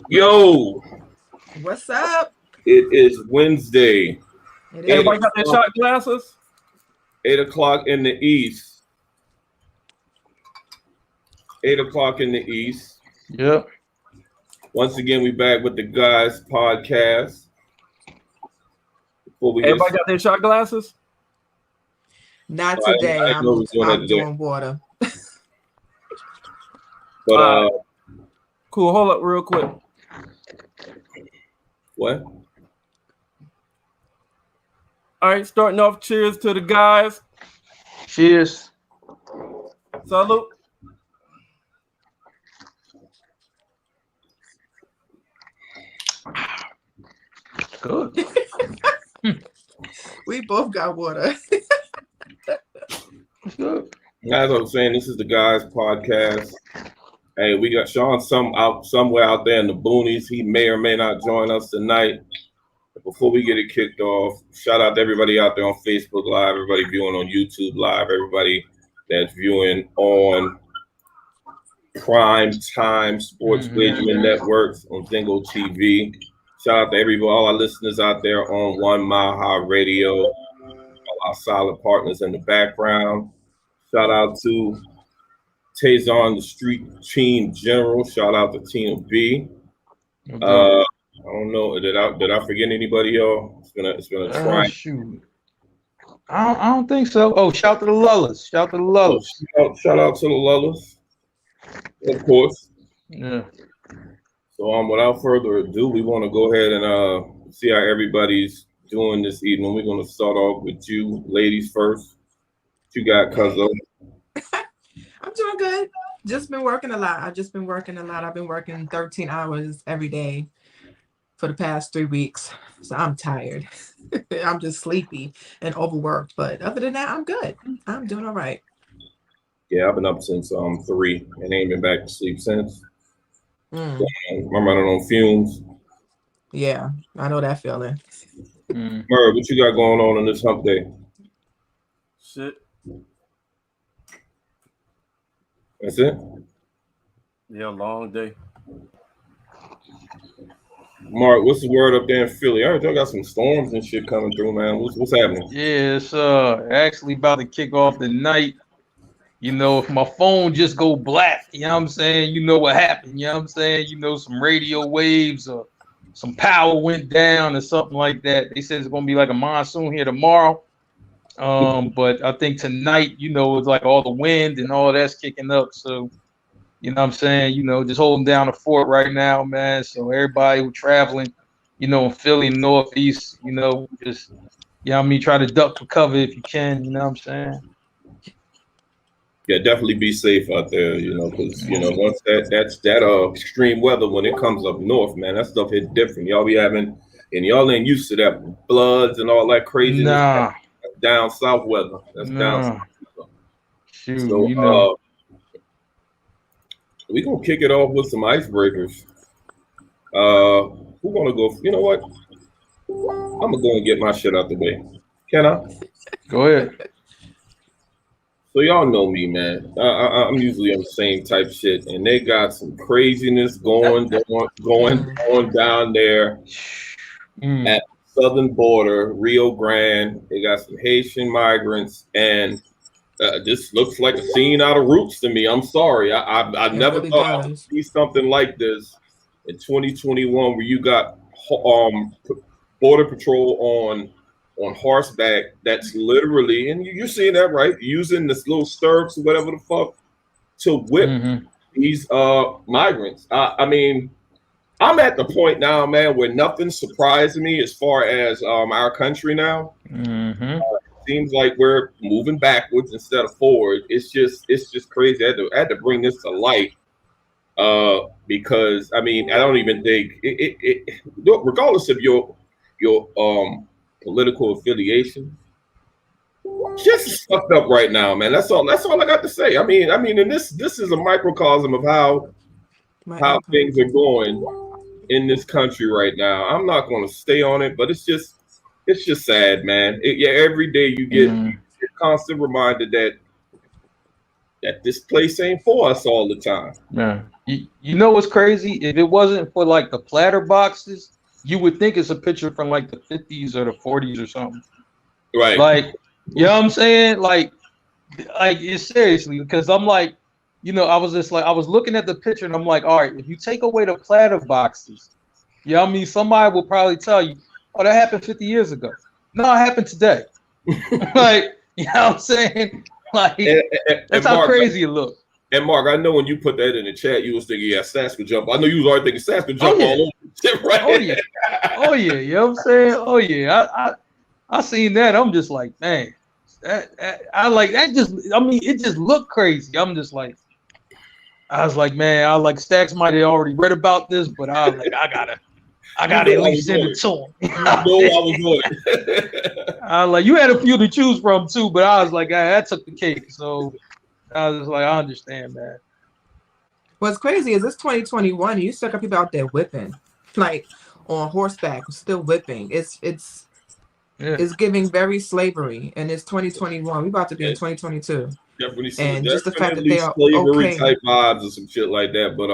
Yo, What's up? it is Wednesday. It Everybody is. got their shot glasses? 8 o'clock in the East. 8 o'clock in the East. Yep. Once again, we back with the guys podcast. Before we Everybody got their shot glasses? Not I today. didn't know we was doing that I'm today. doing water. But Cool. Hold up real quick. what? All right, starting off. Cheers to the guys. Cheers. Salute. Good. We both got water. Good. As I was saying, this is the guys podcast. Hey, we got Sean somewhere out there in the boonies. He may or may not join us tonight. But before we get it kicked off, shout out to everybody out there on Facebook Live, everybody viewing on YouTube Live, everybody that's viewing on Prime Time Sports Wagering Networks on Dingo TV. Shout out to everybody, all our listeners out there on One Mile High Radio, all our solid partners in the background. Shout out to Tazon, the Street Team General. Shout out to Team B. I don't know. Did I forget anybody, y'all? It's been a try. Shoot. I don't think so. Oh, shout to the Lullers. Shout to the Lullers. Shout out to the Lullers, of course. Yeah. So without further ado, we want to go ahead and see how everybody's doing this evening. We're going to start off with you ladies first. What you got, Cuzzo? I'm doing good. Just been working a lot. I've been working 13 hours every day for the past 3 weeks. So I'm tired. I'm just sleepy and overworked. But other than that, I'm good. I'm doing all right. Yeah, I've been up since 3 and ain't been back to sleep since. I'm running on fumes. Yeah, I know that feeling. Merv, what you got going on this hump day? Shit. That's it? Yeah, long day. Mark, what's the word up there in Philly? I heard y'all got some storms and shit coming through, man. What's happening? Yeah, it's actually about to kick off the night. You know, if my phone just go black, you know what I'm saying? You know what happened, you know what I'm saying? You know, some radio waves or some power went down or something like that. They said it's gonna be like a monsoon here tomorrow. But I think tonight, you know, it's like all the wind and all that's kicking up. So, you know what I'm saying? You know, just holding down the fort right now, man. So everybody who traveling, you know, in Philly, Northeast, you know, just, you know what I mean, try to duck for cover if you can, you know what I'm saying? Yeah, definitely be safe out there, you know, because, you know, once that's extreme weather, when it comes up north, man, that stuff hit different. Y'all be having, and y'all ain't used to that bloods and all that craziness. Nah. That's down south weather. That's down south weather. Shoot, So, you know. We gonna kick it off with some icebreakers. Who gonna go? You know what? I'm gonna go and get my shit out the way. Can I? Go ahead. So y'all know me, man. I'm usually on the same type shit, and they got some craziness going down there at the southern border, Rio Grande. They got some Haitian migrants, and this looks like a scene out of Roots to me. I'm sorry, I never really thought I does. would see something like this in 2021, where you got border patrol on horseback that's literally, and you see that, right, using this little stirrups or whatever the fuck to whip these migrants. I mean, I'm at the point now, man, where nothing's surprising me as far as our country now. It seems like we're moving backwards instead of forward. It's just crazy. I had to bring this to light because I mean, I don't even think it regardless of your political affiliation, just fucked up right now, man. That's all I got to say. I mean, and this is a microcosm of how things are going in this country right now. I'm not going to stay on it, but it's just sad, man. Every day you get a constant reminder that that this place ain't for us all the time. Man, you know what's crazy? If it wasn't for like the platter boxes, you would think it's a picture from like the 50s or the 40s or something. Right. Like, you know what I'm saying? Like it's seriously, because I'm like, you know, I was looking at the picture and I'm like, all right, if you take away the platter boxes, you know what I mean? Somebody will probably tell you, oh, that happened 50 years ago. No, it happened today. Like, you know what I'm saying? Like, that's how Mark, crazy it looks. And Mark, I know when you put that in the chat, you was thinking, yeah, Stats could jump. I know you was already thinking Stats could jump all over shit, right? Oh yeah. Oh yeah. You know what I'm saying? Oh yeah. I seen that. I'm just like, man, I like that. I mean, it just looked crazy. I was like, man, Stacks might have already read about this, but I was like, I gotta at least send it to him. You know I was doing. I was like, you had a few to choose from too, but I was like, that took the cake. So I was like, I understand, man. What's crazy is it's 2021. You still got people out there whipping, like on horseback, still whipping. It's giving very slavery, and it's 2021. We about to be in 2022. And just the fact that they are slavery okay. type vibes or some shit like that, but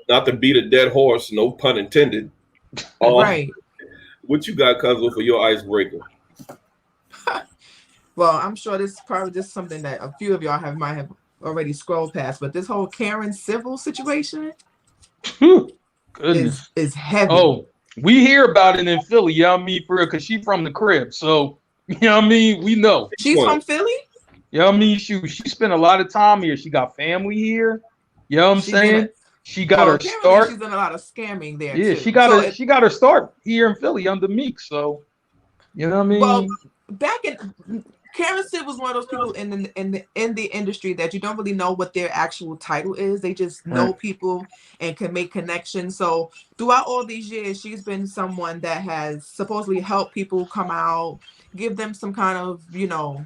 not to beat a dead horse, no pun intended. Right. What you got, Cuzzo, for your icebreaker? Well, I'm sure this is probably just something that a few of y'all might have already scrolled past, but this whole Karen Civil situation is heavy. Oh, we hear about it in Philly, you know what I mean, for real, because she's from the crib. So, you know what I mean? We know. She's from Philly? You know what I mean? She spent a lot of time here. She got family here. You know what I'm saying? She got her start. She's done a lot of scamming there. Yeah, too. she got her start here in Philly under Meek. So, you know what I mean? Well, back in Karen Sid was one of those people in the industry that you don't really know what their actual title is. They just know people and can make connections. So throughout all these years, she's been someone that has supposedly helped people come out, give them some kind of, you know,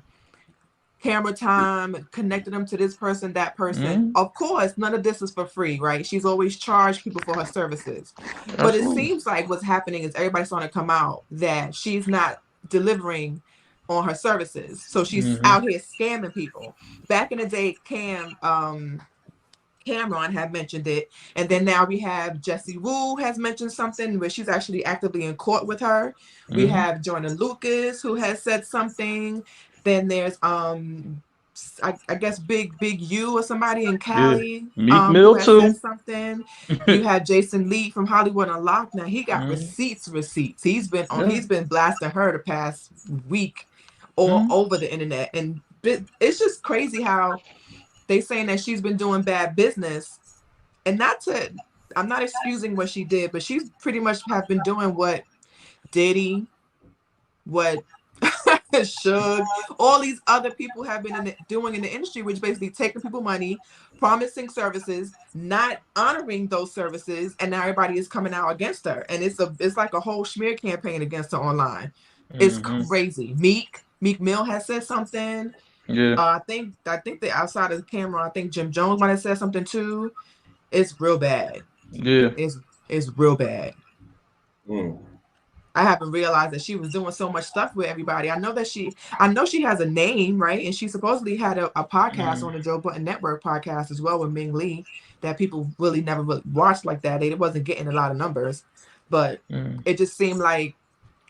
camera time, connected them to this person, that person. Of course, none of this is for free, right? She's always charged people for her services. But it seems like what's happening is everybody's starting to come out that she's not delivering on her services. So she's out here scamming people. Back in the day, Cameron had mentioned it. And then now we have Jessie Woo has mentioned something where she's actually actively in court with her. We have Jordan Lucas who has said something. Then there's I guess Big U or somebody in Cali. Meek Mill too. Said something. You had Jason Lee from Hollywood Unlocked. Now he got receipts. He's been blasting her the past week all over the internet, and it's just crazy how they saying that she's been doing bad business, and I'm not excusing what she did, but she's pretty much have been doing what Diddy, what Suge, all these other people have been doing in the industry, which basically taking people money, promising services, not honoring those services, and now everybody is coming out against her, and it's like a whole smear campaign against her online. It's crazy. Meek Mill has said something. Yeah. I think that outside of the camera, I think Jim Jones might have said something too. It's real bad. Yeah. It's real bad. I haven't realized that she was doing so much stuff with everybody. I know she has a name, right? And she supposedly had a podcast on the Joe Budden Network podcast as well with Ming Lee that people really never really watched like that. It wasn't getting a lot of numbers, but it just seemed like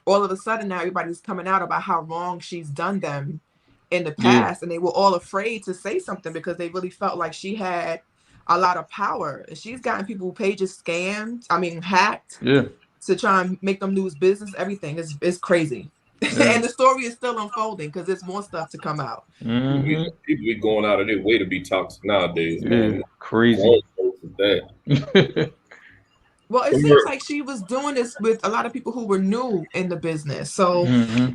all of a sudden now everybody's coming out about how wrong she's done them in the past, and they were all afraid to say something because they really felt like she had a lot of power. And she's gotten people pages hacked. Yeah. To try and make them lose business, everything is crazy. And the story is still unfolding because there's more stuff to come out. People be going out of their way to be toxic nowadays, man. Crazy. Well, it seems like she was doing this with a lot of people who were new in the business. So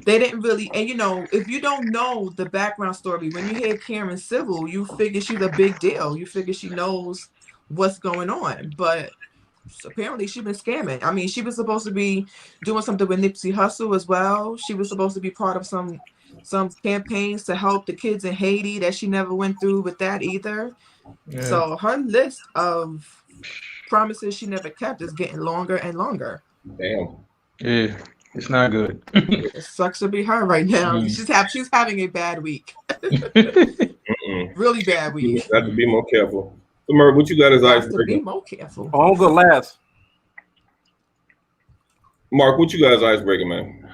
they didn't really, and you know, if you don't know the background story, when you hear Karen Civil, you figure she's a big deal. You figure she knows what's going on. But apparently she's been scamming. I mean, she was supposed to be doing something with Nipsey Hussle as well. She was supposed to be part of some campaigns to help the kids in Haiti that she never went through with that either. Yeah. So her list of promises she never kept is getting longer and longer. Damn. Yeah, it's not good. It sucks to be her right now. She's having a bad week. really bad week. Got to be more careful. So, Murph, what you got as Have to be icebreaker? more careful. I'm gonna go last. Mark, what you got as icebreaker, man?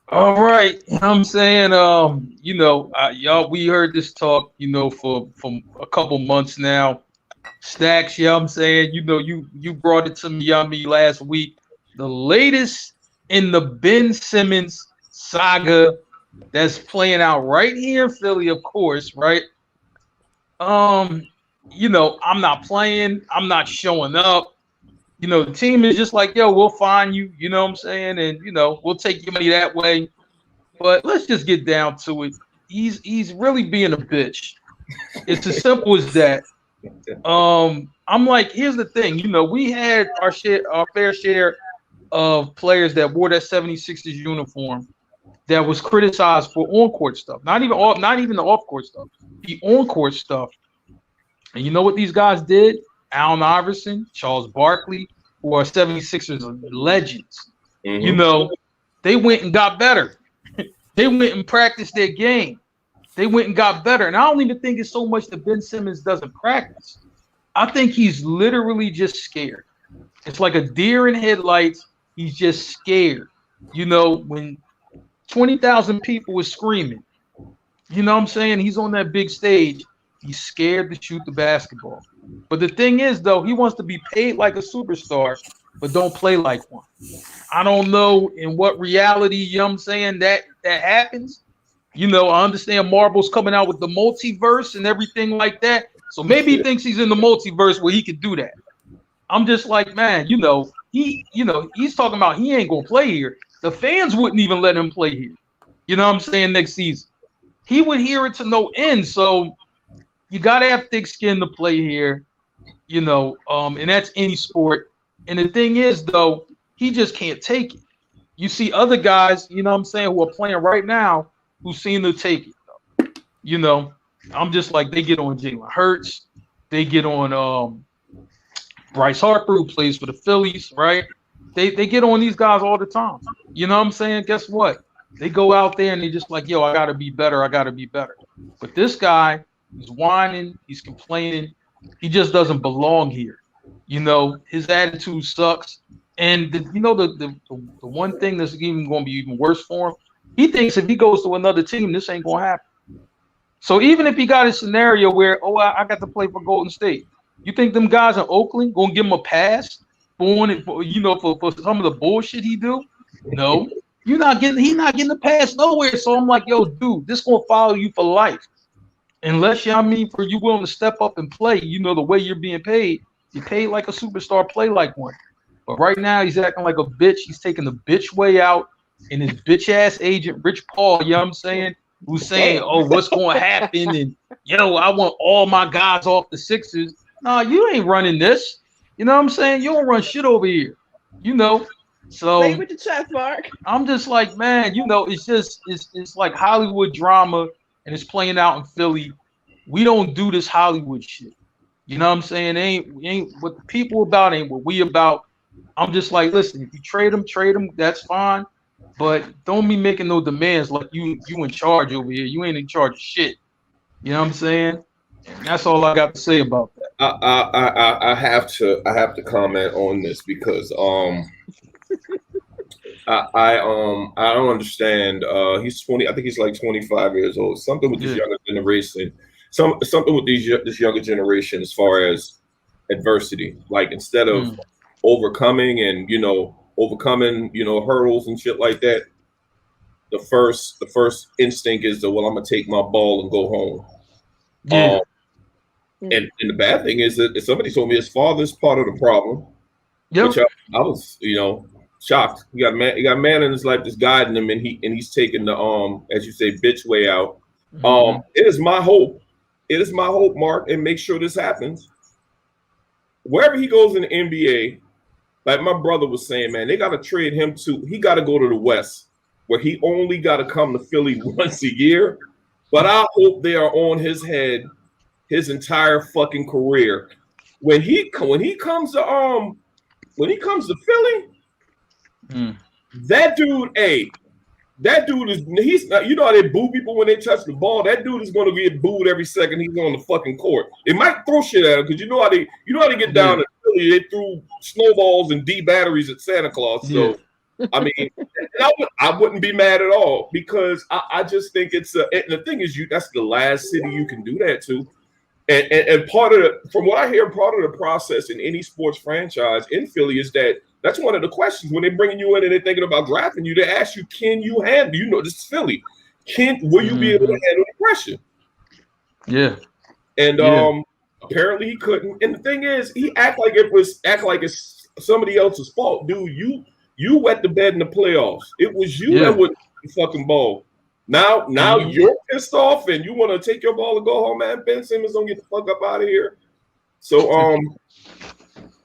All right, I'm saying, y'all, we heard this talk, for a couple months now. Stacks, I'm saying, you brought it to me, Yummy, last week. The latest in the Ben Simmons saga that's playing out right here in Philly, of course, right? I'm not playing, I'm not showing up. The team is just like, yo, we'll find you, you know what I'm saying? And, we'll take your money that way. But let's just get down to it. He's really being a bitch. It's as simple as that. I'm like, here's the thing. We had our fair share of players that wore that 76ers uniform that was criticized for on-court stuff. Not even the off-court stuff. The on-court stuff. And you know what these guys did? Allen Iverson, Charles Barkley, who are 76ers legends. Mm-hmm. They went and got better. They went and practiced their game. They went and got better. And I don't even think it's so much that Ben Simmons doesn't practice. I think he's literally just scared. It's like a deer in headlights. He's just scared. When 20,000 people were screaming, you know what I'm saying? He's on that big stage. He's scared to shoot the basketball. But the thing is, though, he wants to be paid like a superstar, but don't play like one. I don't know in what reality, you know what I'm saying, that happens. I understand Marvel's coming out with the multiverse and everything like that. So maybe he thinks he's in the multiverse where he could do that. I'm just like, man, he's talking about he ain't going to play here. The fans wouldn't even let him play here. You know what I'm saying, next season. He would hear it to no end. So you got to have thick skin to play here, and that's any sport. And the thing is, though, he just can't take it. You see other guys, who are playing right now who seem to take it. I'm just like, they get on Jalen Hurts. They get on Bryce Harper, who plays for the Phillies, right? They get on these guys all the time. You know what I'm saying? Guess what? They go out there and they just like, yo, I got to be better. I got to be better. But this guy, he's whining. He's complaining. He just doesn't belong here. His attitude sucks. And the one thing that's even going to be even worse for him, he thinks if he goes to another team, this ain't going to happen. So even if he got a scenario where, I got to play for Golden State, you think them guys in Oakland going to give him a pass for some of the bullshit he do? No, he's not getting a pass nowhere. So I'm like, yo, dude, this going to follow you for life. Unless for you willing to step up and play, the way you're being paid, you're paid like a superstar, play like one. But right now he's acting like a bitch. He's taking the bitch way out. And his bitch ass agent, Rich Paul, you know what I'm saying, who's saying, what's going to happen? And, I want all my guys off the Sixers. Nah, you ain't running this. You know what I'm saying? You don't run shit over here. So Say with your chest, Mark. I'm just like, man, it's like Hollywood drama, and it's playing out in Philly. We don't do this Hollywood shit. You know what I'm saying? Ain't what the people about, ain't what we about. I'm just like, listen, if you trade them, that's fine. But don't be making no demands like you in charge over here. You ain't in charge of shit. You know what I'm saying? And that's all I got to say about that. I have to comment on this because I don't understand. He's 20. I think he's like 25 years old. Something with this younger generation. Something with this younger generation as far as adversity. Like instead of overcoming hurdles and shit like that, the first instinct is I'm gonna take my ball and go home. Yeah. And the bad thing is that somebody told me his father's part of the problem. Yep. Which I was, shocked. He got a man in his life that's guiding him, and he's taking the as you say, bitch way out. It is my hope. It is my hope, Mark, and make sure this happens. Wherever he goes in the NBA, like my brother was saying, man, they got to trade him he got to go to the West, where he only got to come to Philly once a year. But I hope they are on his head his entire fucking career. When he comes to Philly, that dude, That dude he's not, you know how they boo people when they touch the ball? That dude is going to get booed every second he's on the fucking court. They might throw shit at him because you know how they get down in Philly. They threw snowballs and D batteries at Santa Claus. So I mean, I wouldn't be mad at all because I just think and the thing is that's the last city you can do that to. And part of from what I hear, part of the process in any sports franchise in Philly is that's one of the questions when they're bringing you in and they're thinking about drafting you. They ask you, can you handle? You know, this is Philly. Will you be able to handle the pressure? Yeah. And apparently he couldn't. And the thing is, he act like it's somebody else's fault, dude. You wet the bed in the playoffs. It was you that wouldn't the fucking ball. Now you're pissed off and you want to take your ball and go home, man. Ben Simmons don't get the fuck up out of here. So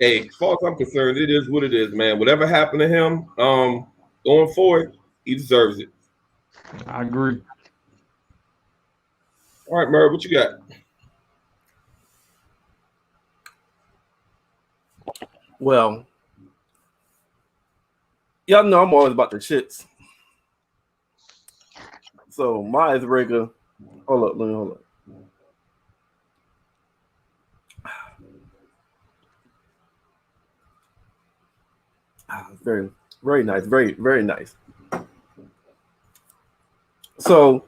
hey, as far as I'm concerned, it is what it is, man. Whatever happened to him, going forward, he deserves it. I agree. All right, Murray, what you got? Well, y'all know I'm always about the shits. So my icebreaker, hold up. Very, very nice, very, very nice. So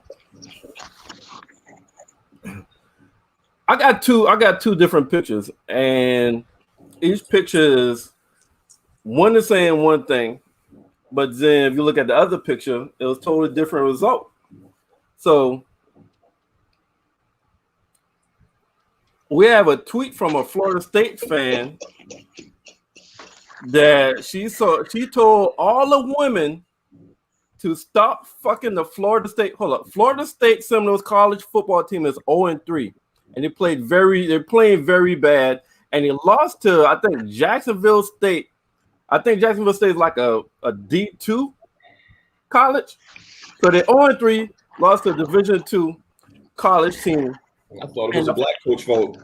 I got two different pictures, and each picture is one is saying one thing, but then if you look at the other picture, it was totally different result. So we have a tweet from a Florida State fan that she told all the women to stop fucking the Florida State. Hold up, Florida State Seminoles college football team is 0-3, and they're playing very bad, and they lost to I think Jacksonville State. I think Jacksonville State is like a D2 college, so they're 0-3. Lost to Division II college team. I thought it was a black coach fault.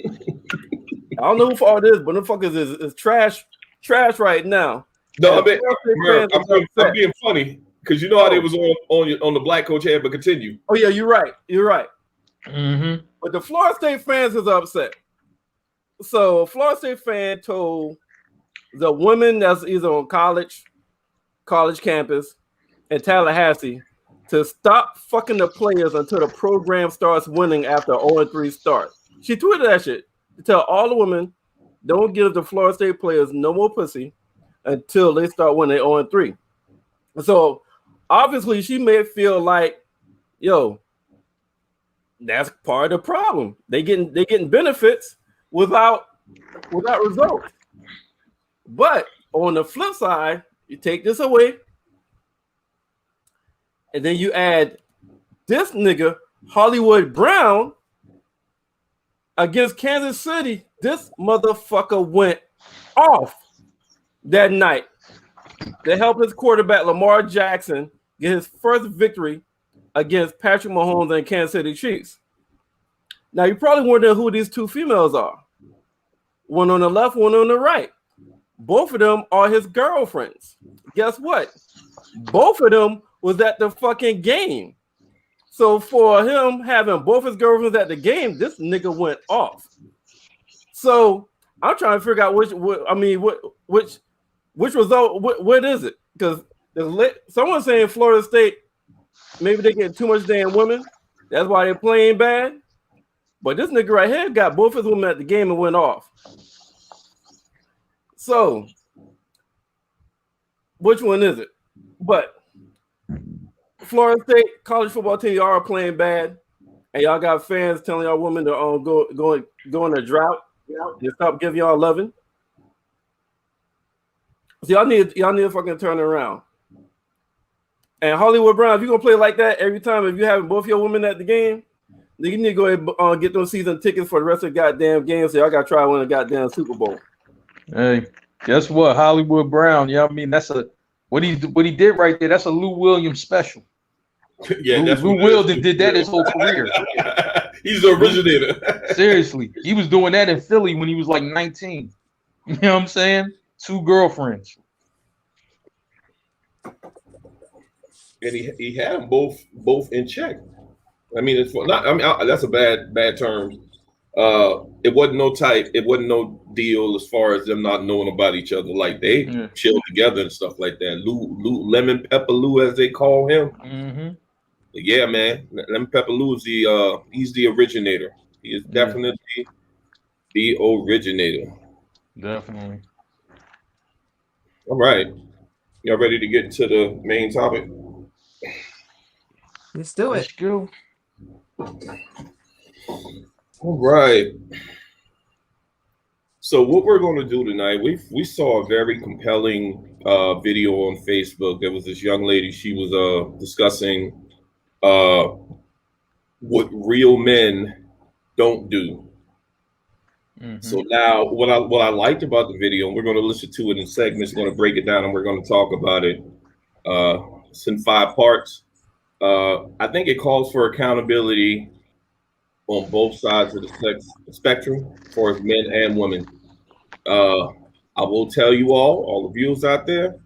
I don't know who fault it is, but the fuckers is trash right now. No, I'm being funny because you know how they was on the black coach head, but continue. Oh yeah, you're right. Mm-hmm. But the Florida State fans is upset. So a Florida State fan told the women that's either on college campus in Tallahassee to stop fucking the players until the program starts winning after 0-3 start. She tweeted that shit to tell all the women, don't give the Florida State players no more pussy until they start winning 0-3. So obviously she may feel like, yo, that's part of the problem. They getting benefits without results. But on the flip side, you take this away, and then you add this nigga, Hollywood Brown, against Kansas City. This motherfucker went off that night to help his quarterback, Lamar Jackson, get his first victory against Patrick Mahomes and Kansas City Chiefs. Now, you're probably wondering who these two females are. One on the left, one on the right. Both of them are his girlfriends. Guess what? Both of them was at the fucking game. So for him having both his girlfriends at the game, this nigga went off. So I'm trying to figure out which result. What is it? Because someone's saying Florida State, maybe they get too much damn women. That's why they're playing bad. But this nigga right here got both his women at the game and went off. So which one is it? But Florida State college football team, y'all are playing bad, and y'all got fans telling y'all women to go in a drought. They stop giving y'all loving. So y'all need to fucking turn it around. And Hollywood Brown, if you're gonna play like that every time, if you have both your women at the game, then you need to go ahead and get those season tickets for the rest of the goddamn game. So y'all gotta try win a goddamn Super Bowl. Hey, guess what? Hollywood Brown, you know what I mean? That's what he did right there. That's a Lou Williams special. Yeah, Lou Williams did that his whole career. He's the originator. Seriously, he was doing that in Philly when he was like 19. You know what I'm saying? 2 girlfriends. and he had them both in check. I mean, it's not. I mean, that's a bad term. It wasn't no type. It wasn't no deal as far as them not knowing about each other. Like they chilled together and stuff like that. Lou Lemon Pepper Lou, as they call him. Mm-hmm. Yeah, man. Lemon Pepper Lou is he's the originator. He is definitely the originator. Definitely. All right. Y'all ready to get into the main topic? Let's do it. Let's go. All right. So what we're going to do tonight, we saw a very compelling video on Facebook. There was this young lady. She was discussing what real men don't do. Mm-hmm. So now what I liked about the video, and we're going to listen to it in segments, going to break it down, and we're going to talk about it. It's in 5 parts. I think it calls for accountability on both sides of the spectrum, for men and women. I will tell you all the viewers out there,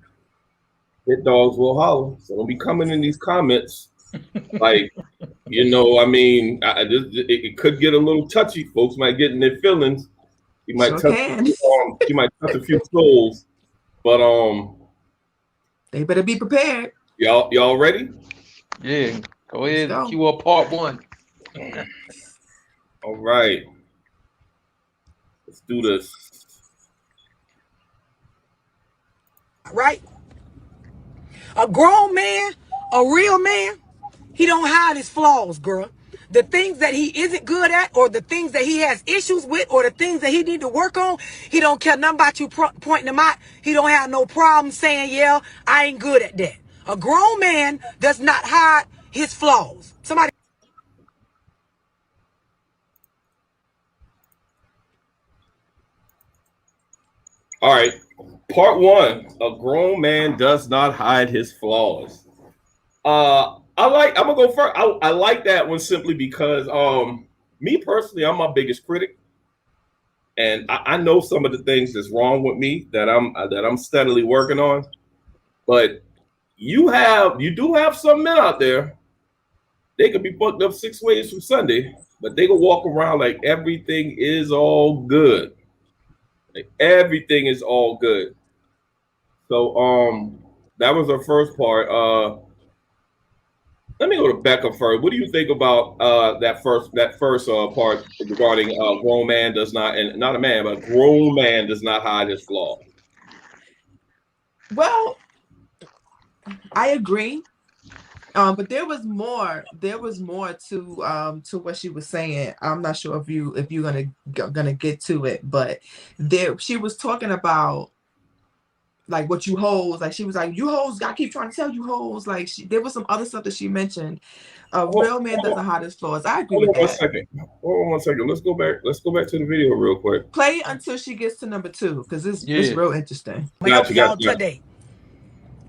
hit dogs will holler. So don't be coming in these comments like, I mean, it could get a little touchy. Folks might get in their feelings. You might you might touch a few souls, but they better be prepared. Y'all ready? Yeah, go ahead. Cue up part 1. All right, let's do this. Right? A grown man, a real man, he don't hide his flaws, girl. The things that he isn't good at, or the things that he has issues with, or the things that he need to work on, he don't care nothing about you pointing them out. He don't have no problem saying, yeah, I ain't good at that. A grown man does not hide his flaws. Somebody. All right. Part 1, a grown man does not hide his flaws. I'm gonna go first. I like that one simply because me personally, I'm my biggest critic. And I know some of the things that's wrong with me that I'm steadily working on. But you do have some men out there, they could be fucked up 6 ways from Sunday, but they can walk around like everything is all good. Like everything is all good. So that was our first part. Let me go to Becca first. What do you think about that first part regarding grown man does not, and not a man, but a grown man does not hide his flaws? Well, I agree. But there was more to what she was saying. I'm not sure if you're gonna get to it, but she was talking about like what you hoes, like she was like, you hoes, I keep trying to tell you hoes. Like there was some other stuff that she mentioned. A real man doesn't hide his flaws. I agree with that. Hold on 1 second. Let's go back to the video real quick. Play until she gets to number 2, because it's real interesting. Got you. Today.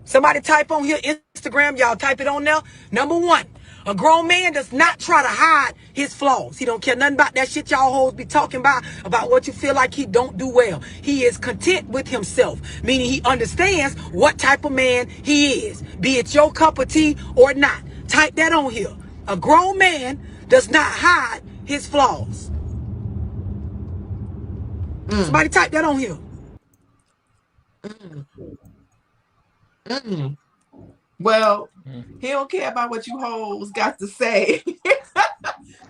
Somebody type on here, Instagram, y'all type it on there. Number 1, a grown man does not try to hide his flaws. He don't care nothing about that shit y'all hoes be talking about what you feel like he don't do well. He is content with himself, meaning he understands what type of man he is, be it your cup of tea or not. Type that on here. A grown man does not hide his flaws. Somebody type that on here. Well, he don't care about what you hoes got to say,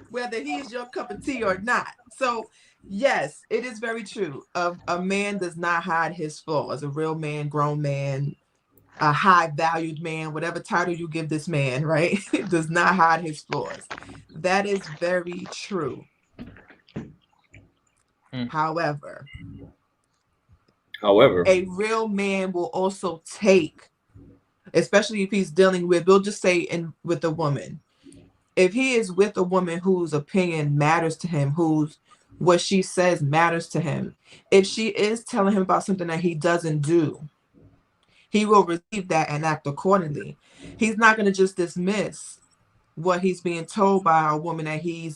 whether he's your cup of tea or not. So yes, it is very true. A man does not hide his flaws. A real man, grown man, a high valued man, whatever title you give this man, right? Does not hide his flaws. That is very true. However, a real man will also take, especially if he's dealing with, we'll just say with a woman. If he is with a woman whose opinion matters to him, what she says matters to him, if she is telling him about something that he doesn't do, he will receive that and act accordingly. He's not going to just dismiss what he's being told by a woman that he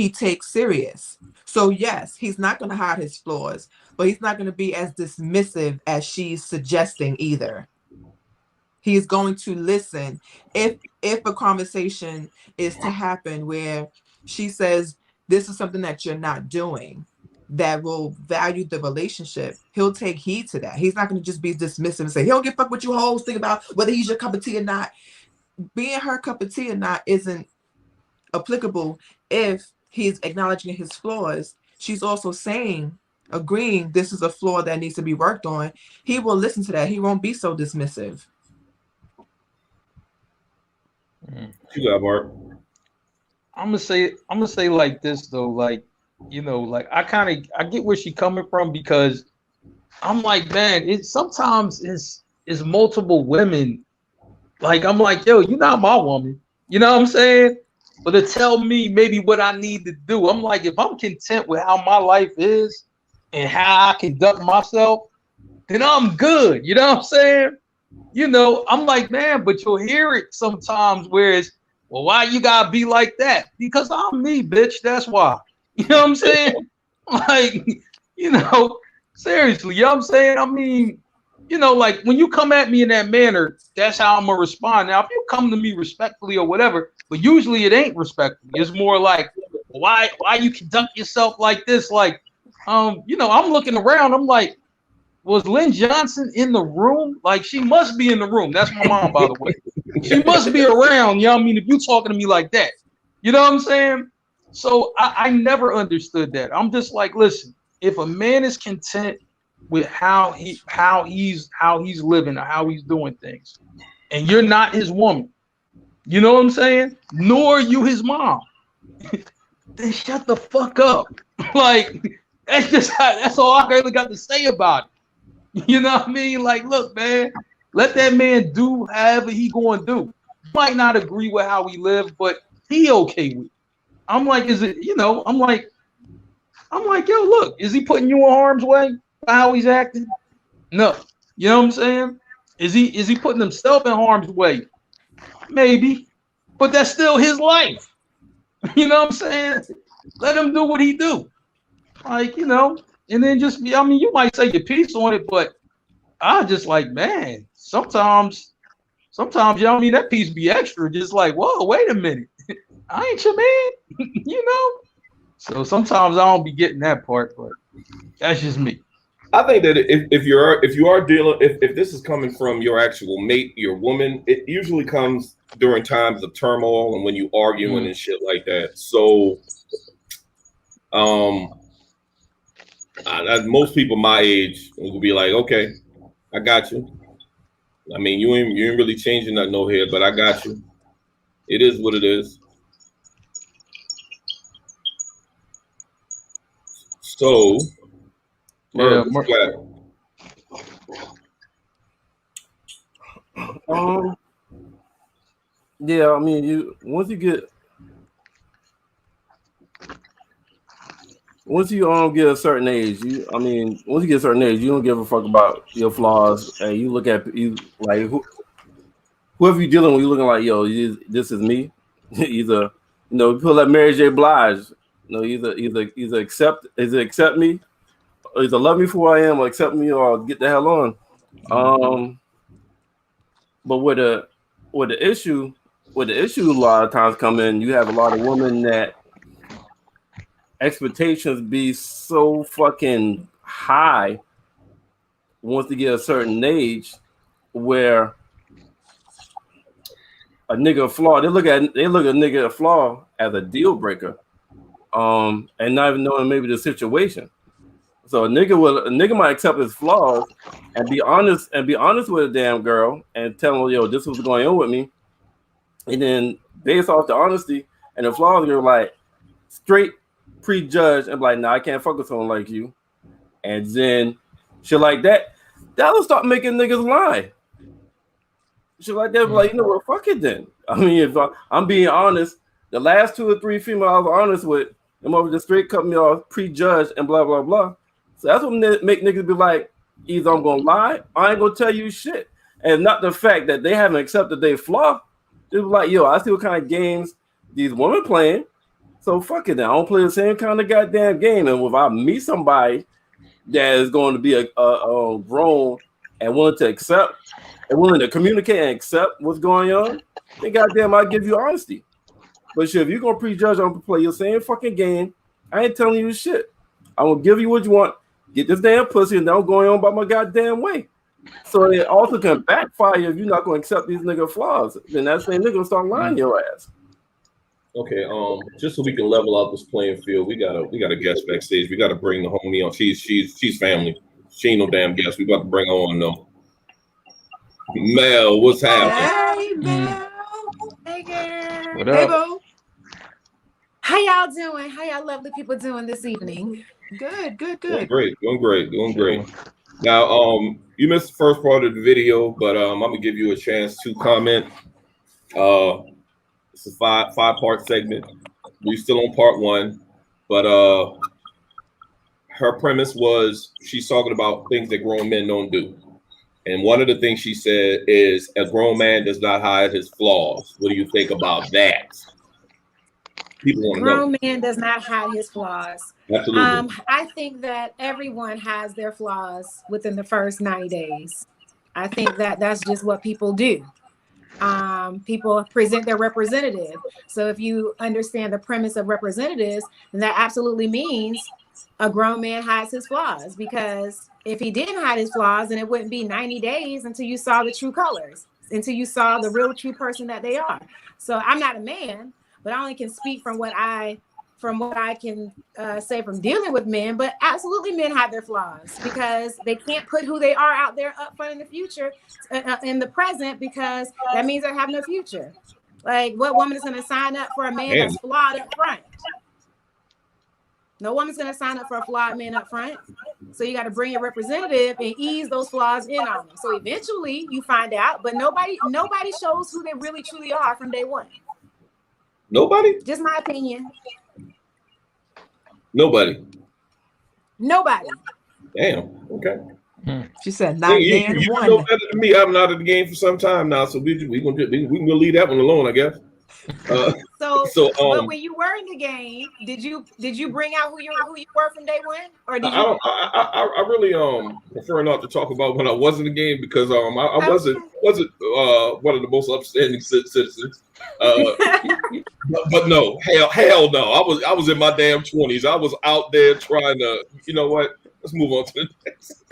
takes serious. So yes, he's not going to hide his flaws, but he's not going to be as dismissive as she's suggesting either. He's going to listen. If a conversation is to happen where she says, this is something that you're not doing, that will value the relationship, he'll take heed to that. He's not going to just be dismissive and say, he don't give a fuck what you hoes think about whether he's your cup of tea or not. Being her cup of tea or not isn't applicable if he's acknowledging his flaws. She's also agreeing this is a flaw that needs to be worked on. He will listen to that. He won't be so dismissive. You got Mark. I'm gonna say like this though, like, you know, like I get where she's coming from, because I'm like, man, it sometimes is multiple women. Like, I'm like, yo, you're not my woman. You know what I'm saying? But to tell me maybe what I need to do, I'm like, if I'm content with how my life is and how I conduct myself, then I'm good. You know what I'm saying? You know, I'm like, man, but you'll hear it sometimes where it's, well, why you gotta be like that? Because I'm me, bitch. That's why. You know what I'm saying? Like, you know, seriously, you know what I'm saying? I mean, you know, like when you come at me in that manner, that's how I'm gonna respond. Now, if you come to me respectfully or whatever, but usually it ain't respectfully. It's more like, why you conduct yourself like this? Like, you know, I'm looking around. I'm like, was Lynn Johnson in the room? Like, she must be in the room. That's my mom, by the way. She must be around. You know what I mean? If you talking to me like that, you know what I'm saying? So I never understood that. I'm just like, listen, if a man is content with how he's living or how he's doing things, and you're not his woman, you know what I'm saying? Nor you his mom, then shut the fuck up. Like, that's all I really got to say about it. You know what I mean? Like, look, man, let that man do however he going to do. Might not agree with how he live, but he okay with it. I'm like, is it, you know, I'm like, yo, look, is he putting you in harm's way by how he's acting? No. You know what I'm saying? Is he putting himself in harm's way? Maybe. But that's still his life. You know what I'm saying? Let him do what he do. Like, you know, and then just, I mean, you might say your piece on it, but I just like, man, sometimes, you know what I mean, that piece be extra, just like, whoa, wait a minute. I ain't your man, you know? So sometimes I don't be getting that part, but that's just me. I think that if you are dealing, if this is coming from your actual mate, your woman, it usually comes during times of turmoil and when you arguing and shit like that. So, most people my age will be like, okay, I got you. I mean, you ain't really changing nothing no here, but I got you. It is what it is. So, Yeah, yeah, I mean, once you get a certain age, you don't give a fuck about your flaws, and you look at you like whoever you dealing with, you looking like, yo, this is me. Either, you know, people like Mary J. Blige, you know, either accept me, or either love me for who I am, or accept me, or get the hell on. But with the issue a lot of times come in, you have a lot of women that expectations be so fucking high once they get a certain age, where a nigga flaw, they look at a nigga flaw as a deal breaker, and not even knowing maybe the situation. So a nigga might accept his flaws and be honest with a damn girl and tell her, yo, this is what's going on with me. And then based off the honesty and the flaws, you're like straight prejudged and be like, nah, I can't fuck with someone like you. And then shit like that'll start making niggas lie. Shit like that, like, you know what, fuck it then. I mean, if I'm being honest, the last 2 or 3 females I was honest with, them over just straight cut me off, prejudged and blah, blah, blah. So that's what make niggas be like, either I'm gonna lie, or I ain't gonna tell you shit. And not the fact that they haven't accepted their flaw. They're like, yo, I see what kind of games these women playing. So fuck it then. I don't play the same kind of goddamn game. And if I meet somebody that is going to be a grown and willing to accept and willing to communicate and accept what's going on, then goddamn, I'll give you honesty. But shit, if you're gonna prejudge, I'm gonna play your same fucking game. I ain't telling you shit. I'm gonna give you what you want. Get this damn pussy, and I'm going on by my goddamn way. So it also can backfire if you're not gonna accept these nigga flaws. Then that same nigga gonna start lying your ass. Okay, just so we can level out this playing field, we got a guest backstage. We got to bring the homie on. She's family. She ain't no damn guest. We about to bring her on though. Mel, what's happening? Hey, Mel. Hey, girl. What Hey, up? boo. How y'all doing? How y'all lovely people doing this evening? Good, good, Doing good. great, doing great, doing great. Now, you missed the first part of the video, but I'm gonna give you a chance to comment. It's a five-part segment. We're still on part one, but her premise was she's talking about things that grown men don't do. And one of the things she said is a grown man does not hide his flaws. What do you think about that? People want to know. Grown man does not hide his flaws. Absolutely. I think that everyone has their flaws within the first 90 days. I think that that's just what people do. People present their representative. So if you understand the premise of representatives, then that absolutely means a grown man hides his flaws, because if he didn't hide his flaws, then it wouldn't be 90 days until you saw the true colors, until you saw the real true person that they are. So I'm not a man, but I only can speak from what I can say from dealing with men. But absolutely, men have their flaws because they can't put who they are out there up front in the future, in the present, because that means they have no future. Like, what woman is going to sign up for a man that's flawed up front? No woman's going to sign up for a flawed man up front. So you got to bring your representative and ease those flaws in on them. So eventually you find out, but nobody shows who they really truly are from day one. Nobody? Just my opinion. Nobody. Nobody. Damn. Okay. She said not You one. know better than me. I've been out of the game for some time now, so we can leave that one alone, I guess. So but when you were in the game, did you bring out who you were from day one, or did you? I really prefer not to talk about when I was in the game, because I wasn't one of the most upstanding citizens. But no, hell no. I was in my damn 20s. I was out there trying to. You know what? Let's move on to the next.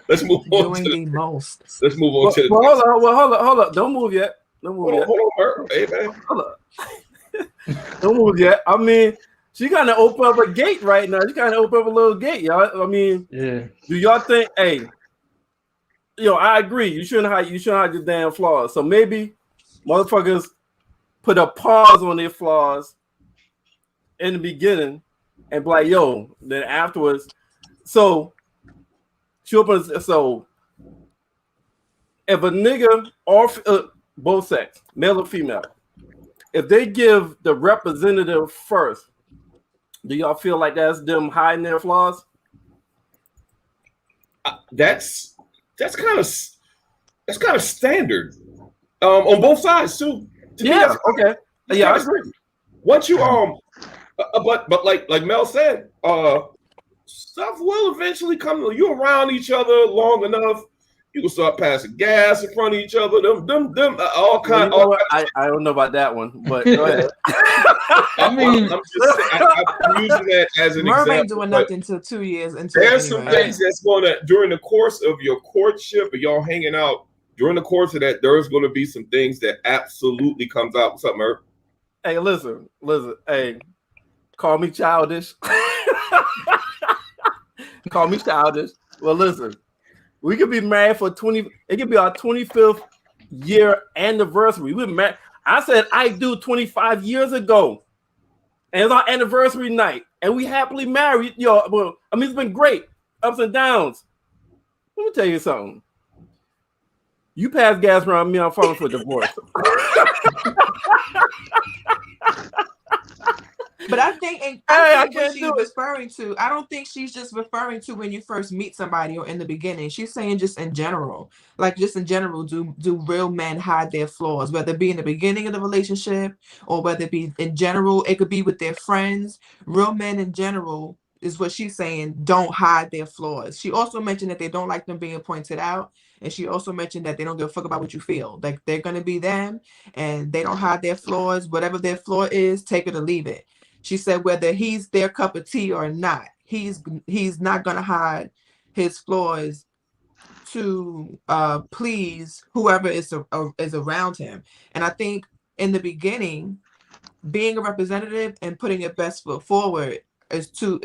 Let's move on Doing to the most. Let's move on to the Well, next. hold up. Don't move yet. Hold on, hey man. Hold up. Don't move yet. I mean, she kind of open up a gate right now. She kind of open up a little gate, y'all. I mean, Yeah. do y'all think? Hey, I agree. You shouldn't hide your damn flaws. So maybe motherfuckers put a pause on their flaws in the beginning and be like, yo, then afterwards. So she opens. So if a nigga or both sex, male or female, if they give the representative first, do y'all feel like that's them hiding their flaws? That's kind of standard on both sides too. To me, Okay. Yeah, I agree. Once you but like Mel said, stuff will eventually come. You around each other long enough, you can start passing gas in front of each other. Them all kind. I don't know about that one, but go ahead. I mean, I'm using that as an Merv example. ain't doing nothing until 2 years into There's it some anyway. things that's gonna, during the course of your courtship or y'all hanging out, during the course of that, there's gonna be some things that absolutely comes out. What's up, Merv? Hey, listen. Hey, call me childish. Call me childish. Well, listen. We could be married for 20. It could be our 25th year anniversary. We married. I said I do 25 years ago, and it's our anniversary night, and we happily married. Well, I mean, it's been great, ups and downs. Let me tell you something. You pass gas around me, I'm falling for divorce. But I think, I what can't she's do it. referring to, I don't think she's just referring to when you first meet somebody or in the beginning. She's saying just in general, like just in general, do real men hide their flaws, whether it be in the beginning of the relationship or whether it be in general, it could be with their friends. Real men in general is what she's saying, don't hide their flaws. She also mentioned that they don't like them being pointed out. And she also mentioned that they don't give a fuck about what you feel. Like they're going to be them and they don't hide their flaws. Whatever their flaw is, take it or leave it. She said whether he's their cup of tea or not, he's not going to hide his flaws to please whoever is around him. And I think in the beginning, being a representative and putting your best foot forward is two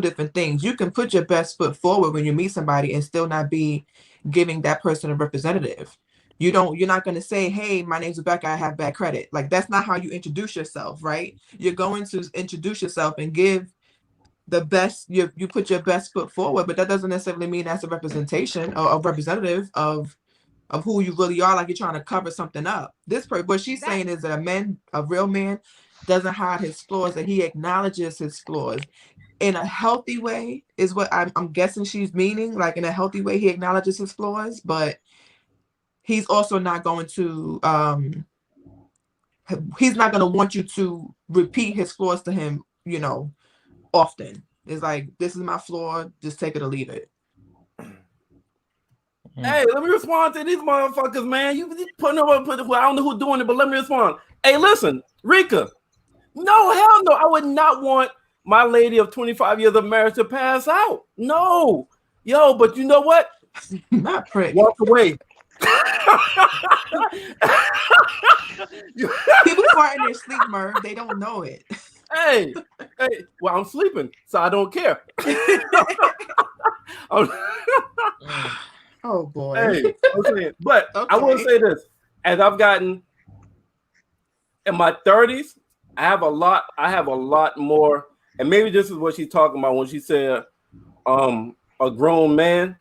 different things. You can put your best foot forward when you meet somebody and still not be giving that person a representative. You're not going to say, hey, my name's Rebecca, I have bad credit. Like, that's not how you introduce yourself, right? You're going to introduce yourself and give the best, you put your best foot forward, but that doesn't necessarily mean that's a representation or a representative of who you really are, like you're trying to cover something up. What she's saying is that a real man doesn't hide his flaws, that he acknowledges his flaws in a healthy way is what I'm guessing she's meaning. Like in a healthy way, he acknowledges his flaws, but he's also not going to he's not going to want you to repeat his flaws to him, often. It's like, this is my flaw, just take it or leave it. Hey, let me respond to these motherfuckers, man. You putting up, I don't know who's doing it, but let me respond. Hey, listen, Rika. No, hell no. I would not want my lady of 25 years of marriage to pass out. No. Yo, but you know what? Not prick. Walk away. People fart in their sleep, Merv. They don't know it. Hey, well, I'm sleeping, so I don't care. Oh boy. Hey, I'm saying, but Okay. I will say this: as I've gotten in my 30s, I have a lot more, and maybe this is what she's talking about when she said, a grown man,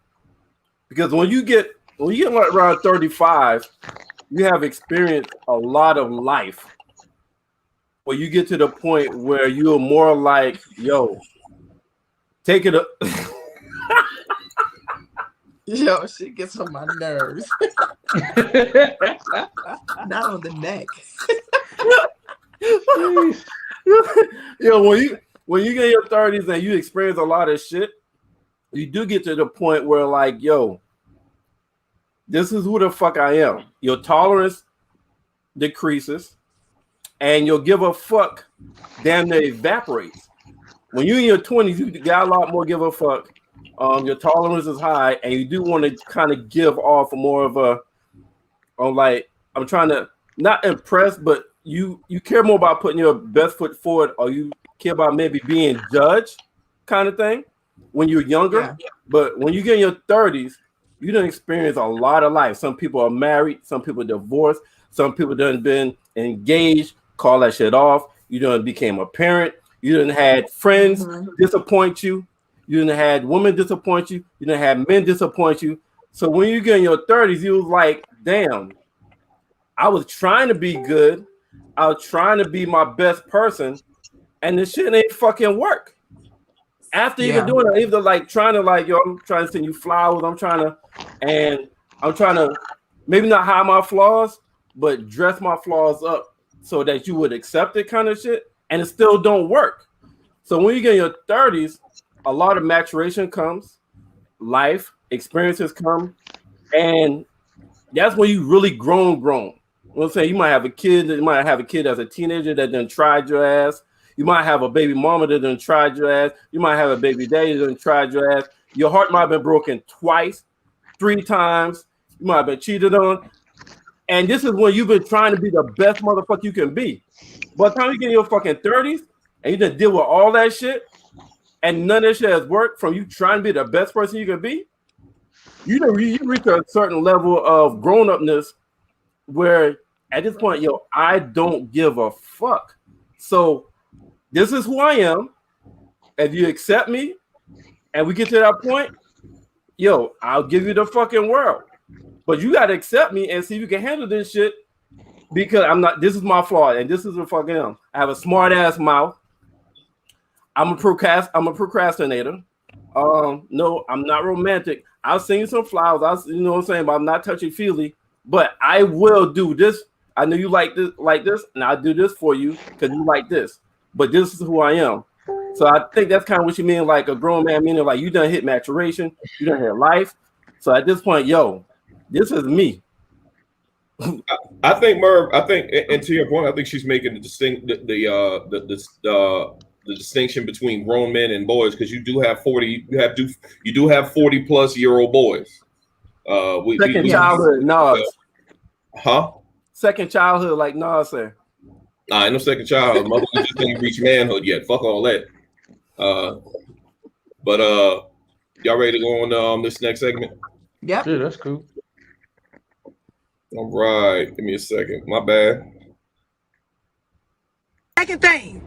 because when you get around 35, you have experienced a lot of life. Where you get to the point where you're more like, yo, take it up. Yo, she gets on my nerves. Not on the neck. Yo, when you get in your 30s and you experience a lot of shit, you do get to the point where like, yo, this is who the fuck I am. Your tolerance decreases and you'll give a fuck damn near evaporates. When you're in your 20s, you got a lot more give a fuck. Your tolerance is high, and you do want to kind of give off more of a, like, I'm trying to not impress, but you care more about putting your best foot forward, or you care about maybe being judged, kind of thing, when you're younger. Yeah. But when you get in your 30s, you done experience a lot of life. Some people are married, some people divorced, some people done been engaged, call that shit off. You done became a parent. You done had friends disappoint you. You done had women disappoint you. You done had men disappoint you. So when you get in your 30s, you was like, damn, I was trying to be good. I was trying to be my best person. And this shit ain't fucking work. After you're doing it, either like trying to like, yo, I'm trying to send you flowers. I'm trying to maybe not hide my flaws, but dress my flaws up so that you would accept it kind of shit. And it still don't work. So when you get in your 30s, a lot of maturation comes, life experiences come, and that's when you really grown. You know what I'm saying? You might have a kid as a teenager that done tried your ass. You might have a baby mama that done tried your ass. You might have a baby daddy that done tried your ass. Your heart might have been broken twice, 3 times. You might have been cheated on. And this is when you've been trying to be the best motherfucker you can be. By the time you get in your fucking 30s and you done deal with all that shit, and none of that shit has worked from you trying to be the best person you can be, you reach a certain level of grown-upness where at this point, yo, I don't give a fuck. So this is who I am. If you accept me and we get to that point, yo, I'll give you the fucking world. But you gotta accept me and see if you can handle this shit, because this is my flaw, and this is the fucking am. I have a smart ass mouth. I'm a procrastinator. No, I'm not romantic. I'll send you some flowers. You know what I'm saying, but I'm not touchy-feely. But I will do this. I know you like this, and I'll do this for you because you like this. But this is who I am. So I think that's kind of what you mean, like a grown man, meaning like you done hit maturation, you done hit life. So at this point, yo, this is me. I think Merv. I think, and to your point, I think she's making the distinction between grown men and boys, because you do have 40 plus year old boys. Second childhood, Nas. Huh? Second childhood, like Nas said. Nah, ain't no second childhood. Mother just didn't reach manhood yet. Fuck all that. But y'all ready to go on this next segment? Yep. Yeah, that's cool. All right, give me a second. My bad. Second thing,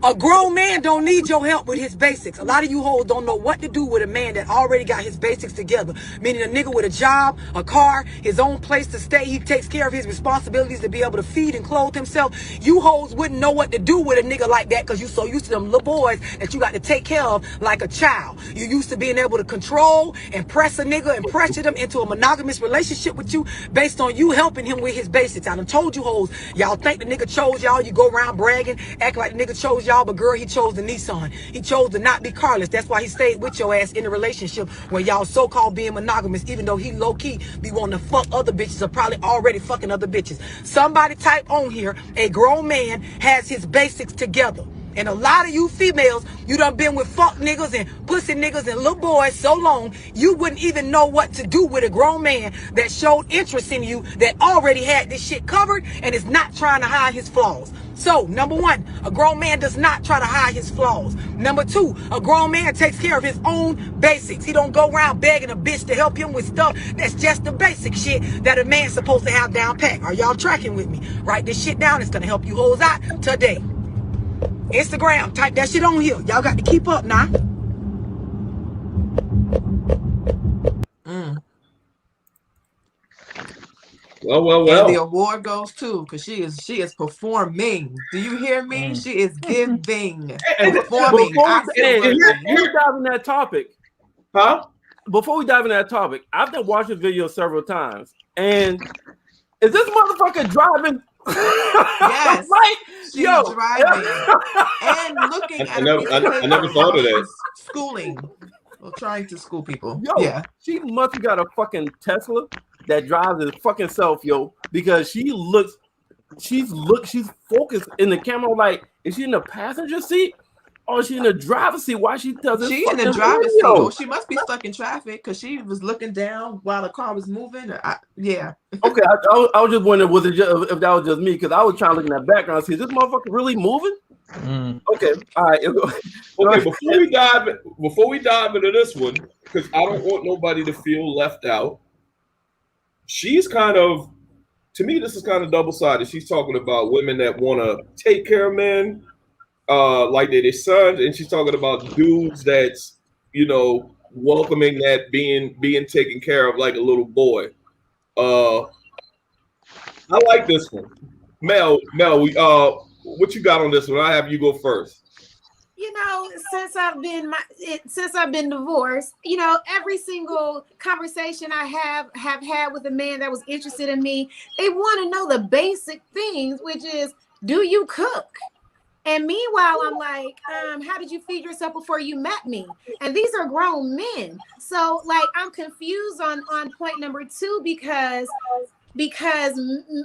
a grown man don't need your help with his basics. A lot of you hoes don't know what to do with a man that already got his basics together. Meaning a nigga with a job, a car, his own place to stay. He takes care of his responsibilities to be able to feed and clothe himself. You hoes wouldn't know what to do with a nigga like that because you so used to them little boys that you got to take care of like a child. You used to being able to control and press a nigga and pressure them into a monogamous relationship with you based on you helping him with his basics. I done told you hoes, y'all think the nigga chose y'all. You go around bragging, act like the nigga chose y'all, but girl, he chose the Nissan. He chose to not be carless. That's why he stayed with your ass in a relationship where y'all so-called being monogamous, even though he low-key be wanting to fuck other bitches or probably already fucking other bitches. Somebody type on here, a grown man has his basics together. And a lot of you females, you done been with fuck niggas and pussy niggas and little boys so long, you wouldn't even know what to do with a grown man that showed interest in you, that already had this shit covered and is not trying to hide his flaws. So, number one, a grown man does not try to hide his flaws. Number two, a grown man takes care of his own basics. He don't go around begging a bitch to help him with stuff that's just the basic shit that a man's supposed to have down pat. Are y'all tracking with me? Write this shit down. It's going to help you hoes out today. Instagram, type that shit on here. Y'all got to keep up now. Well. And the award goes to, because she is performing. Do you hear me? She is giving and performing. Before we dive in that topic, Huh? before we dive in that topic, I've been watching this video several times, and is this motherfucker driving? Yes, like, she's yo, driving and looking at. I never thought of that. Schooling, well, trying to school people. Yo, Yeah, she must have got a fucking Tesla that drives its fucking self, yo, because she's focused in the camera. Like, is she in the passenger seat or is she in the driver's seat? Why she does this? she in the driver's seat. Oh, she must be stuck in traffic because she was looking down while the car was moving. Yeah. Okay, I was just wondering, was it just, if that was just me? Because I was trying to look in that background, see, is this motherfucker really moving? Okay, all right. Okay, before we dive into this one, because I don't want nobody to feel left out. She's kind of, to me, this is kind of double-sided. She's talking about women that want to take care of men, like they're their sons, and she's talking about dudes that's, welcoming that being taken care of like a little boy. I like this one. Mel, what you got on this one? I have you go first. Since I've been divorced, every single conversation I have had with a man that was interested in me, they want to know the basic things, which is, do you cook? And meanwhile, I'm like, how did you feed yourself before you met me? And these are grown men. So like, I'm confused on point number two because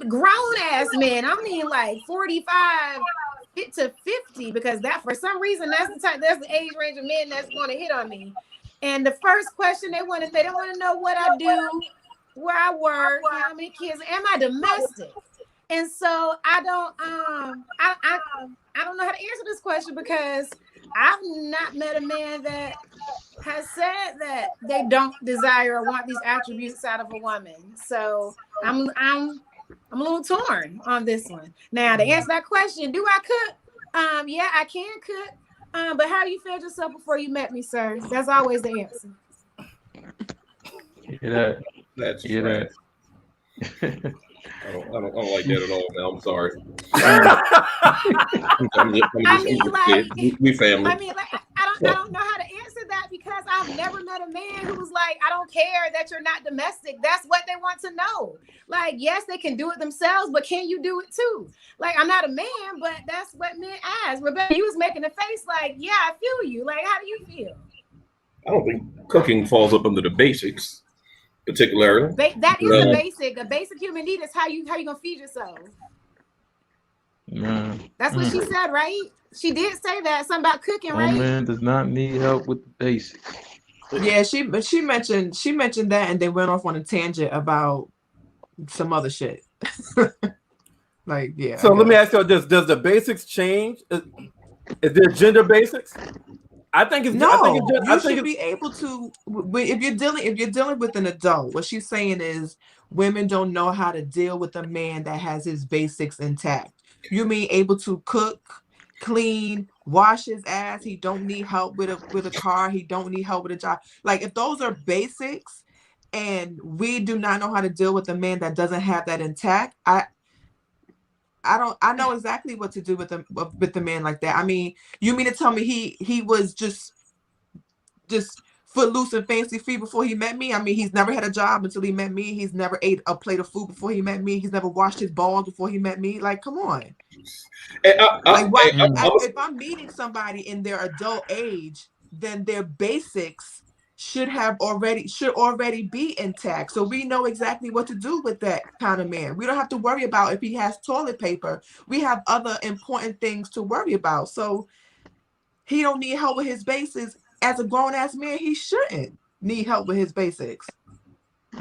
grown ass men, I mean like 45 to 50, because that for some reason that's the age range of men that's going to hit on me. And the first question they don't want to know what I do, where I work, how many kids, am I domestic? And so I don't know how to answer this question because I've not met a man that has said that they don't desire or want these attributes out of a woman. So I'm a little torn on this one. Now, to answer that question, do I cook? Yeah, I can cook. But how you fed yourself before you met me, sir? That's always the answer. Yeah, That's yeah. right. I don't like that at all. Now I'm sorry. We family. I don't know how to answer that because ass, I've never met a man who was like, I don't care that you're not domestic. That's what they want to know. Like, yes, they can do it themselves, but can you do it too? Like, I'm not a man, but that's what men ask. Rebecca, you was making a face like, yeah, I feel you. Like, how do you feel? I don't think cooking falls up under the basics, particularly. That is a basic. A basic human need is how you gonna feed yourself. That's what she said, right? She did say that, something about cooking, right? Man does not need help with the basics. Yeah, she mentioned that, and they went off on a tangent about some other shit. Like, yeah. So let me ask you this: does the basics change? Is there gender basics? I think it's no. I think you should be able to. If you're dealing with an adult, what she's saying is women don't know how to deal with a man that has his basics intact. You mean able to cook, clean, wash his ass? He don't need help with a car. He don't need help with a job. Like, if those are basics, and we do not know how to deal with a man that doesn't have that intact, I know exactly what to do with the man like that. I mean, you mean to tell me he was just footloose and fancy free before he met me? I mean, he's never had a job until he met me. He's never ate a plate of food before he met me. He's never washed his balls before he met me. Like, come on. If I'm meeting somebody in their adult age, then their basics should already be intact. So we know exactly what to do with that kind of man. We don't have to worry about if he has toilet paper. We have other important things to worry about. So he don't need help with his basics. As a grown-ass man, he shouldn't need help with his basics.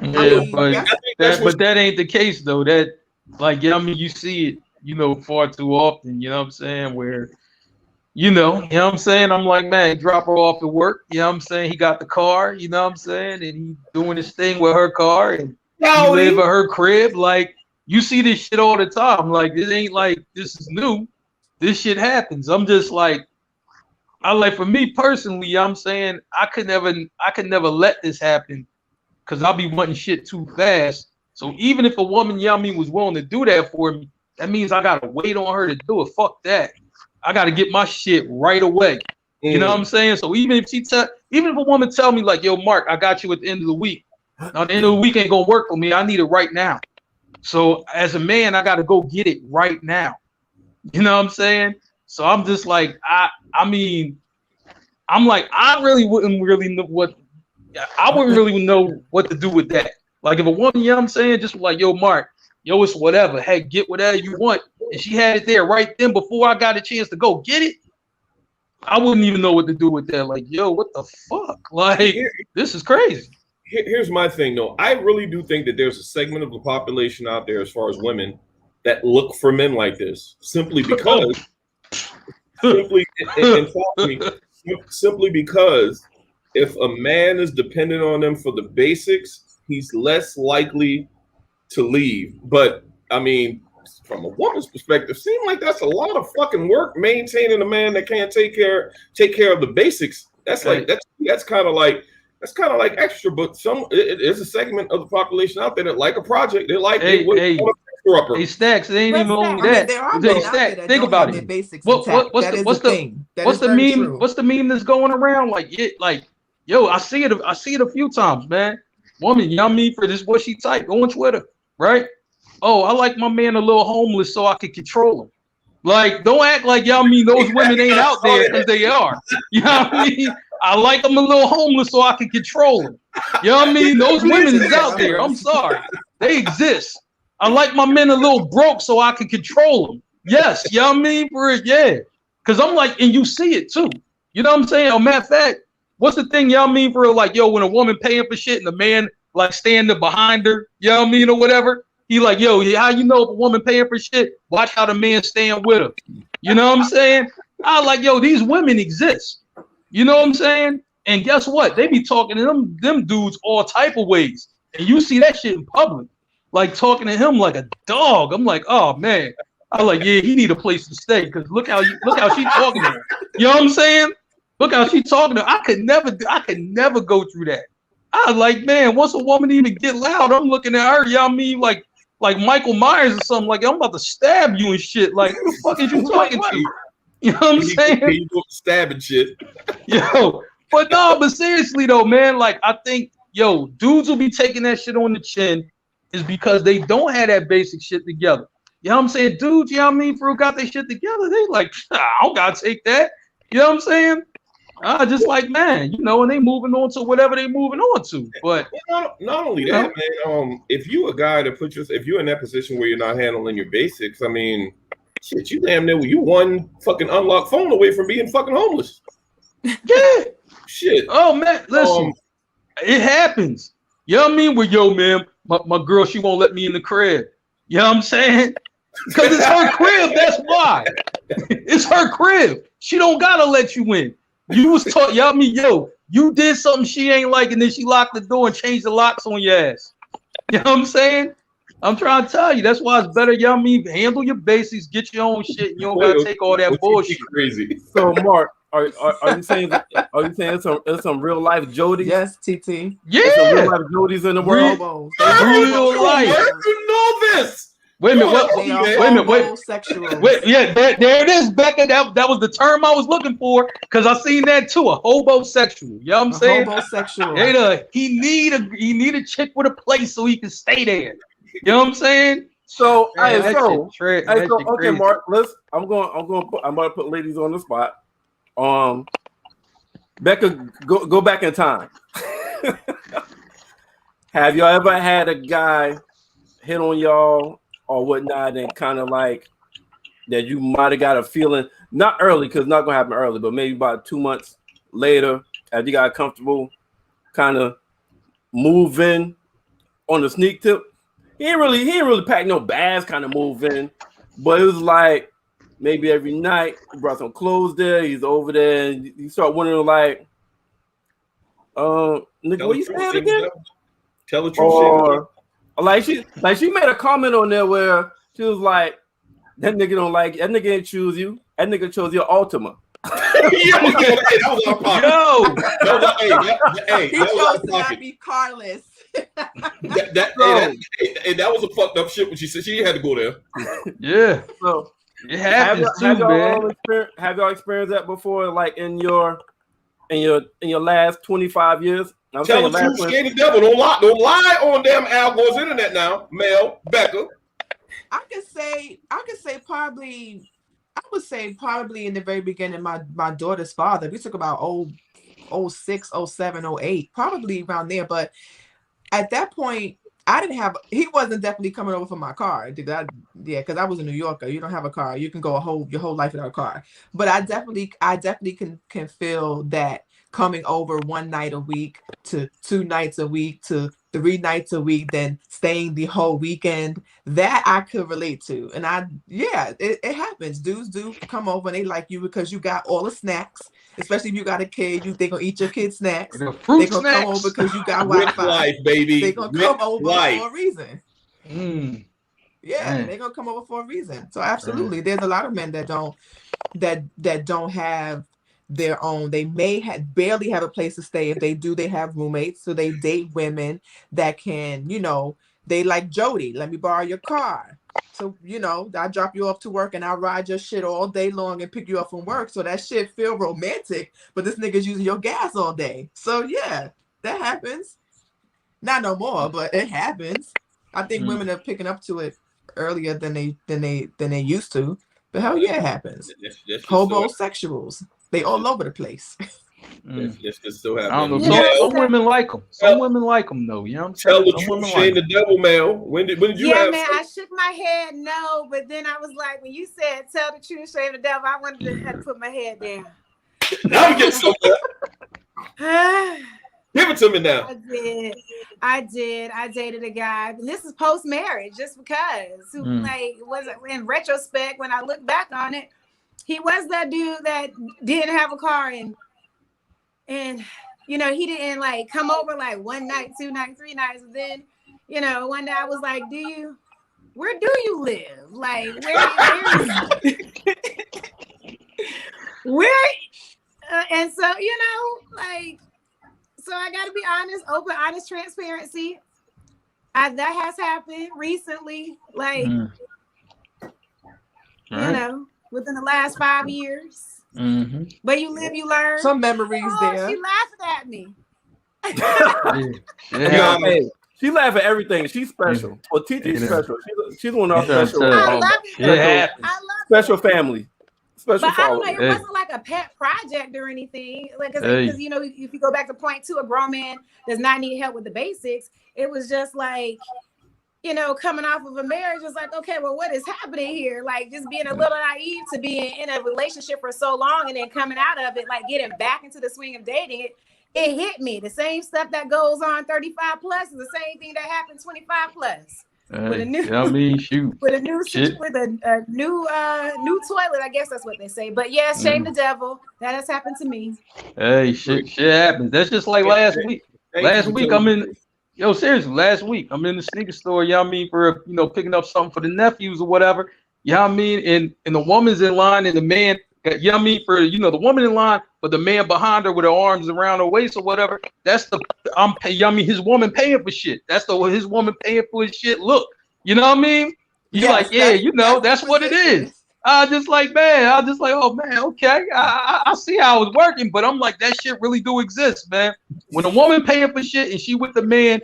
Yeah, but that ain't the case though. That, like, I mean, you see it, far too often, you know what I'm saying, where you know what I'm saying? I'm like, man, drop her off at work. You know what I'm saying? He got the car, you know what I'm saying? And he doing his thing with her car and he live at her crib. Like, you see this shit all the time. Like, it ain't like this is new. This shit happens. I'm just like, for me personally, you know what I'm saying, I could never let this happen because I'll be wanting shit too fast. So even if a woman, you know what I mean, was willing to do that for me, that means I gotta wait on her to do it. Fuck that. I got to get my shit right away. You know what I'm saying? So even if a woman tell me like, yo, Mark, I got you at the end of the week. Now, the end of the week ain't going to work for me. I need it right now. So as a man, I got to go get it right now. You know what I'm saying? So I'm just like, I wouldn't really know what to do with that. Like, if a woman, you know what I'm saying, just like, yo, Mark, yo, it's whatever. Hey, get whatever you want. And she had it there right then before I got a chance to go get it. I wouldn't even know what to do with that. Like, yo, what the fuck? Like, this is crazy. Here's my thing, though. I really do think that there's a segment of the population out there, as far as women, that look for men like this simply because, simply because if a man is dependent on them for the basics, he's less likely to leave. But I mean, from a woman's perspective, seems like that's a lot of fucking work maintaining a man that can't take care of the basics. That's like that's kind of like extra. But there's a segment of the population out there that like a project. They like Hey, Stacks, it ain't even only that. Think about it. What's the meme? What's the meme that's going around? Yo, I see it a few times, man. Woman, you know what I mean? For this, what she type on Twitter, right? Oh, I like my man a little homeless so I can control him. Like, don't act like y'all mean those women ain't out there because they are. You know what I mean? I like them a little homeless so I can control them. You know what I mean? Those women is out there. I'm sorry. They exist. I like my men a little broke so I can control them. Yes, you know what I mean? Yeah. Because I'm like, and you see it too. You know what I'm saying? Matter of fact, what's the thing, y'all mean, for like, yo, when a woman paying for shit and the man like standing behind her, you know what I mean, or whatever, he like, yo, how you know if a woman paying for shit? Watch how the man stand with her. You know what I'm saying? I like, yo, these women exist. You know what I'm saying? And guess what? They be talking to them dudes all type of ways. And you see that shit in public, like talking to him like a dog. I'm like, oh man. I'm like, yeah, he need a place to stay because look how she talking to him. You know what I'm saying? Look how she talking to him. I could never go through that. I was like, man, once a woman even get loud, I'm looking at her, you know what I mean? Like Michael Myers or something. Like, I'm about to stab you and shit. Like, who the fuck is you talking to? You know what I'm saying? You stabbing shit. Yo, But no, but seriously though, man, like I think, yo, dudes will be taking that shit on the chin is because they don't have that basic shit together. You know what I'm saying? Dudes, you know what I mean, bro, got their shit together. They like, I don't gotta take that. You know what I'm saying? Just like, man, you know, and they moving on to whatever they moving on to. But not only that, man, if you a guy that if you're in that position where you're not handling your basics, I mean, shit, you damn near you one fucking unlocked phone away from being fucking homeless. Yeah. Shit. Oh man, listen, it happens. You know what I mean? Well, yo, man, my girl, she won't let me in the crib. You know what I'm saying? Because it's her crib. That's why. It's her crib. She don't gotta let you in. You was taught, y'all me, yo, you did something she ain't like, and then she locked the door and changed the locks on your ass. You know what I'm saying? I'm trying to tell you, that's why it's better, y'all me, handle your basics, get your own shit, and you don't gotta take all that bullshit. Crazy. So, Mark, are you saying there's some real life Jodies? Yes, TT. Yeah, some real life Jodies in the world. Hobos. Real life. You know this. Wait a minute, They are wait a minute, wait. homosexuals. Wait, yeah, there it is, Becca. That was the term I was looking for because I seen that too. A hobosexual. You know what I'm saying? Homosexual. He need a chick with a place so he can stay there. You know what I'm saying? So, Man, okay, Mark. I'm about to put ladies on the spot. Becca, go back in time. Have y'all ever had a guy hit on y'all or whatnot, and kind of like that you might have got a feeling, not early, because it's not gonna happen early, but maybe about 2 months later, as you got comfortable, kind of move in on the sneak tip? He ain't really pack no bags, kind of move in, but it was like maybe every night he brought some clothes there, he's over there, and you start wondering like, nigga, what you saying again? Tell the truth. Or like she made a comment on there where she was like, that nigga don't like, that nigga ain't choose you. That nigga chose your Ultima. He chose to not be carless. That was a fucked up shit when she said she had to go there. Yeah. So it happens man. Have y'all experienced that before, like in your last 25 years? Tell the truth, skinny devil. Don't lie on damn Al Gore's internet now, Mel, Becca. I could say probably, I would say probably in the very beginning, my daughter's father, we talk about 06, 07, 08, probably around there. But at that point, he wasn't definitely coming over for my car. Because I was a New Yorker. You don't have a car. You can go your whole life without a car. But I definitely can feel that coming over one night a week to 2 nights a week to 3 nights a week, then staying the whole weekend, that I could relate to. And it happens. Dudes do come over and they like you because you got all the snacks, especially if you got a kid, they gonna eat your kid's snacks. They're gonna come over because you got Wi-Fi. Life, baby. They're gonna come over for a reason. Yeah, they're gonna come over for a reason. So absolutely, there's a lot of men that don't have their own. They may barely have a place to stay. If they do, they have roommates. So they date women that can, they like Jody. Let me borrow your car. So, I drop you off to work and I'll ride your shit all day long and pick you up from work. So that shit feel romantic, but this nigga's using your gas all day. So yeah, that happens. Not no more, but it happens. I think women are picking up to it earlier than they used to. But hell yeah, it happens. Homosexuals. They all over the place. This still happens. I don't know. Some women like them. Some women like them though. You know what I'm saying? Tell the truth, shame the devil, Mel. When did you have? Yeah, man, I shook my head no, but then I was like, when you said tell the truth, shame the devil, I wanted to have to put my head down. Now we get somewhere. Give it to me now. I did. I dated a guy, and this is post-marriage, just because. Like, wasn't in retrospect when I look back on it, he was that dude that didn't have a car and he didn't like come over like 1 night, 2 nights, 3 nights, and then one day I was like, where do you live? Like where and so so I got to be honest, open, honest, transparency. That has happened recently, like within the last 5 years. Mm-hmm. But you live, you learn. Some memories Oh, there. she laughing at me. Yeah, hey, she laugh at everything. She's special. Well, TT's Yeah. special. She's one of our Yeah, special, I'm I telling love you. it. It happens. I love special family, special But I don't know, followers. it wasn't like a pet project or anything. Like, because Hey. you know, if you go back to point two, a grown man does not need help with the basics. It was just like, you know, coming off of a marriage, it's like, okay, well, what is happening here? Like, just being a little naive to being in a relationship for so long and then coming out of it, like getting back into the swing of dating, it hit me. The same stuff that goes on 35 plus is the same thing that happened 25 plus. With a new, You know what I mean? Shoot. with a new Shit. with a new toilet, I guess that's what they say. But yeah, shame the devil. That has happened to me. Hey, shit happens. That's just like last week. Last week, seriously, last week, I'm in the sneaker store, you know what I mean, for, you know, picking up something for the nephews or whatever, you know what I mean, and the woman's in line and the man, you know what I mean, for, you know, the woman in line, but the man behind her with her arms around her waist or whatever, that's the, you know what I mean, his woman paying for shit. That's his woman paying for his shit. Look, you know what I mean? You're like, yeah, you know, that's what it is. I just like, oh man, okay, I see how it's working, but I'm like, that shit really do exist, man. When a woman paying for shit and she with the man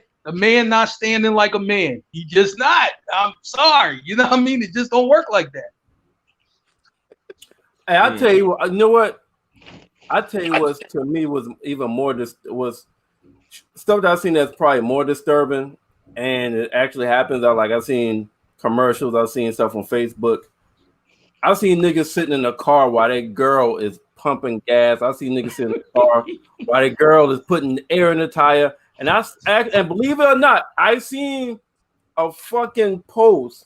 not standing like a man, he just not. I'm sorry, you know what I mean? It just don't work like that. Hey, I tell you what, you know what? I tell you what, to me was even more was stuff that I've seen that's probably more disturbing, and it actually happens. I've seen commercials, I've seen stuff on Facebook. I've seen niggas sitting in a car while that girl is pumping gas. I've seen niggas sitting in the car while that girl is putting air in the tire. And and believe it or not, I've seen a fucking post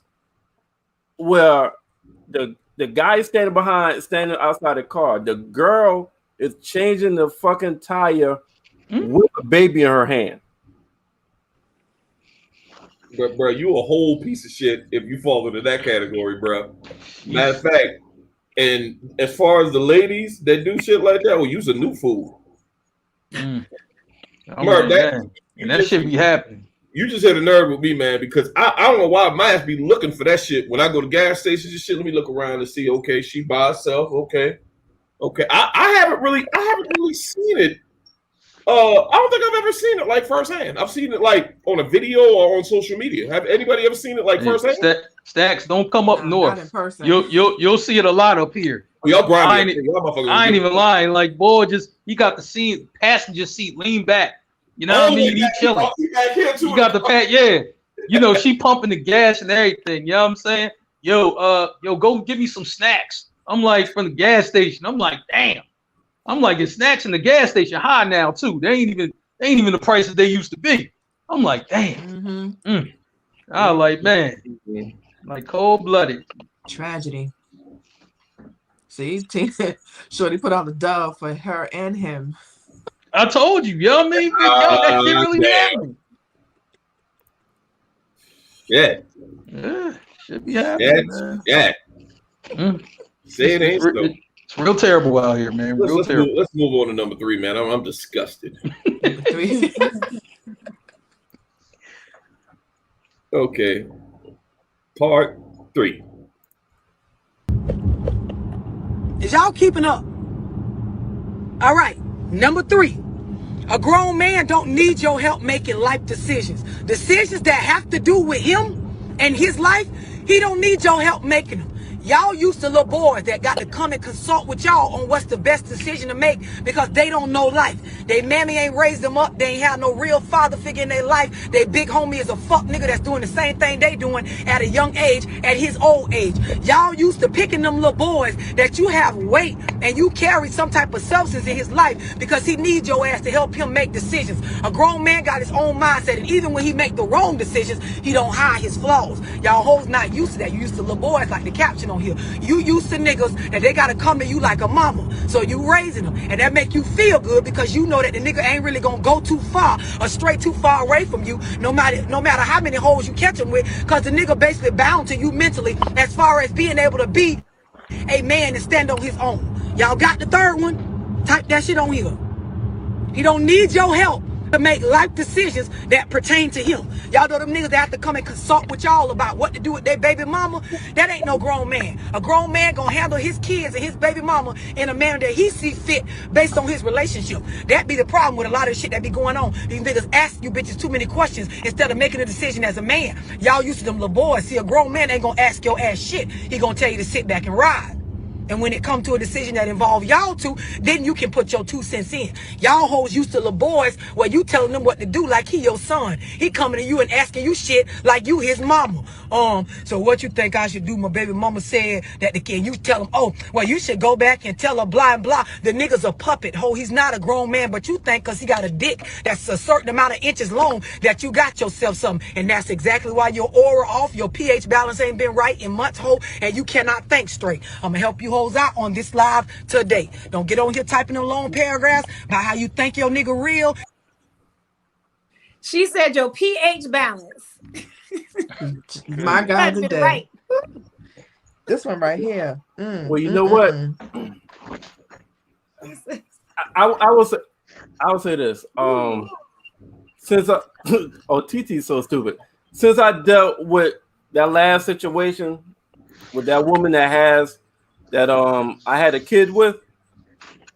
where the guy standing outside the car, the girl is changing the fucking tire with a baby in her hand. But bro, you a whole piece of shit if you fall into that category, bro. Matter of fact, and as far as the ladies that do shit like that, well, use a new fool. And That shit be happening. You just hit a nerve with me, man, because I don't know why my ass be looking for that shit when I go to gas stations and shit. Let me look around and see. Okay, she by herself. Okay. I haven't really seen it. I don't think I've ever seen it like firsthand. I've seen it like on a video or on social media. Have anybody ever seen it like firsthand? Stacks, don't come up north. Not in person. You'll see it a lot up here. Y'all I ain't even lying. Like, boy, he got the passenger seat lean back. You know what I mean? He chilling. You got the pat, yeah. You know, she pumping the gas and everything. You know what I'm saying? Yo, go give me some snacks. I'm like, from the gas station. I'm like, damn. I'm like, it's snacks in the gas station high now too. They ain't even the prices they used to be. I'm like, damn. I was like, man, like cold-blooded. Tragedy. See, Shorty put on the dove for her and him. I told you, know what I mean? That shit really happening. Yeah, should be happening. Yeah. Say it ain't so. It's real terrible out here, man. Let's move on to number 3, man. I'm disgusted. Number 3. Okay. Part 3. Is y'all keeping up? All right. Number 3. A grown man don't need your help making life decisions. Decisions that have to do with him and his life, he don't need your help making them. Y'all used to little boys that got to come and consult with y'all on what's the best decision to make because they don't know life. They mammy ain't raised them up. They ain't have no real father figure in their life. They big homie is a fuck nigga that's doing the same thing they doing at a young age, at his old age. Y'all used to picking them little boys that you have weight and you carry some type of substance in his life because he needs your ass to help him make decisions. A grown man got his own mindset, and even when he make the wrong decisions, he don't hide his flaws. Y'all hoes not used to that. You used to little boys like the caption on here. You used to niggas that they gotta come to you like a mama. So you raising them, and that make you feel good because you know that the nigga ain't really gonna go too far or stray too far away from you, no matter how many hoes you catch him with, because the nigga basically bound to you mentally as far as being able to be a man and stand on his own. Y'all got the third one? Type that shit on here. He don't need your help to make life decisions that pertain to him. Y'all know them niggas that have to come and consult with y'all about what to do with their baby mama? That ain't no grown man. A grown man gonna handle his kids and his baby mama in a manner that he see fit based on his relationship. That be the problem with a lot of shit that be going on. These niggas ask you bitches too many questions instead of making a decision as a man. Y'all used to them little boys. See, a grown man ain't gonna ask your ass shit. He gonna tell you to sit back and ride. And when it come to a decision that involve y'all two, then you can put your 2 cents in. Y'all hoes used to little boys where you telling them what to do like he your son. He coming to you and asking you shit like you his mama. So what you think I should do? My baby mama said that the kid, you tell him, oh, well, you should go back and tell her blah and blah. The nigga's a puppet. Ho, he's not a grown man, but you think because he got a dick that's a certain amount of inches long that you got yourself something. And that's exactly why your aura off, your pH balance ain't been right in months, ho, and you cannot think straight. I'm gonna help you hoes out on this live today. Don't get on here typing them long paragraphs about how you think your nigga real. She said your pH balance. My God, That's been today. right. This one right here. Well, you know what? I will say this. Since TT's so stupid. Since I dealt with that last situation with that woman that has that I had a kid with.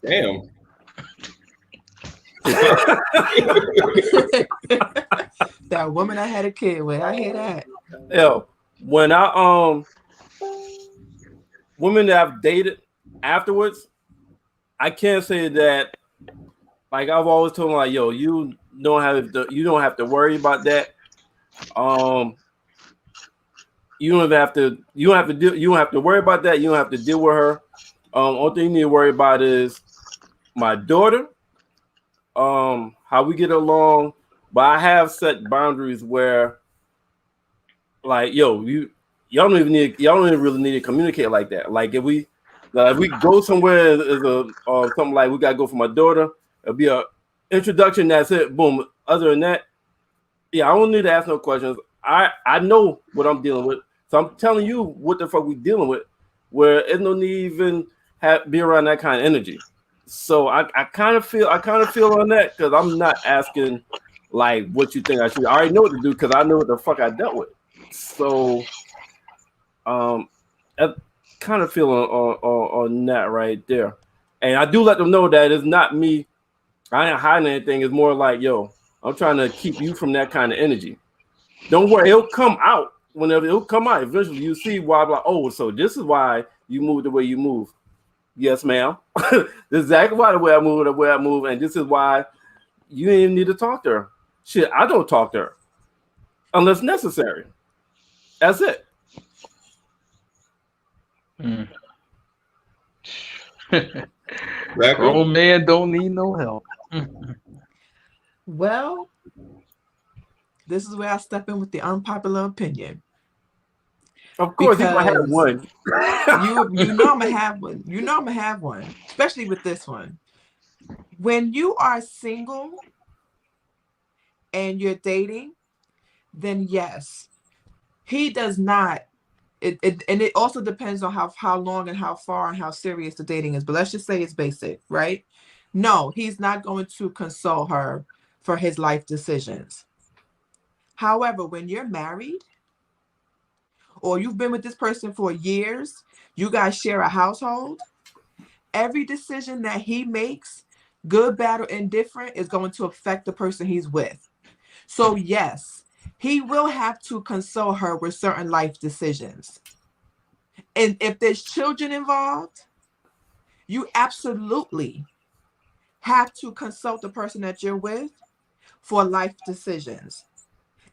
Damn. That woman I had a kid with. I hear that. Yeah. When I women that I've dated afterwards, I can't say that. Like I've always told them, like, yo, you don't have to worry about that. You don't have to worry about that. You don't have to deal with her. Only thing you need to worry about is my daughter, how we get along. But I have set boundaries where, like, yo, y'all don't really need to communicate like that. Like if we go somewhere, something like we gotta go for my daughter, it'll be a introduction. That's it. Boom. Other than that, yeah, I don't need to ask no questions. I know what I'm dealing with, so I'm telling you what the fuck we dealing with. Where there's no need even be around that kind of energy. So I kind of feel on that because I'm not asking like what you think I should. I already know what to do because I know what the fuck I dealt with. So I kind of feel on that right there. And I do let them know that it's not me. I ain't hiding anything. It's more like, yo, I'm trying to keep you from that kind of energy. Don't worry, it'll come out. Whenever it'll come out, eventually you see why. Like, oh, so this is why you move the way you move. Yes, ma'am. This is exactly why the way I move, and this is why you didn't even need to talk to her. Shit, I don't talk to her unless necessary. That's it. Grown man don't need no help. Well, this is where I step in with the unpopular opinion. Of course, I have one. you know I'm gonna have one. You know I'm gonna have one, especially with this one. When you are single and you're dating, then yes, he does not. And it also depends on how long and how far and how serious the dating is. But let's just say it's basic, right? No, he's not going to consult her for his life decisions. However, when you're married or you've been with this person for years, you guys share a household, every decision that he makes, good, bad, or indifferent, is going to affect the person he's with. So yes, he will have to consult her with certain life decisions. And if there's children involved, you absolutely have to consult the person that you're with for life decisions.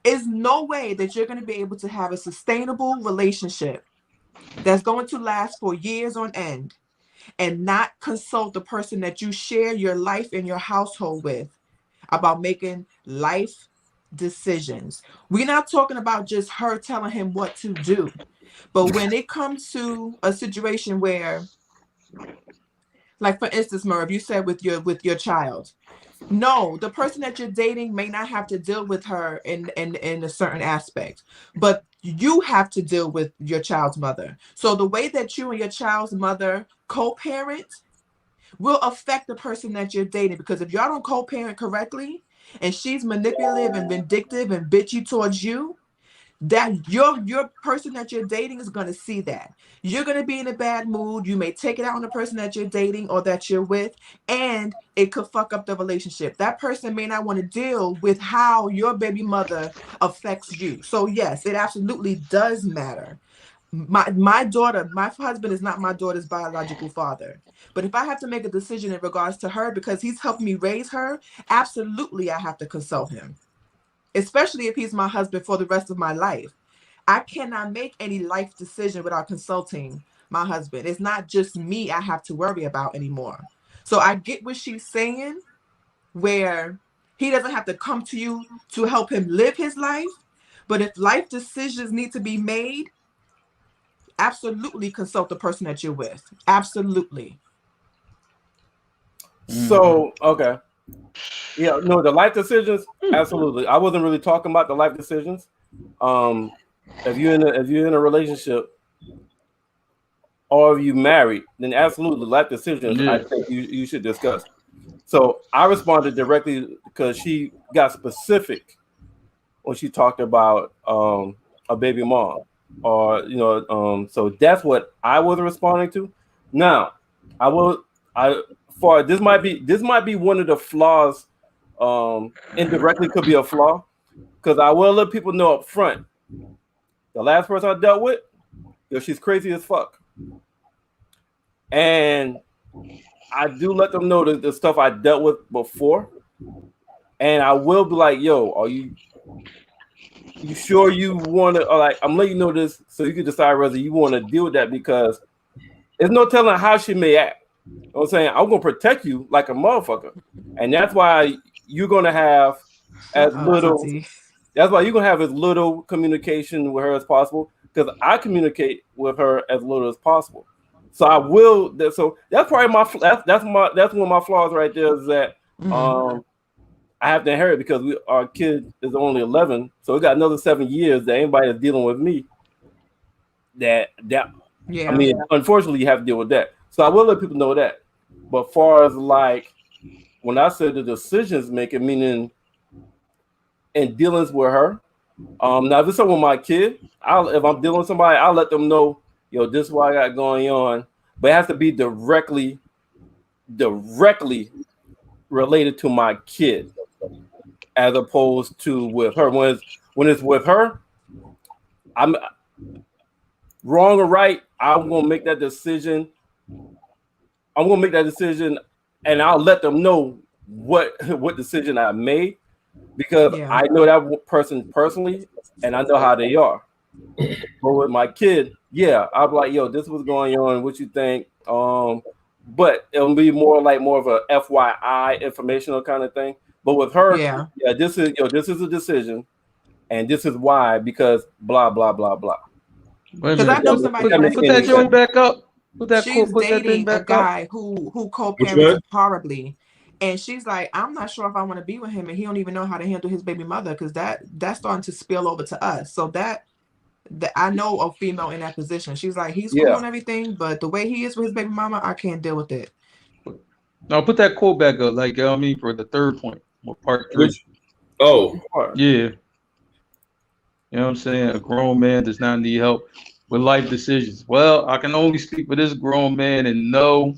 There's no way that you're going to be able to have a sustainable relationship that's going to last for years on end and not consult the person that you share your life and your household with about making life decisions. We're not talking about just her telling him what to do, but when it comes to a situation where, like for instance, Merv, you said with your child, no, the person that you're dating may not have to deal with her in a certain aspect, but you have to deal with your child's mother. So the way that you and your child's mother co-parent will affect the person that you're dating, because if y'all don't co-parent correctly, and she's manipulative and vindictive and bitchy towards you, that your person that you're dating is going to see that. You're going to be in a bad mood. You may take it out on the person that you're dating or that you're with, and it could fuck up the relationship. That person may not want to deal with how your baby mother affects you. So yes, it absolutely does matter. My daughter, my husband is not my daughter's biological father. But if I have to make a decision in regards to her because he's helped me raise her, absolutely I have to consult him. Especially if he's my husband for the rest of my life. I cannot make any life decision without consulting my husband. It's not just me I have to worry about anymore. So I get what she's saying, where he doesn't have to come to you to help him live his life. But if life decisions need to be made, absolutely consult the person that you're with. Absolutely. So, okay. Yeah, no, the life decisions, absolutely. I wasn't really talking about the life decisions. If you're in a relationship or if you married, then absolutely life decisions, I think you should discuss. So I responded directly because she got specific when she talked about a baby mom, or so that's what I was responding to. Now, this might be one of the flaws. Indirectly could be a flaw, because I will let people know up front. The last person I dealt with, she's crazy as fuck, and I do let them know the stuff I dealt with before, and I will be like, "Yo, are you sure you want to?" Like, I'm letting you know this so you can decide whether you want to deal with that, because there's no telling how she may act. You know what I'm saying? I'm gonna protect you like a motherfucker, and that's why you're gonna have as little. That's why you're gonna have as little communication with her as possible, because I communicate with her as little as possible. So I will. So that's probably that's one of my flaws right there, is that I have to inherit, because our kid is only 11, so we got another 7 years that anybody that's dealing with me. I mean, unfortunately, you have to deal with that. So I will let people know that. But far as like when I said the decisions making, meaning in dealings with her, now if it's something with my kid, if I'm dealing with somebody, I'll let them know, this is what I got going on. But it has to be directly related to my kid, as opposed to with her. When it's with her, I'm wrong or right, I'm gonna make that decision. And I'll let them know what decision I made, because I know that person personally, and I know how they are. But with my kid, I'm like, this was going on. What you think? But it'll be more of a FYI informational kind of thing. But with her, this is a decision, and this is why, because blah blah blah blah. Because I know somebody put that joint back up. She's dating a guy who co-parents horribly, and she's like, I'm not sure if I want to be with him, and he don't even know how to handle his baby mother, because that's starting to spill over to us. So that I know a female in that position. She's like, he's cool and everything, but the way he is with his baby mama, I can't deal with it. Now put that quote back up, for the third point, part 3. Yeah. You know what I'm saying? A grown man does not need help with life decisions. Well, I can only speak for this grown man, and no,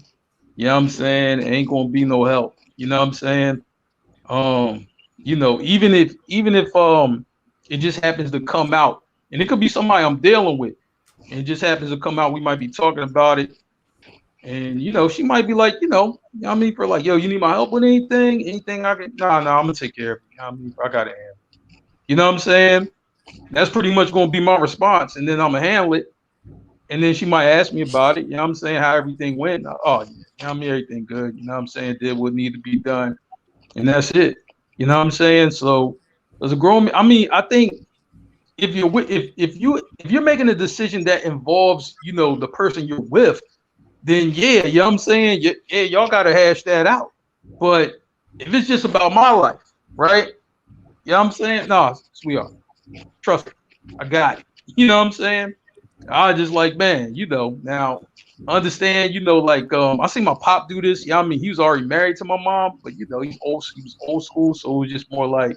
you know what I'm saying, ain't gonna be no help. You know what I'm saying? Even if it just happens to come out, and it could be somebody I'm dealing with, and it just happens to come out, we might be talking about it, and she might be like, for like, yo, you need my help with anything I can? Nah, I'm gonna take care of it. I got it. You know what I'm saying? That's pretty much going to be my response, and then I'm going to handle it. And then she might ask me about it, I'm saying, how everything went. Everything good. You know what I'm saying? Did what needed to be done. And that's it. You know what I'm saying? So as a grown man, I think if you're making a decision that involves, the person you're with, then you know what I'm saying? Y'all got to hash that out. But if it's just about my life, right? You know what I'm saying? No, sweetheart. Trust me, I got it. You know what I'm saying? I just like, man, now understand, like I see my pop do this. Yeah, I mean, he was already married to my mom, but he was old school, so it was just more like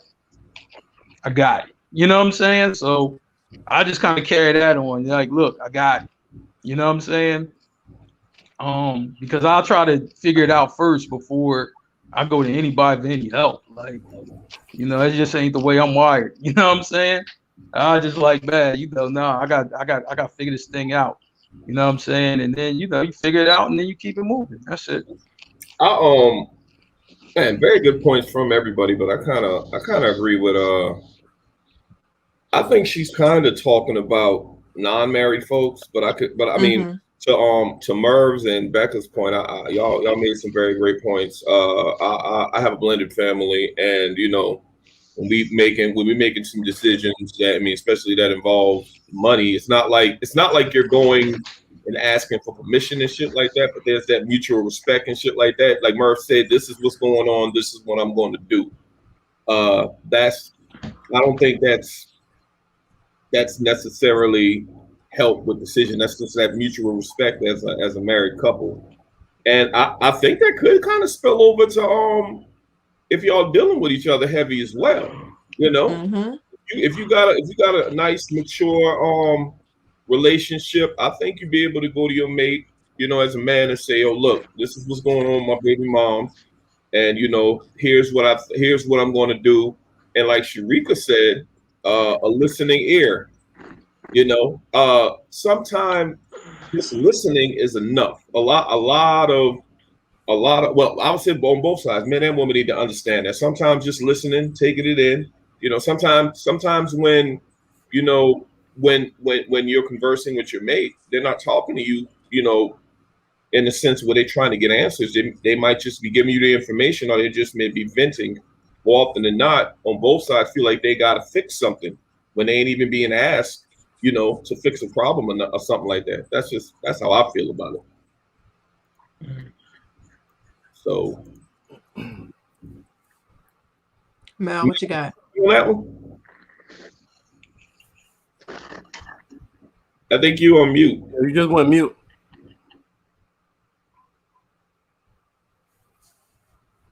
I got it. You know what I'm saying? So I just kind of carry that on. Like, look, I got it. You know what I'm saying? Because I'll try to figure it out first before I go to anybody for any help. Like, it just ain't the way I'm wired. You know what I'm saying? I just like, man, I got to figure this thing out. You know what I'm saying? And then, you figure it out and then you keep it moving. That's it. Man, very good points from everybody, but I kind of agree with I think she's kind of talking about non-married folks, but I mean, to Merv's and Becca's point, y'all made some very great points. I have a blended family, and when we making some decisions that, especially that involve money, it's not like you're going and asking for permission and shit like that, but there's that mutual respect and shit like that. Like Murph said, this is what's going on, this is what I'm going to do. I don't think that's necessarily help with decision. That's just that mutual respect as a married couple. And I think that could kind of spill over to if y'all dealing with each other heavy as well. If you got a nice mature relationship, I think you'd be able to go to your mate, as a man and say, oh, look, this is what's going on with my baby mom, and here's what I'm going to do. And like Sharika said, a listening ear. Sometimes just listening is enough. A lot of well, I would say on both sides, men and women need to understand that sometimes just listening, taking it in. Sometimes when when you're conversing with your mate, they're not talking to you, in the sense where they're trying to get answers. They might just be giving you the information, or they just may be venting. More often than not, on both sides, feel like they got to fix something when they ain't even being asked, to fix a problem or something like that. That's how I feel about it. So, Mel, what you got? On that one? I think you on mute. You just went mute.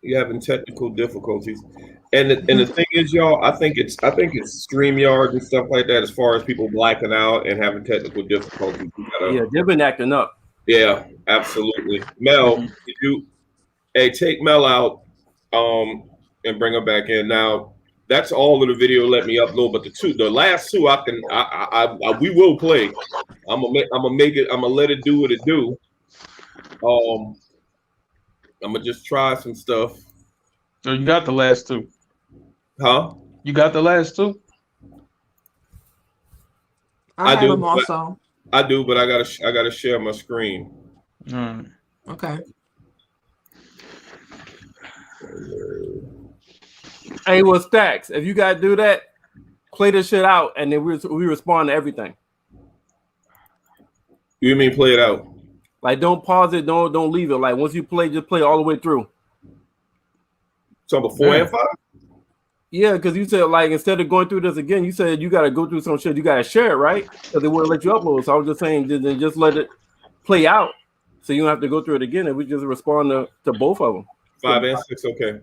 You're having technical difficulties, and the thing is, y'all, I think it's StreamYard and stuff like that. As far as people blacking out and having technical difficulties, yeah, they've been acting up. Yeah, absolutely. Mel, take Mel out, and bring her back in. Now, that's all of the video let me upload, but the last two, we will play. I'm gonna make it. I'm gonna let it do what it do. I'm gonna just try some stuff. So you got the last two, huh? You got the last two. I do them also. I do, but I gotta share my screen. Okay. Hey, well, Stacks, if you gotta do that, play this shit out, and then we respond to everything. You mean play it out? Like, don't pause it, don't leave it. Like, once you play, just play all the way through. So before and 5? Yeah, because you said, like, instead of going through this again, you said you got to go through some shit. You got to share it, right? Because they wouldn't let you upload. So I was just saying, just let it play out, so you don't have to go through it again. And we just respond to both of them. 5 and 6, okay.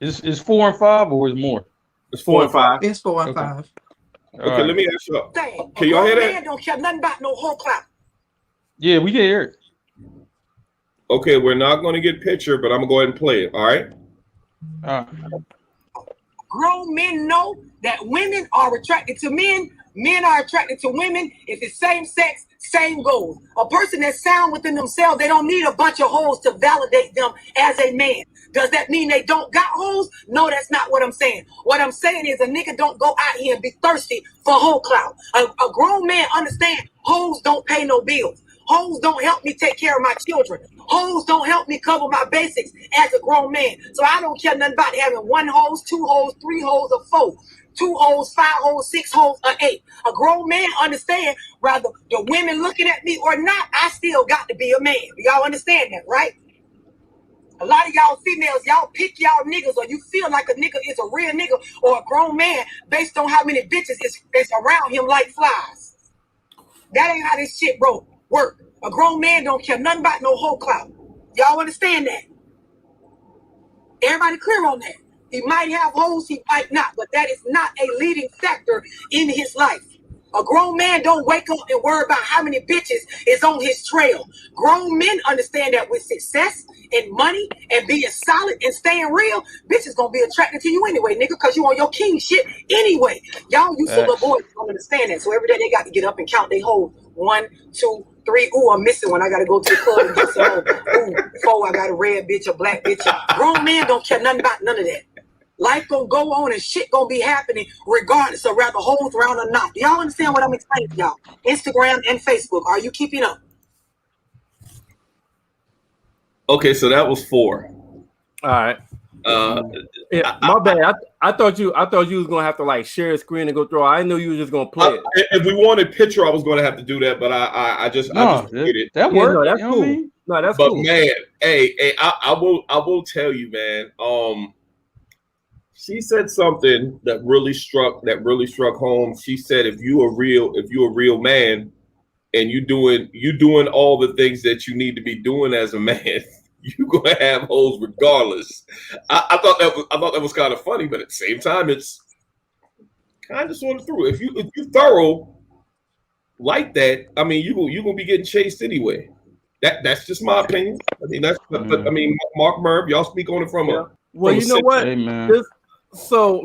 Is 4 and 5 or is more? It's 4 and 5. It's 4 and 5. Okay, let me ask you. Can y'all hear that? Man don't care nothing about no whole clap. Yeah, we can hear it. Okay, we're not going to get picture, but I'm going to go ahead and play it. All right? Grown men know that women are attracted to men. Men are attracted to women. If it's same sex, same goals. A person that's sound within themselves, they don't need a bunch of hoes to validate them as a man. Does that mean they don't got hoes? No, that's not what I'm saying. What I'm saying is a nigga don't go out here and be thirsty for hoe clout. A grown man understand hoes don't pay no bills. Hoes don't help me take care of my children. Hoes don't help me cover my basics as a grown man. So I don't care nothing about having 1 hose, 2 hose, 3 hose, or 4. 2 hoes, 5 hoes, 6 hoes, or 8. A grown man understand, whether the women looking at me or not, I still got to be a man. Y'all understand that, right? A lot of y'all females, y'all pick y'all niggas, or you feel like a nigga is a real nigga or a grown man based on how many bitches is around him like flies. That ain't how this shit work. A grown man don't care nothing about no whole clout. Y'all understand that? Everybody clear on that. He might have hoes, he might not, but that is not a leading factor in his life. A grown man don't wake up and worry about how many bitches is on his trail. Grown men understand that with success and money and being solid and staying real, bitches gonna be attracted to you anyway, nigga, because you on your king shit anyway. Y'all used to little boys don't understand that. So every day they got to get up and count their hoes. 1, 2, 3. Ooh, I'm missing one. I gotta go to the club and get some. Ooh, 4. I got a red bitch, a black bitch. Grown men don't care nothing about none of that. Life gonna go on and shit gonna be happening regardless of whether hoes around or not. Do y'all understand what I'm explaining to y'all? Instagram and Facebook. Are you keeping up? Okay, so that was 4. All right. Yeah, my bad. I thought you was gonna have to like share a screen and go through. I didn't know you were just gonna play it. If we wanted picture, I was gonna have to do that, but I just did it. That worked. No, that's you know cool. what I mean? No, that's But cool. man, hey, I will tell you, man. She said something that really struck home. She said, if you a real man, and you doing all the things that you need to be doing as a man, you gonna have hoes regardless. I thought that was kind of funny, but at the same time, it's kind of sort of true. If you thorough like that, I mean, you gonna be getting chased anyway. That's just my opinion. I mean, but I mean, Mark Merv, y'all speak on it from a. Well, you know what? Hey, man. So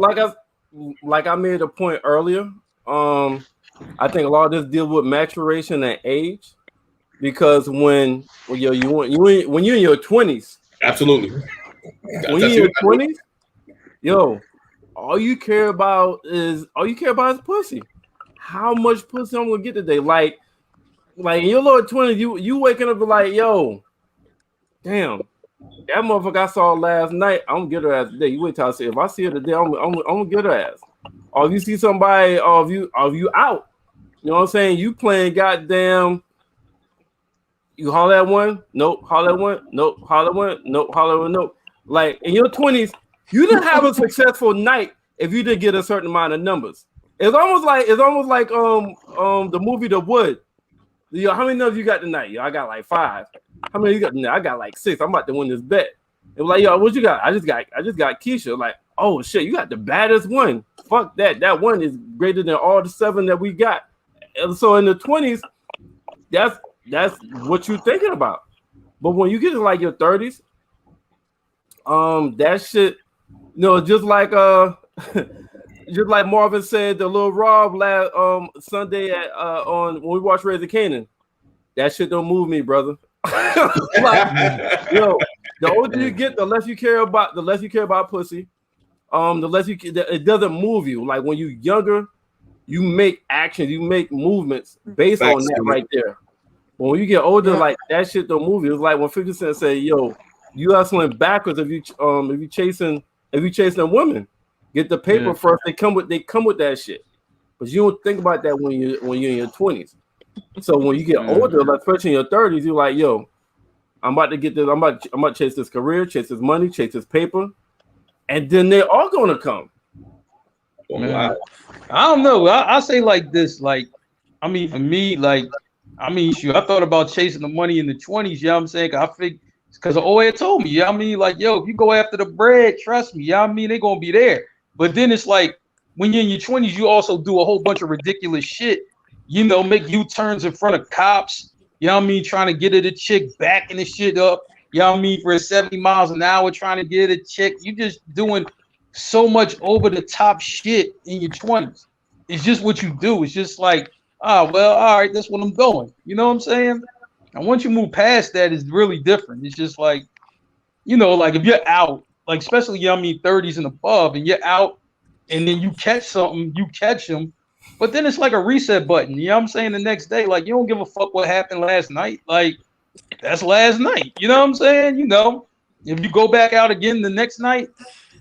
like I made a point earlier. I think a lot of this deals with maturation and age, because when you're in your 20s, Absolutely. when you're in your 20s, yo, all you care about is pussy. How much pussy I'm gonna get today? Like in your lower 20s, you waking up like, yo, damn, that motherfucker I saw last night, I'm gonna get her ass today. You wait till I see. If I see her today, I'm gonna get her ass. Or if you see somebody, or if you out, you know what I'm saying? You playing goddamn. You holler at one, nope. Holler at one, nope. Holler at one, nope. Holler at one, nope. Like in your 20s, you didn't have a successful night if you didn't get a certain amount of numbers. It's almost like the movie The Wood. Yo, how many numbers you got tonight? Yo, I got like 5. How many you got tonight? I got like 6. I'm about to win this bet. It was like, yo, what you got? I just got Keisha. Like, oh shit, you got the baddest one. Fuck that. That one is greater than all the 7 that we got. And so in the 20s, that's what you're thinking about. But when you get to like your 30s, that shit, you know, just like Marvin said to Lil Rob last Sunday at on when we watched Raising Canaan, that shit don't move me, brother. Like, yo, the older you get, the less you care about pussy. The less it doesn't move you. Like when you're younger, you make actions, you make movements based on that right there. But when you get older, like that shit don't move you. It's like when 50 Cent say, yo, you hustling backwards if you chasing a woman. Get the paper first. They come with that shit. But you don't think about that when you're in your 20s. So when you get older, like especially in your 30s, you're like, yo, I'm about to get this, I'm about to chase this career, chase this money, chase this paper, and then they're all gonna come. Wow. I don't know. I say like this, like, I mean, for me, like, I mean, shoot, I thought about chasing the money in the 20s, you know what I'm saying? Because Oya told me, you know what I mean? Like, yo, if you go after the bread, trust me, you know what I mean? They're going to be there. But then it's like, when you're in your 20s, you also do a whole bunch of ridiculous shit, you know, make U-turns in front of cops, you know what I mean? Trying to get at a chick, backing the shit up, you know what I mean? For 70 miles an hour, trying to get a chick. You just doing so much over the top shit in your 20s. It's just what you do. It's just like, oh, well, all right, that's what I'm doing. You know what I'm saying? And once you move past that, it's really different. It's just like, you know, like if you're out, like especially, you know what I mean, 30s and above, and you're out and then you catch something, you catch them, but then it's like a reset button. You know what I'm saying? The next day, like, you don't give a fuck what happened last night. Like, that's last night. You know what I'm saying? You know, if you go back out again the next night,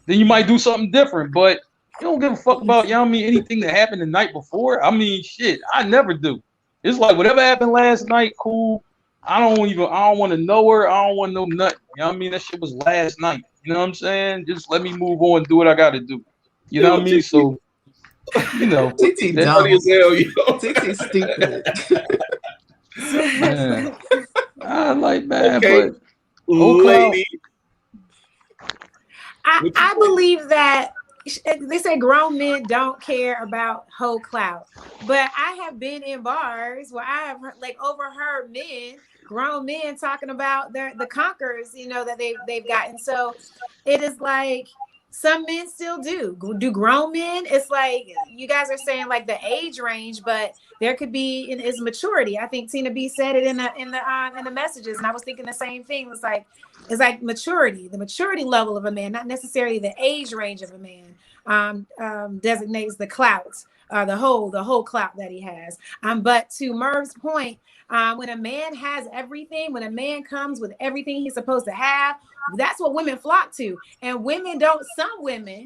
then you might do something different, but you don't give a fuck about, you know what I mean, anything that happened the night before. I mean, shit, I never do. It's like whatever happened last night, cool. I don't want to know her. I don't want to know nothing. You know what I mean? That shit was last night. You know what I'm saying? Just let me move on and do what I got to do. You know what I mean? So You know, TT that- dumb. Funny as hell, yo. TT stupid. man. I like man, Okay. but Whole Cloud. Lady. I believe that they say grown men don't care about whole clout, but I have been in bars where I have like overheard men, grown men, talking about the conquerors, you know, that they've gotten. So it is like some men still do grown men. It's like you guys are saying like the age range, but there could be in is maturity. I think Tina B said it in the messages, and I was thinking the same thing. It's like maturity, the maturity level of a man, not necessarily the age range of a man. Designates the clout, the whole clout that he has. But to Merv's point, when a man has everything, when a man comes with everything he's supposed to have, that's what women flock to. And some women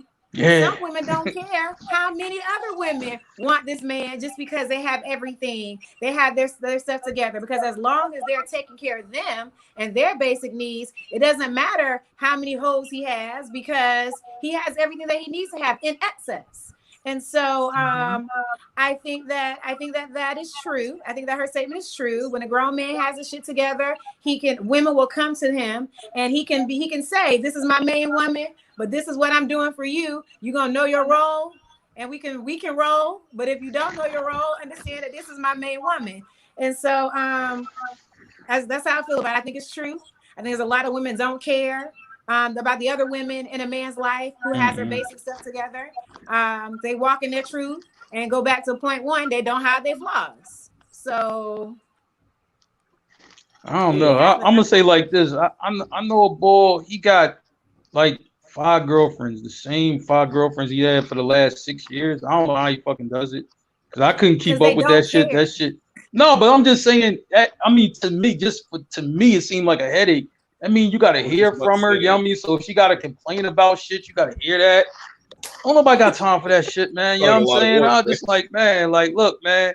don't care how many other women want this man just because they have everything. They have their stuff together, because as long as they're taking care of them and their basic needs, it doesn't matter how many hoes he has, because he has everything that he needs to have in excess. And so I think that is true. I think that her statement is true. When a grown man has his shit together, women will come to him and he can say, this is my main woman, but this is what I'm doing for you. You're gonna know your role, and we can roll. But if you don't know your role, understand that this is my main woman. And so that's how I feel about it. I think it's true. I think there's a lot of women don't care about the other women in a man's life who has their basic stuff together. They walk in their truth and go back to point one. They don't have their flaws. So I don't know. I'm gonna say like this. I know a boy. He got like 5 girlfriends, the same 5 girlfriends he had for the last 6 years. I don't know how he fucking does it, because I couldn't keep up with that shit. That shit. No, but I'm just saying. I mean, to me, it seemed like a headache. I mean, you gotta hear from her, you know what I mean? So if she gotta complain about shit, you gotta hear that. Don't nobody got time for that shit, man. You know what I'm saying? I'm just like, man, like, look, man.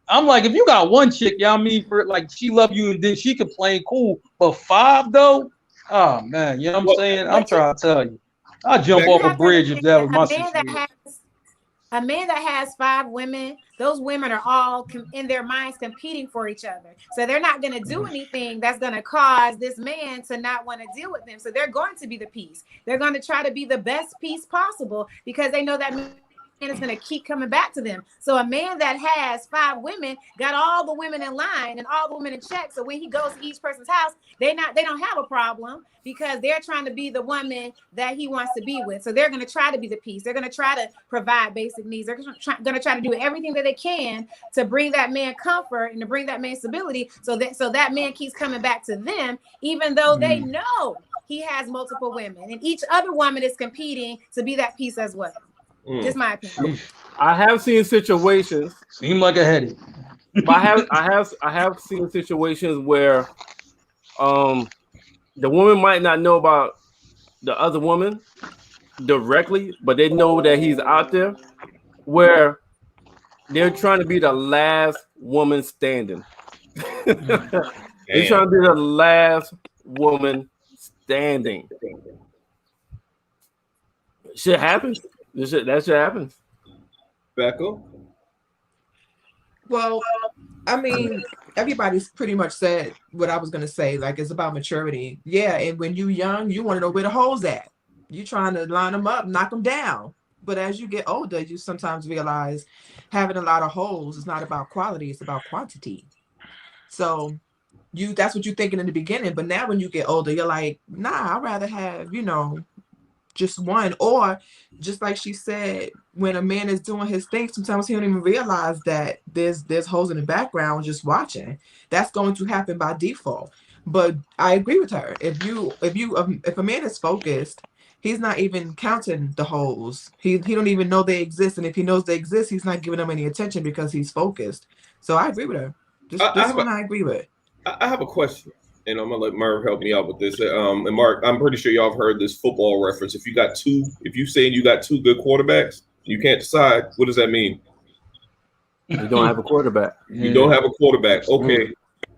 I'm like, if you got one chick, you know what I mean, for like she love you and then she complain, cool. But 5 though, oh man, you know what I'm saying? I'm trying to tell you. I'd jump off a bridge if that was my situation. A man that has 5 women, those women are all in their minds competing for each other. So they're not going to do anything that's going to cause this man to not want to deal with them. So they're going to be the piece. They're going to try to be the best piece possible, because they know that man is going to keep coming back to them. So a man that has 5 women got all the women in line and all the women in check. So when he goes to each person's house, they don't have a problem, because they're trying to be the woman that he wants to be with. So they're going to try to be the piece. They're going to try to provide basic needs. They're going to try to do everything that they can to bring that man comfort and to bring that man stability, so that man keeps coming back to them, even though they know he has multiple women, and each other woman is competing to be that piece as well. Just my opinion. I have seen situations. Seem like a headache. But I have seen situations where the woman might not know about the other woman directly, but they know that he's out there, where they're trying to be the last woman standing. They're trying to be the last woman standing. Shit happens. That shit happens. Becca? Well, I mean, everybody's pretty much said what I was going to say. Like, it's about maturity. Yeah, and when you're young, you want to know where the holes at. You're trying to line them up, knock them down. But as you get older, you sometimes realize having a lot of holes is not about quality, it's about quantity. So that's what you're thinking in the beginning. But now when you get older, you're like, nah, I'd rather have, just one. Or just like she said, when a man is doing his thing, sometimes he don't even realize that there's holes in the background just watching. That's going to happen by default. But I agree with her. If a man is focused, he's not even counting the holes. He don't even know they exist. And if he knows they exist, he's not giving them any attention because he's focused. So I agree with her. I agree with. I have a question, and I'm gonna let Merv help me out with this. And Mark, I'm pretty sure y'all have heard this football reference. If you saying you got 2 good quarterbacks, you can't decide. What does that mean? You don't have a quarterback. You don't have a quarterback. Okay.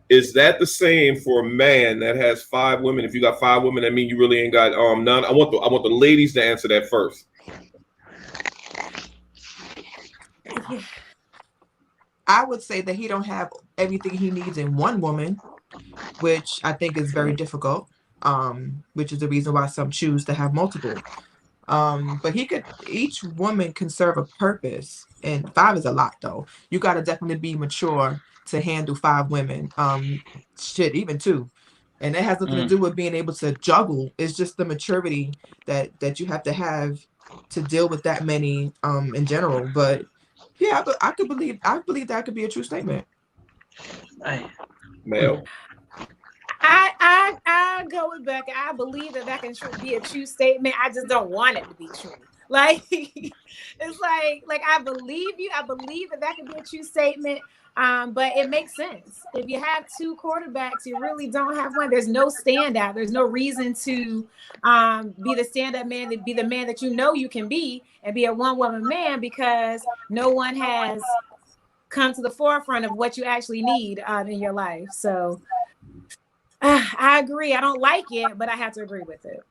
Is that the same for a man that has 5 women? If you got 5 women, that mean you really ain't got none. I want the ladies to answer that first. I would say that he don't have everything he needs in one woman, which I think is very difficult. Which is the reason why some choose to have multiple. But each woman can serve a purpose, and 5 is a lot though. You got to definitely be mature to handle 5 women. Even 2. And it has nothing to do with being able to juggle. It's just the maturity that you have to deal with that many in general. But yeah, I believe that could be a true statement. Mel. I go with Becca. I believe that can be a true statement. I just don't want it to be true. Like it's like I believe you. I believe that can be a true statement. But it makes sense. If you have 2 quarterbacks, you really don't have one. There's no standout. There's no reason to be the stand-up man, to be the man that you know you can be, and be a one-woman man, because no one has come to the forefront of what you actually need in your life. So I agree. I don't like it, but I have to agree with it.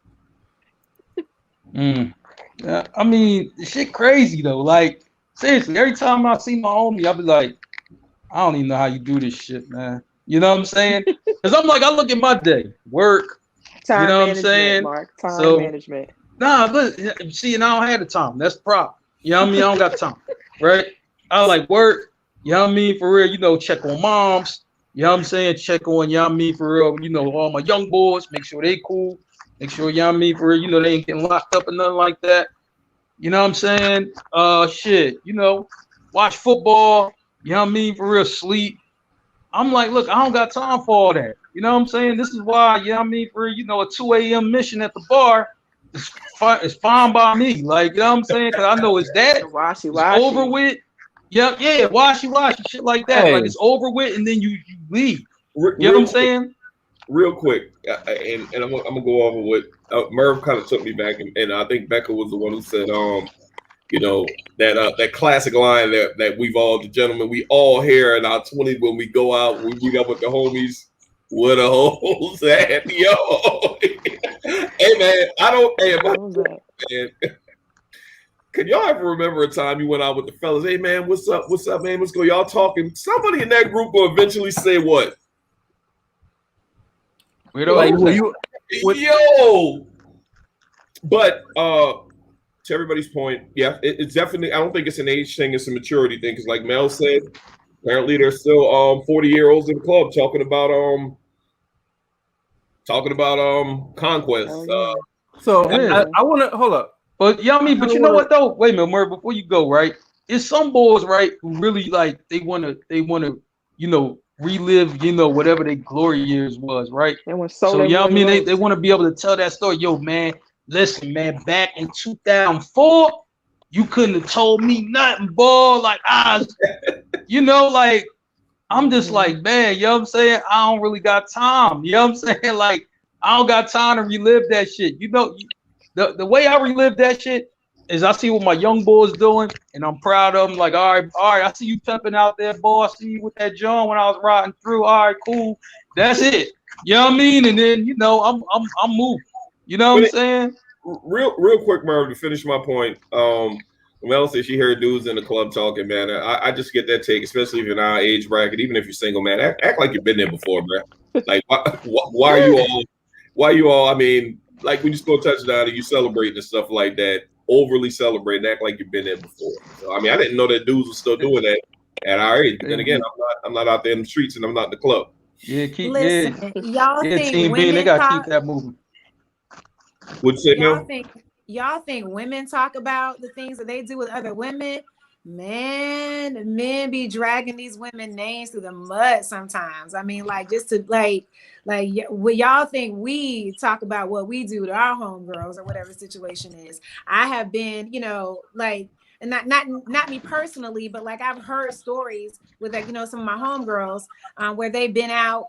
I mean, the shit crazy though. Like, seriously, every time I see my homie, I'll be like, I don't even know how you do this shit, man. You know what I'm saying? Because I'm like, I look at my day, work. Time you know what I'm management, saying? Mark. Time management. Nah, but see, and I don't have the time. That's the problem. You know what I mean? I don't got time, right? I like work. You know what I mean? For real, you know, check on moms. You know what I'm saying? Check on, you know what I mean? For real, you know, all my young boys, make sure they cool. Make sure, you know what I mean? For real, you know, they ain't getting locked up or nothing like that. You know what I'm saying? Shit, you know, watch football. You know what I mean? For real, sleep. I'm like, look, I don't got time for all that. You know what I'm saying? This is why, you know what I mean? For, you know, a 2 a.m. mission at the bar is fine by me. Like, you know what I'm saying? Because I know it's that. It's over with. Yeah, washy, shit like that. Hey. Like, it's over with, and then you leave. You know what I'm saying? Real quick, and I'm gonna go over what Merv kind of took me back, and I think Becca was the one who said, you know, that classic line that we've all, the gentlemen, we all hear in our 20s when we go out, we meet up with the homies. Where the hoes at, yo? Hey man, man. Can y'all ever remember a time you went out with the fellas? Hey man, what's up, man? Let's go. Y'all talking. Somebody in that group will eventually say what? We don't like, yo. But to everybody's point, yeah, it's definitely. I don't think it's an age thing; it's a maturity thing. Because, like Mel said, apparently there's still 40-year-olds in the club talking about conquest. So yeah. I want to hold up. But yeah, I mean, but you know what though? Wait a minute, Murray, before you go, right? It's some boys, right, who really like they wanna, you know, relive, you know, whatever their glory years was, right? So yeah, I mean, they want to be able to tell that story. Yo, man, listen, man, back in 2004, you couldn't have told me nothing, boy. Like you know, like I'm just like, man, you know what I'm saying? I don't really got time. You know what I'm saying? Like, I don't got time to relive that shit. You know, the way I relive that shit is I see what my young boys doing, and I'm proud of them. Like, all right, I see you pimping out there, boy. I see you with that John when I was riding through. All right, cool. That's it. You know what I mean? And then, you know, I'm moving. You know what I'm saying? Real quick, Merv, to finish my point. Mel said she heard dudes in the club talking, man. I just get that take, especially if you're in our age bracket, even if you're single, man. Act like you've been there before, man. Like, why are you all? I mean, like when you score a touchdown and you celebrate and stuff like that, overly celebrate, act like you've been there before. So I mean, I didn't know that dudes were still doing that at our age. But then again, I'm not out there in the streets and I'm not in the club. Yeah, y'all think team women they gotta keep that moving. Would you say no? Y'all think women talk about the things that they do with other women? Man, men be dragging these women names through the mud sometimes. I mean, like, just to like what y'all think we talk about what we do to our homegirls or whatever the situation is. I have been, you know, like, and not me personally, but like I've heard stories with, like, you know, some of my homegirls where they've been out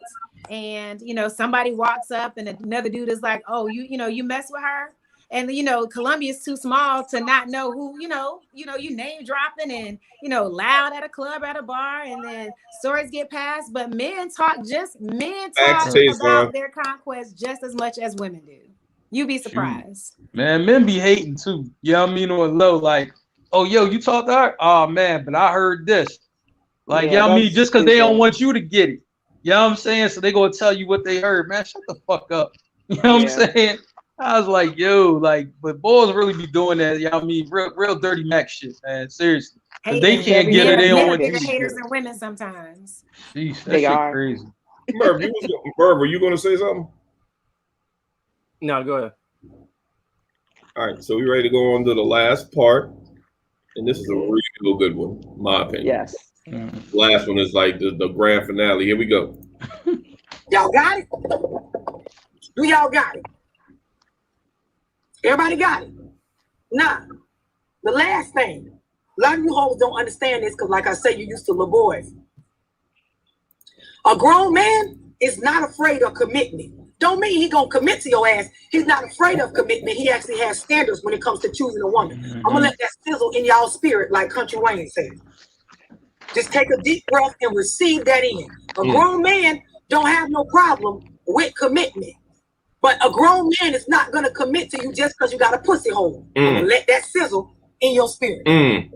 and, you know, somebody walks up and another dude is like, oh, you know, you mess with her. And, you know, Columbia's too small to not know who, you know, you name dropping and, you know, loud at a club, at a bar, and then stories get passed. But men talk about their conquest just as much as women do. You'd be surprised. Man, men be hating too. You know what I mean? On low, like, oh, yo, you talked to her? Oh, man, but I heard this. Like, Yeah, you know what I mean? that's Just because they don't stupid. want you to get it. You know what I'm saying? So they going to tell you what they heard. Man, shut the fuck up. You know what I'm Yeah. saying? I was like, yo, like, but boys really be doing that. You know what I mean? Real dirty Mac shit, man. Seriously. If they Haters. can't get it, Very they don't Men are want you bigger to haters get than women sometimes. it. Jeez, that They shit are. crazy. Merv, were you going to say something? No, go ahead. All right, so we ready to go on to the last part, and this is a real good one, in my opinion. Yes. Mm. The last one is like the grand finale. Here we go. Y'all got it? Do y'all got it? Everybody got it? Nah. The last thing. A lot of you hoes don't understand this because, like I say, you used to little boys. A grown man is not afraid of commitment. Don't mean he gonna commit to your ass. He's not afraid of commitment. He actually has standards when it comes to choosing a woman. I'm gonna let that sizzle in y'all spirit, like Country Wayne said. Just take a deep breath and receive that in. A grown man don't have no problem with commitment. But a grown man is not gonna commit to you just because you got a pussy hole. I'm gonna let that sizzle in your spirit. Mhm.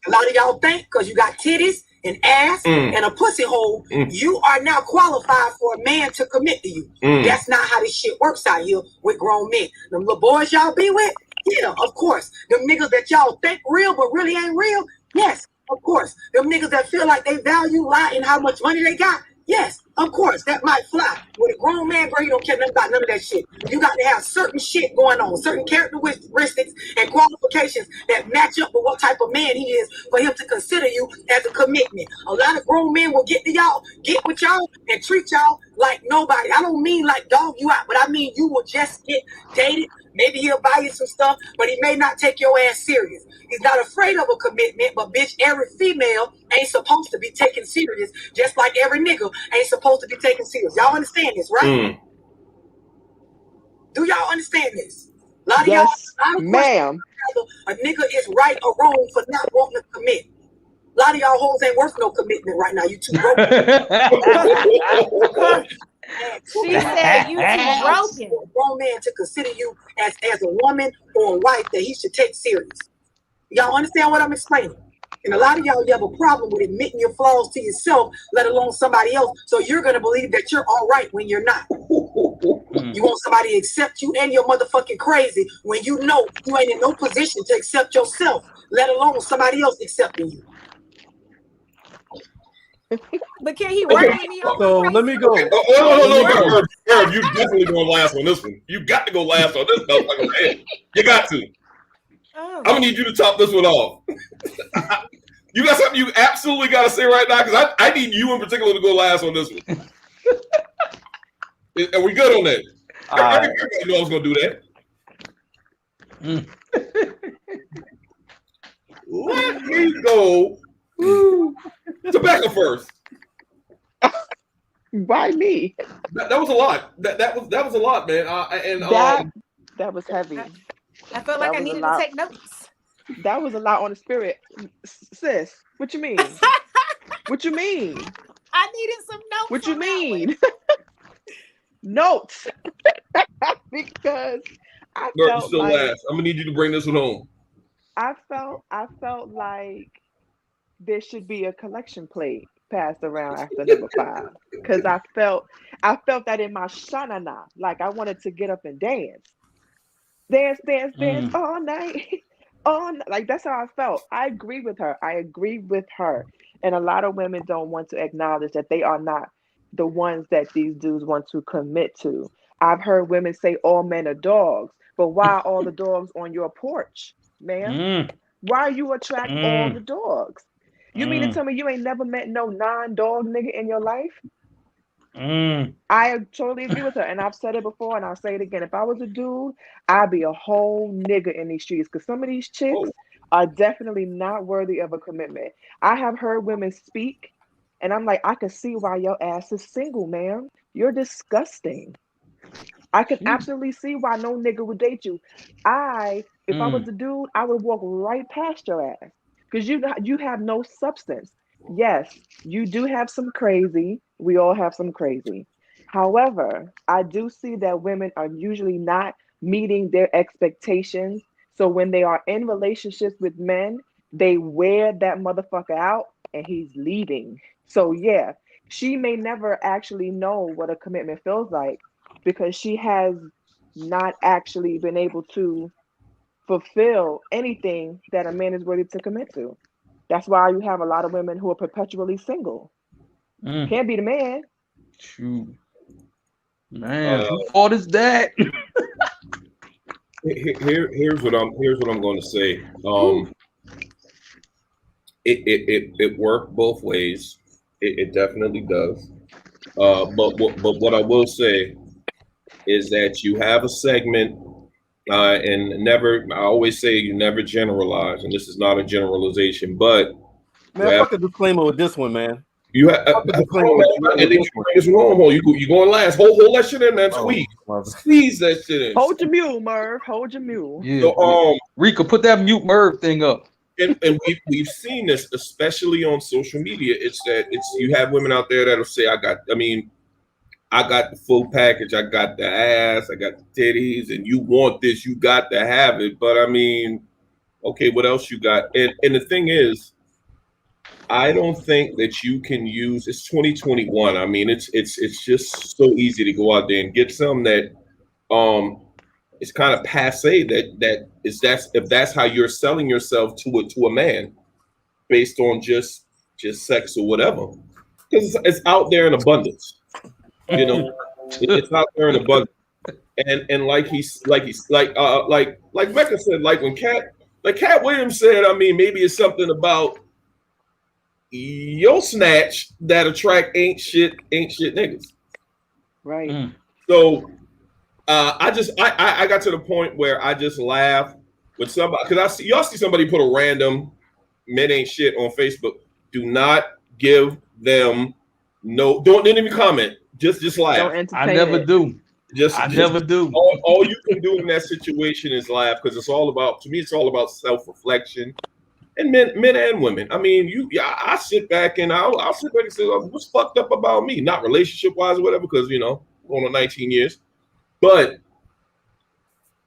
A lot of y'all think because you got titties and ass and a pussy hole, you are now qualified for a man to commit to you. That's not how this shit works out here with grown men. Them little boys y'all be with, yeah, of course. Them niggas that y'all think real but really ain't real, yes, of course. Them niggas that feel like they value lie in how much money they got, yes, of course, that might fly. With a grown man, bro, you don't care nothing about none of that shit. You got to have certain shit going on, certain characteristics and qualifications that match up with what type of man he is for him to consider you as a commitment. A lot of grown men will get with y'all and treat y'all like nobody. I don't mean like dog you out, but I mean you will just get dated. Maybe he'll buy you some stuff, but he may not take your ass serious. He's not afraid of a commitment, but bitch, every female ain't supposed to be taken serious, just like every nigga ain't supposed to be taken serious. Y'all understand this, right? Do y'all understand this? A lot of Yes, y'all, ma'am. whether a nigga is right or wrong for not wanting to commit. A lot of y'all hoes ain't worth no commitment right now. You too broke. She said you too broken. For a grown man to consider you as a woman or a wife that he should take serious. Y'all understand what I'm explaining? And a lot of y'all, you have a problem with admitting your flaws to yourself, let alone somebody else. So you're going to believe that you're all right when you're not. You want somebody to accept you and you're motherfucking crazy when you know you ain't in no position to accept yourself, let alone somebody else accepting you. But can he work with me on So let me go. Merv, you definitely going last on this one. You got to go last on this motherfucker, man. You got to. Oh. I'm gonna need you to top this one off. You got something you absolutely got to say right now? Because I need you in particular to go last on this one. Are we good on that? You know I was gonna do that. Let me go to Becca first. Why me? That was a lot. That was a lot, man. That was heavy. I felt like I needed to take notes. That was a lot on the spirit, sis. What you mean? What you mean? I needed some notes. What you mean? Notes. Because I Merv, felt still like last. I'm gonna need you to bring this one home. I felt like there should be a collection plate passed around after number 5. Because I felt that in my shanana. Like I wanted to get up and dance. Dance all night. Like that's how I felt. I agree with her. And a lot of women don't want to acknowledge that they are not the ones that these dudes want to commit to. I've heard women say all men are dogs, but why are all the dogs on your porch, ma'am? Why you attract all the dogs? You mean to tell me you ain't never met no non-dog nigga in your life? I totally agree with her, and I've said it before, and I'll say it again. If I was a dude, I'd be a whole nigga in these streets, because some of these chicks are definitely not worthy of a commitment. I have heard women speak, and I'm like, I can see why your ass is single, ma'am. You're disgusting. I can absolutely see why no nigga would date you. If I was a dude, I would walk right past your ass, because you have no substance. Yes, you do have some crazy. We all have some crazy. However, I do see that women are usually not meeting their expectations. So when they are in relationships with men, they wear that motherfucker out and he's leaving. So yeah, she may never actually know what a commitment feels like because she has not actually been able to fulfill anything that a man is ready to commit to. That's why you have a lot of women who are perpetually single. Can't be the man. True. Man, who fault is that? Here's what I'm going to say. It worked both ways. It definitely does. But what I will say is that you have a segment, and never. I always say you never generalize, and this is not a generalization. But Man, fuck a disclaimer with this one, man. you have it's normal. You going last? Hold that shit in, man. Squeeze that shit in. Hold your mule, Merv. Hold your mule. Yeah. So, Rika, put that mute Merv thing up. And we've seen this, especially on social media. It's you have women out there that'll say, I got the full package, I got the ass, I got the titties, and you want this, you got to have it. But I mean, okay, what else you got? And the thing is, I don't think that you can use. It's 2021. I mean, it's just so easy to go out there and get some that it's kind of passe if that's how you're selling yourself to a man based on just sex or whatever, because it's out there in abundance. You know, it's out there in abundance. And like Mecca said, like when Cat Williams said, I mean, maybe it's something about your snatch that attract ain't shit niggas. Right. So I got to the point where I just laugh with somebody, because y'all see somebody put a random men ain't shit on Facebook. Do not give them don't even comment. Just laugh. I never do. I never do. All you can do in that situation is laugh, because to me it's all about self-reflection. And men and women. I mean, I sit back and I'll sit back and say, oh, what's fucked up about me? Not relationship wise or whatever, because going on 19 years. But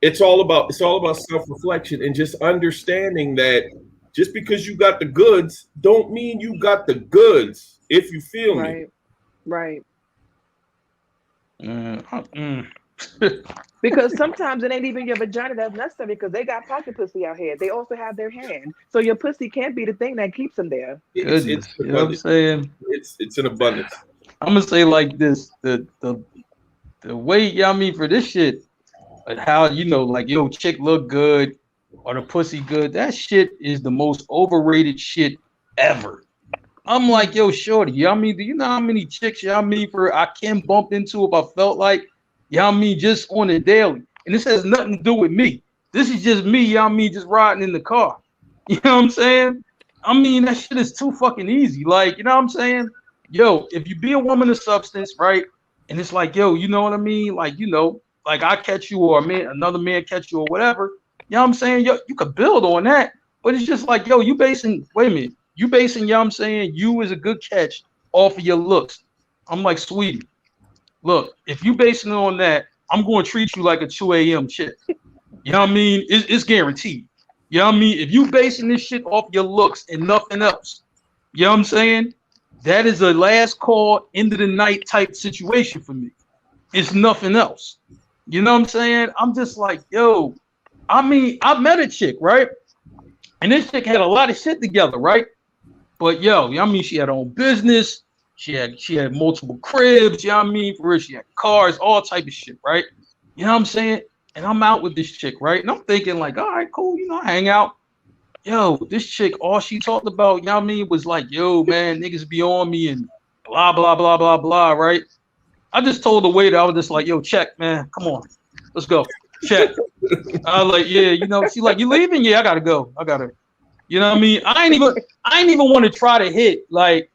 it's all about self-reflection and just understanding that just because you got the goods don't mean you got the goods, if you feel me. Right. Because sometimes it ain't even your vagina that's necessary, because they got pocket pussy out here. They also have their hand. So your pussy can't be the thing that keeps them there. It's you know what I'm saying? It's an abundance. I'm gonna say like this: the way for this shit, and how like chick look good or the pussy good. That shit is the most overrated shit ever. I'm like, shorty, do you know how many chicks I can bump into if I felt like, just on the daily. And this has nothing to do with me. This is just me, just riding in the car. You know what I'm saying? I mean, that shit is too fucking easy. Like, you know what I'm saying? If you be a woman of substance, right? And it's like, you know what I mean? Like, like I catch you or another man catch you or whatever. You know what I'm saying? You could build on that. But it's just like, you basing, you as a good catch off of your looks. I'm like, sweetie, look, if you basing it on that, I'm going to treat you like a 2 a.m. chick. You know what I mean? It's guaranteed. You know what I mean? If you basing this shit off your looks and nothing else, you know what I'm saying? That is a last call, end of the night type situation for me. It's nothing else. You know what I'm saying? I'm just like, I met a chick, right? And this chick had a lot of shit together, right? But she had her own business. She had multiple cribs, for real. She had cars, all type of shit, right? You know what I'm saying? And I'm out with this chick, right? And I'm thinking like, all right, cool, I hang out. This chick, all she talked about, was like, man, niggas be on me and blah, blah, blah, blah, blah, right? I just told the waiter, I was just like, check, man, come on, let's go, check. I was like, yeah, she's like, you leaving? Yeah, I gotta go. You know what I mean? I ain't even want to try to hit. Like,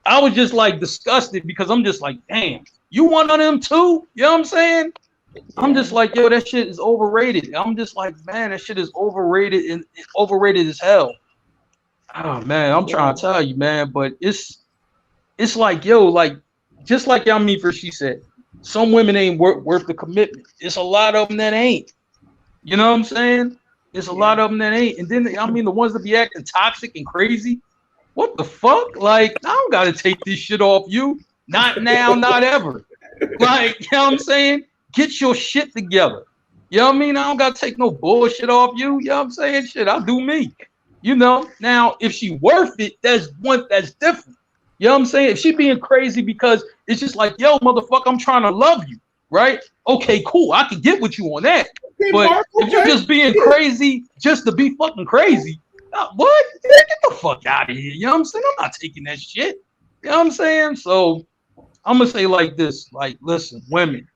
I was just like disgusted, because I'm just like, damn, you one of them too? You know what I'm saying? I'm just like, that shit is overrated. I'm just like, man, that shit is overrated and overrated as hell. Oh man, I'm trying to tell you, man, but it's like, like, just like she said, some women ain't worth the commitment. It's a lot of them that ain't. You know what I'm saying? There's a lot of them that ain't. And then, I mean, the ones that be acting toxic and crazy, what the fuck? Like, I don't got to take this shit off you. Not now, not ever. Like, you know what I'm saying? Get your shit together. You know what I mean? I don't got to take no bullshit off you. You know what I'm saying? Shit, I'll do me. You know? Now, if she worth it, that's different. You know what I'm saying? If she being crazy because it's just like, yo, motherfucker, I'm trying to love you, right? Okay, cool. I can get with you on that. But if you're just being crazy just to be fucking crazy, what? Get the fuck out of here. You know what I'm saying? I'm not taking that shit. You know what I'm saying? So I'm going to say like this. Like, listen, women,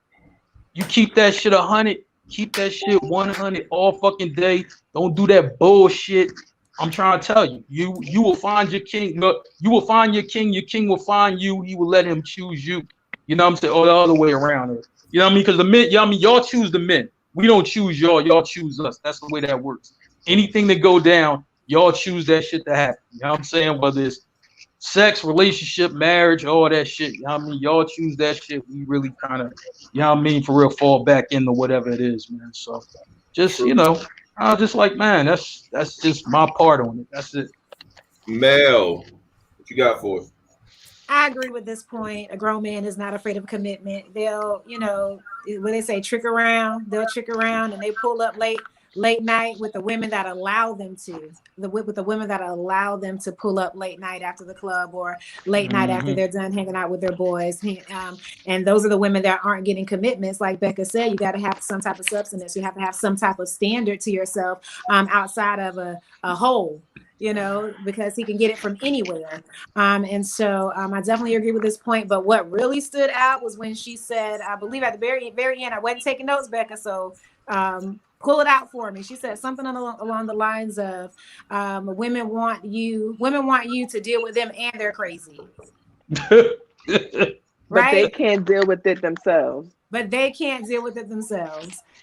you keep that shit 100. Keep that shit 100 all fucking day. Don't do that bullshit. I'm trying to tell you, you will find your king. You will find your king. Your king will find you. He will let him choose you. You know what I'm saying? Or the other way around it. You know what I mean? Because the men, you know what I mean? Y'all choose the men. We don't choose y'all. Y'all choose us. That's the way that works. Anything that go down, y'all choose that shit to happen. You know what I'm saying? Whether it's sex, relationship, marriage, all that shit. You know what I mean? Y'all choose that shit. We really kind of, you know what I mean, for real, fall back into whatever it is, man. So just, you know, I was just like, man, that's just my part on it. That's it. Mel, what you got for us? I agree with this point. A grown man is not afraid of commitment. They'll, you know, when they say trick around, they'll trick around and they pull up late night with the women that allow them to. With the women that allow them to pull up late night after the club or late night after they're done hanging out with their boys. And those are the women that aren't getting commitments. Like Becca said, you got to have some type of substance. You have to have some type of standard to yourself outside of a hole. You know, because he can get it from anywhere. And so I definitely agree with this point. But what really stood out was when she said, I believe at the very end, I wasn't taking notes, Becca, so pull it out for me. She said something along the lines of women want you to deal with them and they're crazy. But right? they can't deal with it themselves.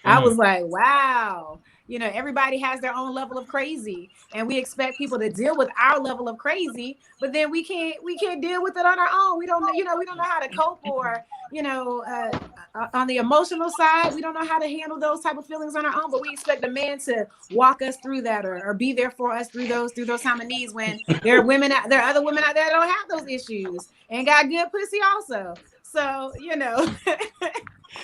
I was like, wow. You know, everybody has their own level of crazy, and we expect people to deal with our level of crazy, but then we can't deal with it on our own. We don't know how to cope, or on the emotional side, we don't know how to handle those type of feelings on our own. But we expect a man to walk us through that, or be there for us through those time of needs. When there are other women out there that don't have those issues and got good pussy also. So you know.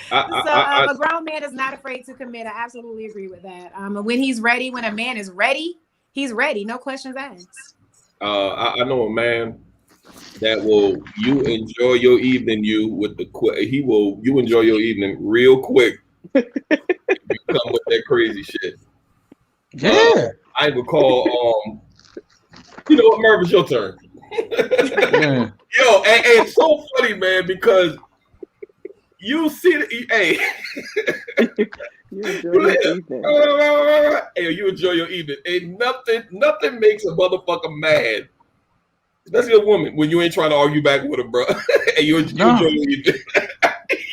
A grown man is not afraid to commit. I absolutely agree with that. When he's ready, when a man is ready, he's ready. No questions asked. I know a man that will enjoy your evening. You enjoy your evening real quick. You come with that crazy shit. Yeah. I ain't gonna call. You know what, Merv, it's your turn. Yeah. Yo, and it's so funny, man, because. You see hey. You enjoy your evening. Hey, you enjoy your evening. Ain't nothing makes a motherfucker mad. Especially a woman when you ain't trying to argue back with her, bro. And you enjoy your evening.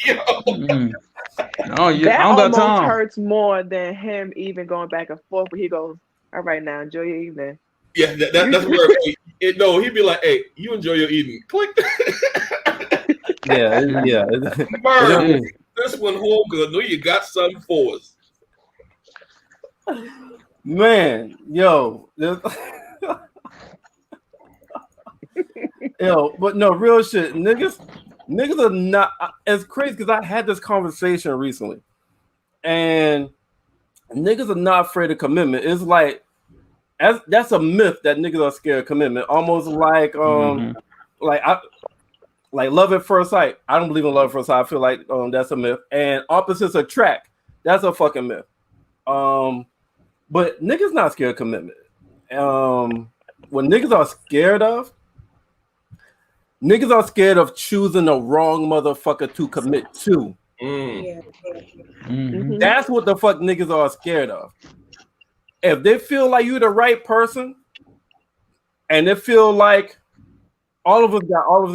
No, that I don't got almost time. hurts more than him even going back and forth. But he goes, "All right, now enjoy your evening." Yeah, that's where no, he'd be like, "Hey, you enjoy your evening." Click. Yeah. Merv, this one whole good. No, you got something for us. Man, yo. Yo, but no, real shit. Niggas are not. It's crazy because I had this conversation recently. And niggas are not afraid of commitment. It's like, that's a myth that niggas are scared of commitment. Almost like, like love at first sight. I don't believe in love at first sight. I feel like that's a myth. And opposites attract. That's a fucking myth. But niggas not scared of commitment. What niggas are scared of choosing the wrong motherfucker to commit to. That's what the fuck niggas are scared of. If they feel like you're the right person, and they feel like all of us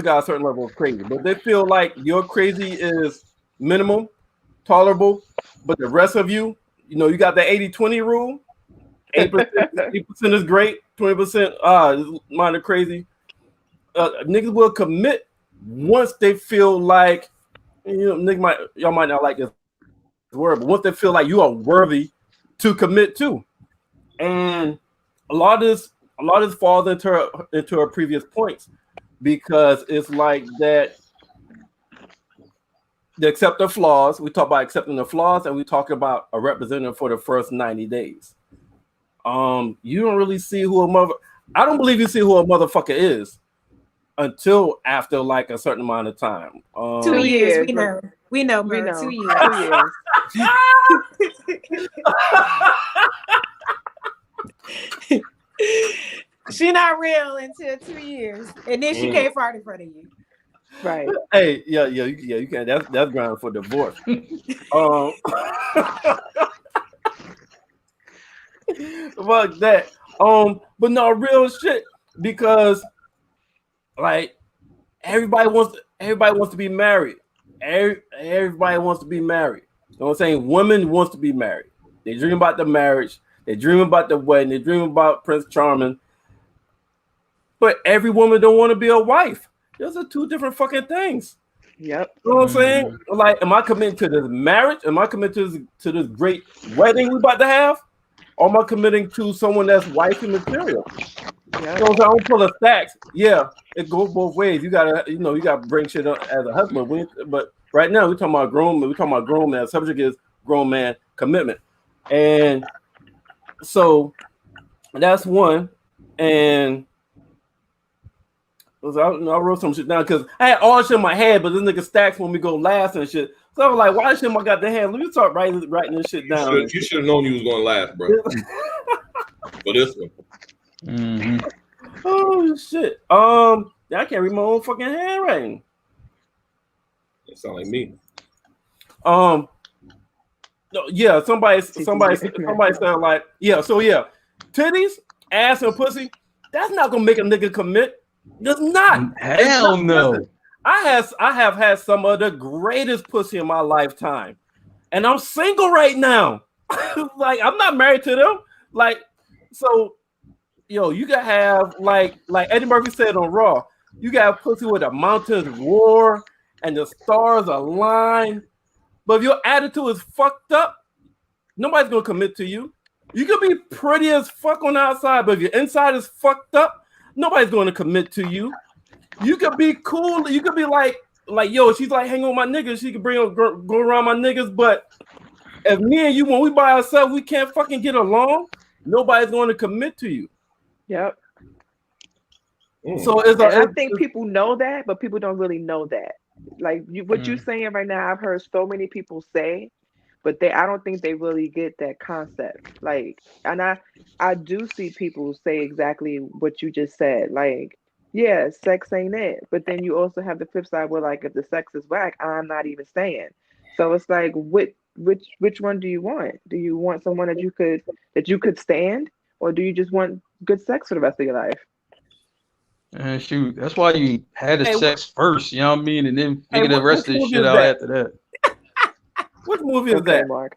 got a certain level of crazy, but they feel like your crazy is minimum, tolerable, but the rest of you, you got the 80-20 rule. 8% is great, 20% is minor crazy. Niggas will commit once they feel like, y'all might not like this word, but once they feel like you are worthy to commit to. And a lot of this falls into her previous points, because it's like that they accept their flaws. We talk about accepting the flaws, and we talk about a representative for the first 90 days. You don't really see who I don't believe you see who a motherfucker is until after like a certain amount of time. 2 years, we know, bro. 2 years. 2 years. She not real until 2 years, and then she can't fart in front of you. Right. Hey, yeah, you can. That's ground for divorce. Fuck that. But no, real shit, because like everybody wants to be married. Everybody wants to be married. You know what I'm saying? Women wants to be married. They dream about the marriage. They dream about the wedding. They dream about Prince Charming. But every woman don't want to be a wife. Those are two different fucking things. Yep. You know what I'm saying? Like, am I committing to this marriage? Am I committing to this great wedding we about to have? Or am I committing to someone that's wifey material? Yep. So I don't pull the stacks. Yeah, it goes both ways. You gotta bring shit up as a husband. But right now we're talking about grown man. We're talking about grown man. The subject is grown man commitment. And so that's one. And I wrote some shit down because I had all shit in my head, but this nigga stacks when we go last and shit. So I was like, why shit I got the hand? Let me start writing this shit down. You should have known you was going last, bro. For this one. Mm-hmm. Oh shit. I can't read my own fucking handwriting. That sound like me. No, yeah, somebody said like, yeah, so yeah, titties, ass, and pussy, that's not gonna make a nigga commit. It's not. Hell no. I have had some of the greatest pussy in my lifetime, and I'm single right now. Like, I'm not married to them. Like, so, yo, you gotta have like Eddie Murphy said on Raw, you got pussy where the mountains roar and the stars align. But if your attitude is fucked up, nobody's gonna commit to you. You could be pretty as fuck on the outside, but if your inside is fucked up, nobody's going to commit to you. You could be cool. You could be like, yo, she's like hanging with my niggas. She could go around my niggas. But if me and you, when we by ourselves, we can't fucking get along, nobody's going to commit to you. Yep. So I think people know that, but people don't really know that. Like what you're saying right now, I've heard so many people say, but I don't think they really get that concept. Like, and I do see people say exactly what you just said. Like, yeah, sex ain't it. But then you also have the flip side where, like, if the sex is whack, I'm not even staying. So it's like, which one do you want? Do you want someone that you could stand, or do you just want good sex for the rest of your life? And shoot, that's why you had the sex first, you know what I mean, and then figure the rest of the shit out after that. What movie is that? Mark?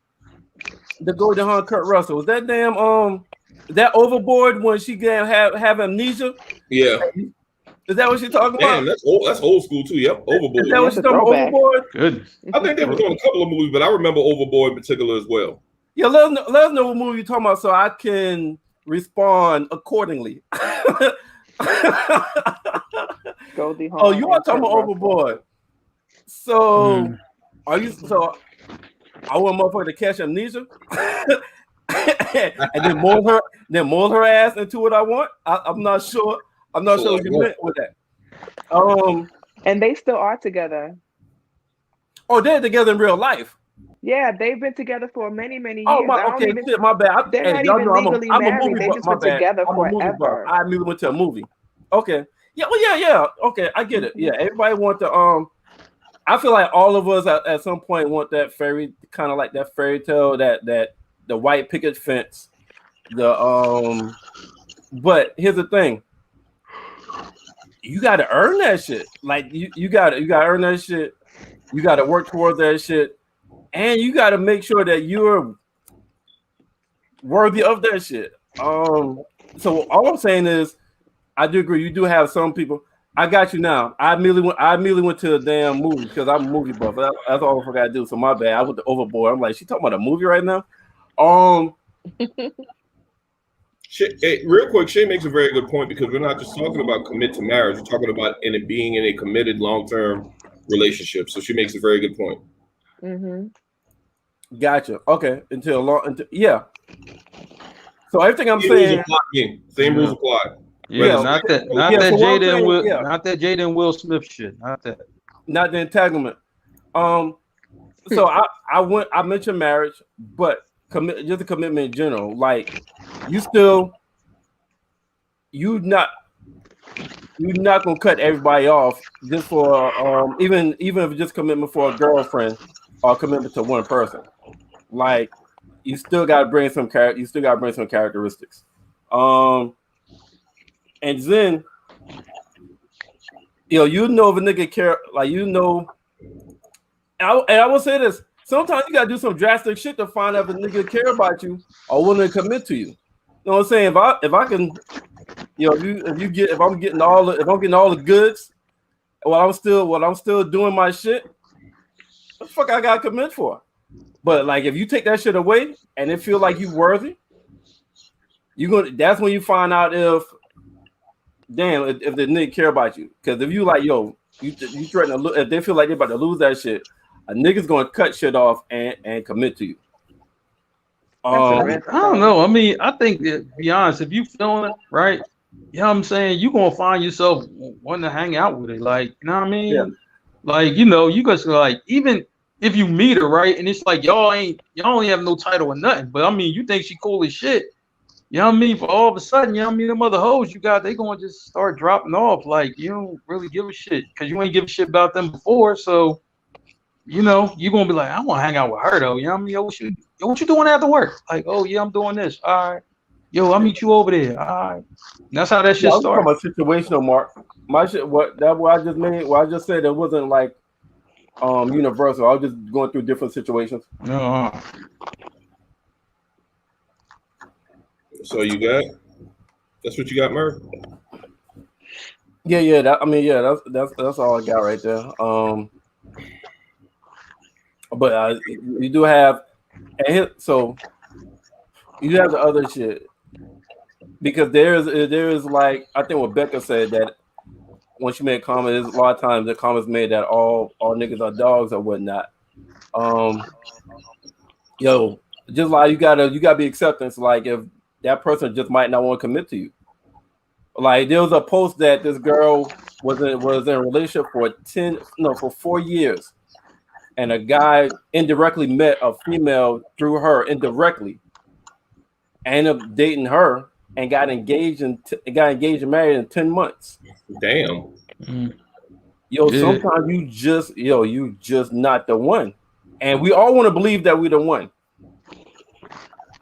The Golden Hon Kurt Russell. Was that damn that Overboard when she have amnesia? Yeah. Is that what she's talking about? That's old school too. Yep, Overboard. Is that what she's talking about? Overboard? Good. I think they were doing a couple of movies, but I remember Overboard in particular as well. Yeah, let us know what movie you're talking about so I can respond accordingly. Goldie Hawn. Oh, you are talking about Overboard. So are you I want motherfucker to catch amnesia and then mold her ass into what I want. I'm not sure. I'm not sure what you meant with that. And they still are together. Oh, they're together in real life. Yeah, they've been together for many, many years. Oh, my bad. They're not even legally married. They just been together forever. I immediately went to a movie. Okay. Yeah. Well, yeah. Okay, I get it. Yeah, everybody want to. I feel like all of us at some point want that fairy tale, that the white picket fence. But here's the thing. You got to earn that shit. Like you got to earn that shit. You got to work towards that shit, and you got to make sure that you're worthy of that shit. So all I'm saying is, I do agree. You do have some people. I got you now. I immediately went to the damn movie because I'm a movie buff. That's all I forgot to do. So my bad. I went to Overboard. I'm like, she talking about a movie right now. Real quick, Shay makes a very good point because we're not just talking about commit to marriage. We're talking about it being in a committed long-term relationship. So she makes a very good point. Mm-hmm. Gotcha. Okay. Yeah. So everything I'm Same saying, rules apply. Same rules apply. Yeah, Well, not that so what I'm Jada saying, and Will, yeah. not that Jada and Will Smith shit. Not that. not the entanglement. So I mentioned marriage, but just a commitment in general. Like you're not gonna cut everybody off just for even if it's just commitment for a girlfriend or commitment to one person. Like you still gotta bring some characteristics. And then you know if a nigga care, like and I will say this: sometimes you gotta do some drastic shit to find out if a nigga care about you or willing to commit to you. You know what I'm saying? If I can, if I'm getting all the goods while I'm still doing my shit, what the fuck I gotta commit for? But like if you take that shit away and it feel like you worthy, that's when you find out if the nigga care about you. Because if you like, you threaten to if they feel like they're about to lose that shit, a nigga's gonna cut shit off and commit to you. I don't know. I mean, I think that, to be honest, if you feeling it right, you know what I'm saying, you gonna find yourself wanting to hang out with it. Like, you know what I mean? Yeah. Like, you guys like, even if you meet her, right, and it's like y'all only have no title or nothing, but I mean, you think she cool as shit. You know what I mean? For all of a sudden, you know what I mean, them other hoes you got, they gonna just start dropping off. Like, you don't really give a shit because you ain't give a shit about them before. So, you're gonna be like, I want to hang out with her though. You know what I mean? Yo, what you doing after work? Like, oh yeah, I'm doing this. All right. Yo, I'll meet you over there. All right. That's how that shit starts. I'm talking about situational, Mark. My shit, what I just made, what I just said, it wasn't like universal. I was just going through different situations. So that's what you got, Murph? Yeah. That's all I got right there. But you do have, so you do have the other shit because there is like, I think what Becca said, that when she made a comment, there's a lot of times the comments made that all niggas are dogs or whatnot. Just like you gotta be acceptance. Like if that person just might not want to commit to you. Like there was a post that this girl was in a relationship for 4 years, and a guy indirectly met a female through her indirectly, ended up dating her, and got engaged and married in 10 months. Damn. Sometimes you just not the one, and we all want to believe that we're the one.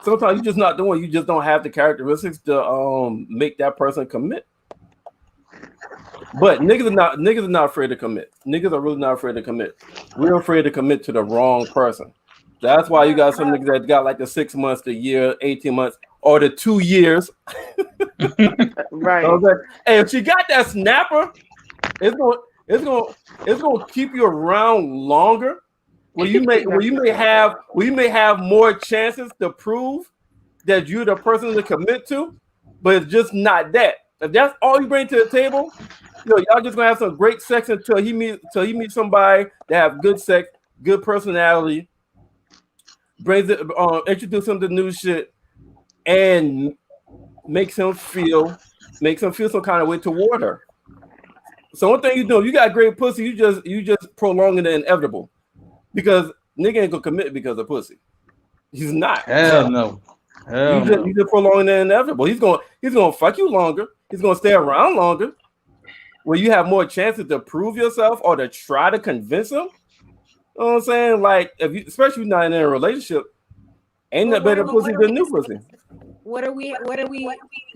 Sometimes you're just not the one. You just don't have the characteristics to make that person commit. But niggas are not afraid to commit. Niggas are really not afraid to commit. We're afraid to commit to the wrong person. That's why you got some niggas that got like the 6 months, the year, 18 months, or the 2 years. Right. Hey, if she got that snapper, it's gonna keep you around longer. Where you may have more chances to prove that you're the person to commit to, but it's just not that. If that's all you bring to the table, y'all just gonna have some great sex until he meets somebody that have good sex, good personality, introduce him to new shit, and makes him feel some kind of way toward her. So one thing you do, if you got great pussy, you just prolonging the inevitable. Because nigga ain't gonna commit because of pussy. He's not. Hell no. You just prolonging the inevitable. He's gonna fuck you longer. He's gonna stay around longer. Where you have more chances to prove yourself or to try to convince him. You know what I'm saying? Like especially not in a relationship, ain't that better pussy than new pussy. What are we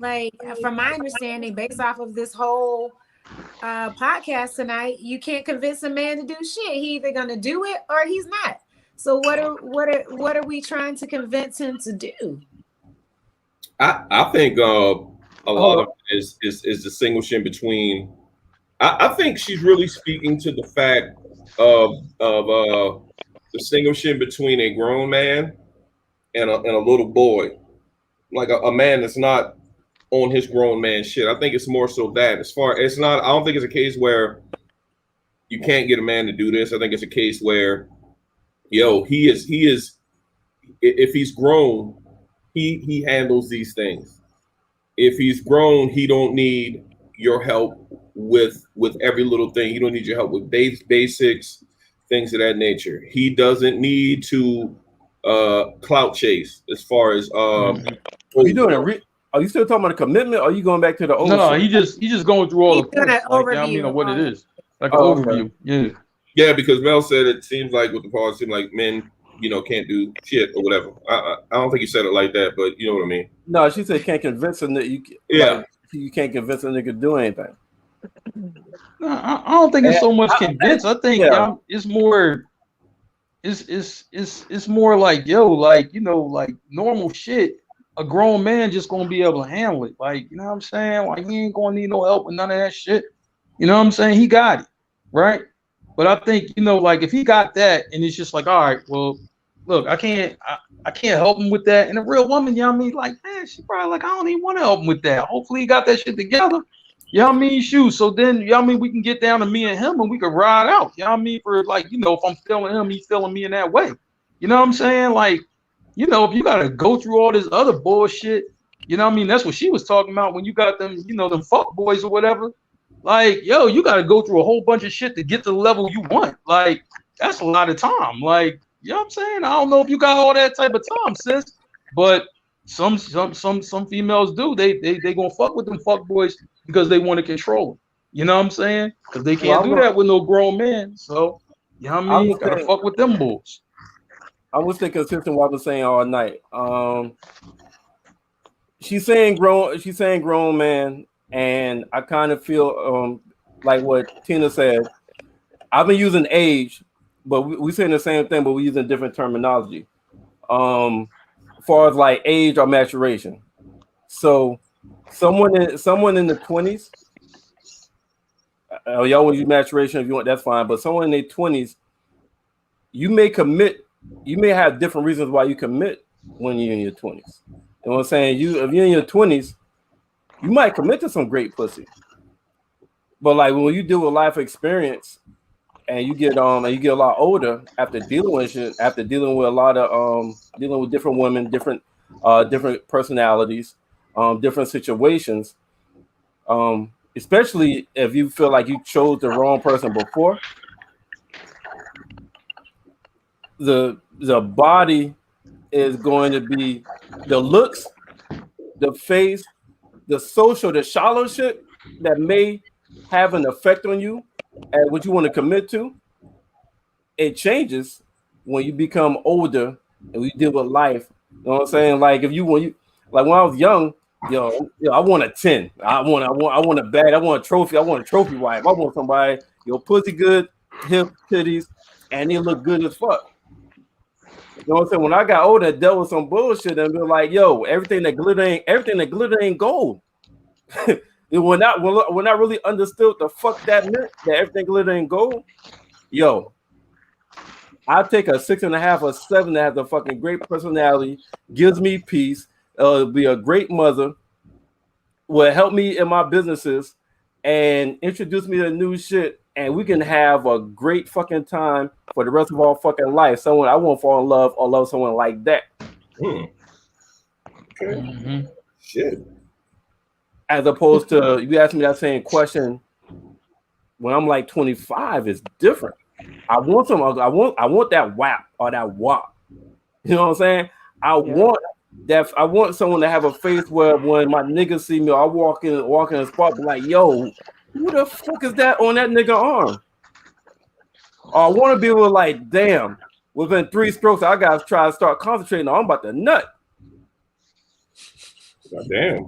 like? From my understanding, based off of this whole podcast tonight, you can't convince a man to do shit. He either gonna do it or he's not. So what are we trying to convince him to do? I think a lot of it is distinguishing between. I think she's really speaking to the fact of distinguishing between a grown man and a little boy, like a man that's not on his grown man shit. I think it's more so that it's not. I don't think it's a case where you can't get a man to do this. I think it's a case where, he is. If he's grown, he handles these things. If he's grown, he don't need your help with every little thing. He don't need your help with basics, things of that nature. He doesn't need to clout chase as far as Are you doing are you still talking about a commitment, or are you going back to the old No, shit? he just going through all He's the doing points, an like, you know what I mean, overview of what it of is, like an overview. Yeah. Yeah, because Mel said it seems like with the pause, it seems like men, can't do shit or whatever. I don't think he said it like that, but you know what I mean. No, she said can't convince him that you can't convince a nigga to do anything. No, I don't think it's so much convinced. I think it's more. It's more like like normal shit. A grown man just gonna be able to handle it. Like, you know what I'm saying? Like, he ain't gonna need no help with none of that shit. You know what I'm saying? He got it, right? But I think, like if he got that and it's just like, all right, well, look, I can't help him with that. And a real woman, you know what I mean? Like, man, she probably like, I don't even want to help him with that. Hopefully he got that shit together. You know what I mean? Shoot. So then, you know what I mean? We can get down to me and him and we could ride out. You know what I mean? For like, if I'm feeling him, he's feeling me in that way. You know what I'm saying? Like, if you got to go through all this other bullshit, you know what I mean? That's what she was talking about when you got them, them fuck boys or whatever. Like, you got to go through a whole bunch of shit to get to the level you want. Like, that's a lot of time. Like, you know what I'm saying? I don't know if you got all that type of time, sis, but some females do. They gonna fuck with them fuck boys because they want to control them. You know what I'm saying? Because they can't do that with no grown man. So, you know what I mean? Gotta fuck with them bulls. I was staying consistent with what I was saying all night. She's saying grown man, and I kind of feel like what Tina said. I've been using age, but we saying the same thing, but we're using different terminology. As far as like age or maturation. So someone in the 20s, y'all want to use maturation if you want, that's fine. But someone in their 20s, you may commit. You may have different reasons why you commit when you're in your 20s. You know what I'm saying? If you're in your 20s, you might commit to some great pussy. But like when you deal with life experience and you get a lot older after dealing with shit, after dealing with a lot of dealing with different women, different personalities, different situations, especially if you feel like you chose the wrong person before. The body is going to be the looks, the face, the social, the shallow shit that may have an effect on you and what you want to commit to. It changes when you become older and we deal with life. You know what I'm saying? Like when I was young, I want a 10. I want a bag. I want a trophy. I want a trophy wife. I want somebody, pussy good, hip, titties, and they look good as fuck. You know what I'm saying? When I got older, I dealt with some bullshit and be like, everything that glitter ain't gold. when I really understood the fuck that meant, that everything glitter ain't gold, I take a 6.5 or 7 that has a fucking great personality, gives me peace, be a great mother, will help me in my businesses, and introduce me to new shit, and we can have a great fucking time for the rest of our fucking life. Someone I won't fall in love or love someone like that. Okay. Mm-hmm. Shit. As opposed to you asked me that same question when I'm like 25 is different. I want that WAP or that WAP. You know what I'm saying? I want someone to have a face where when my niggas see me, I walk in a spot, be like, yo, who the fuck is that on that nigga arm? Or I want to be able to like, damn, within 3 strokes, I gotta try to start concentrating. I'm about to nut. God damn.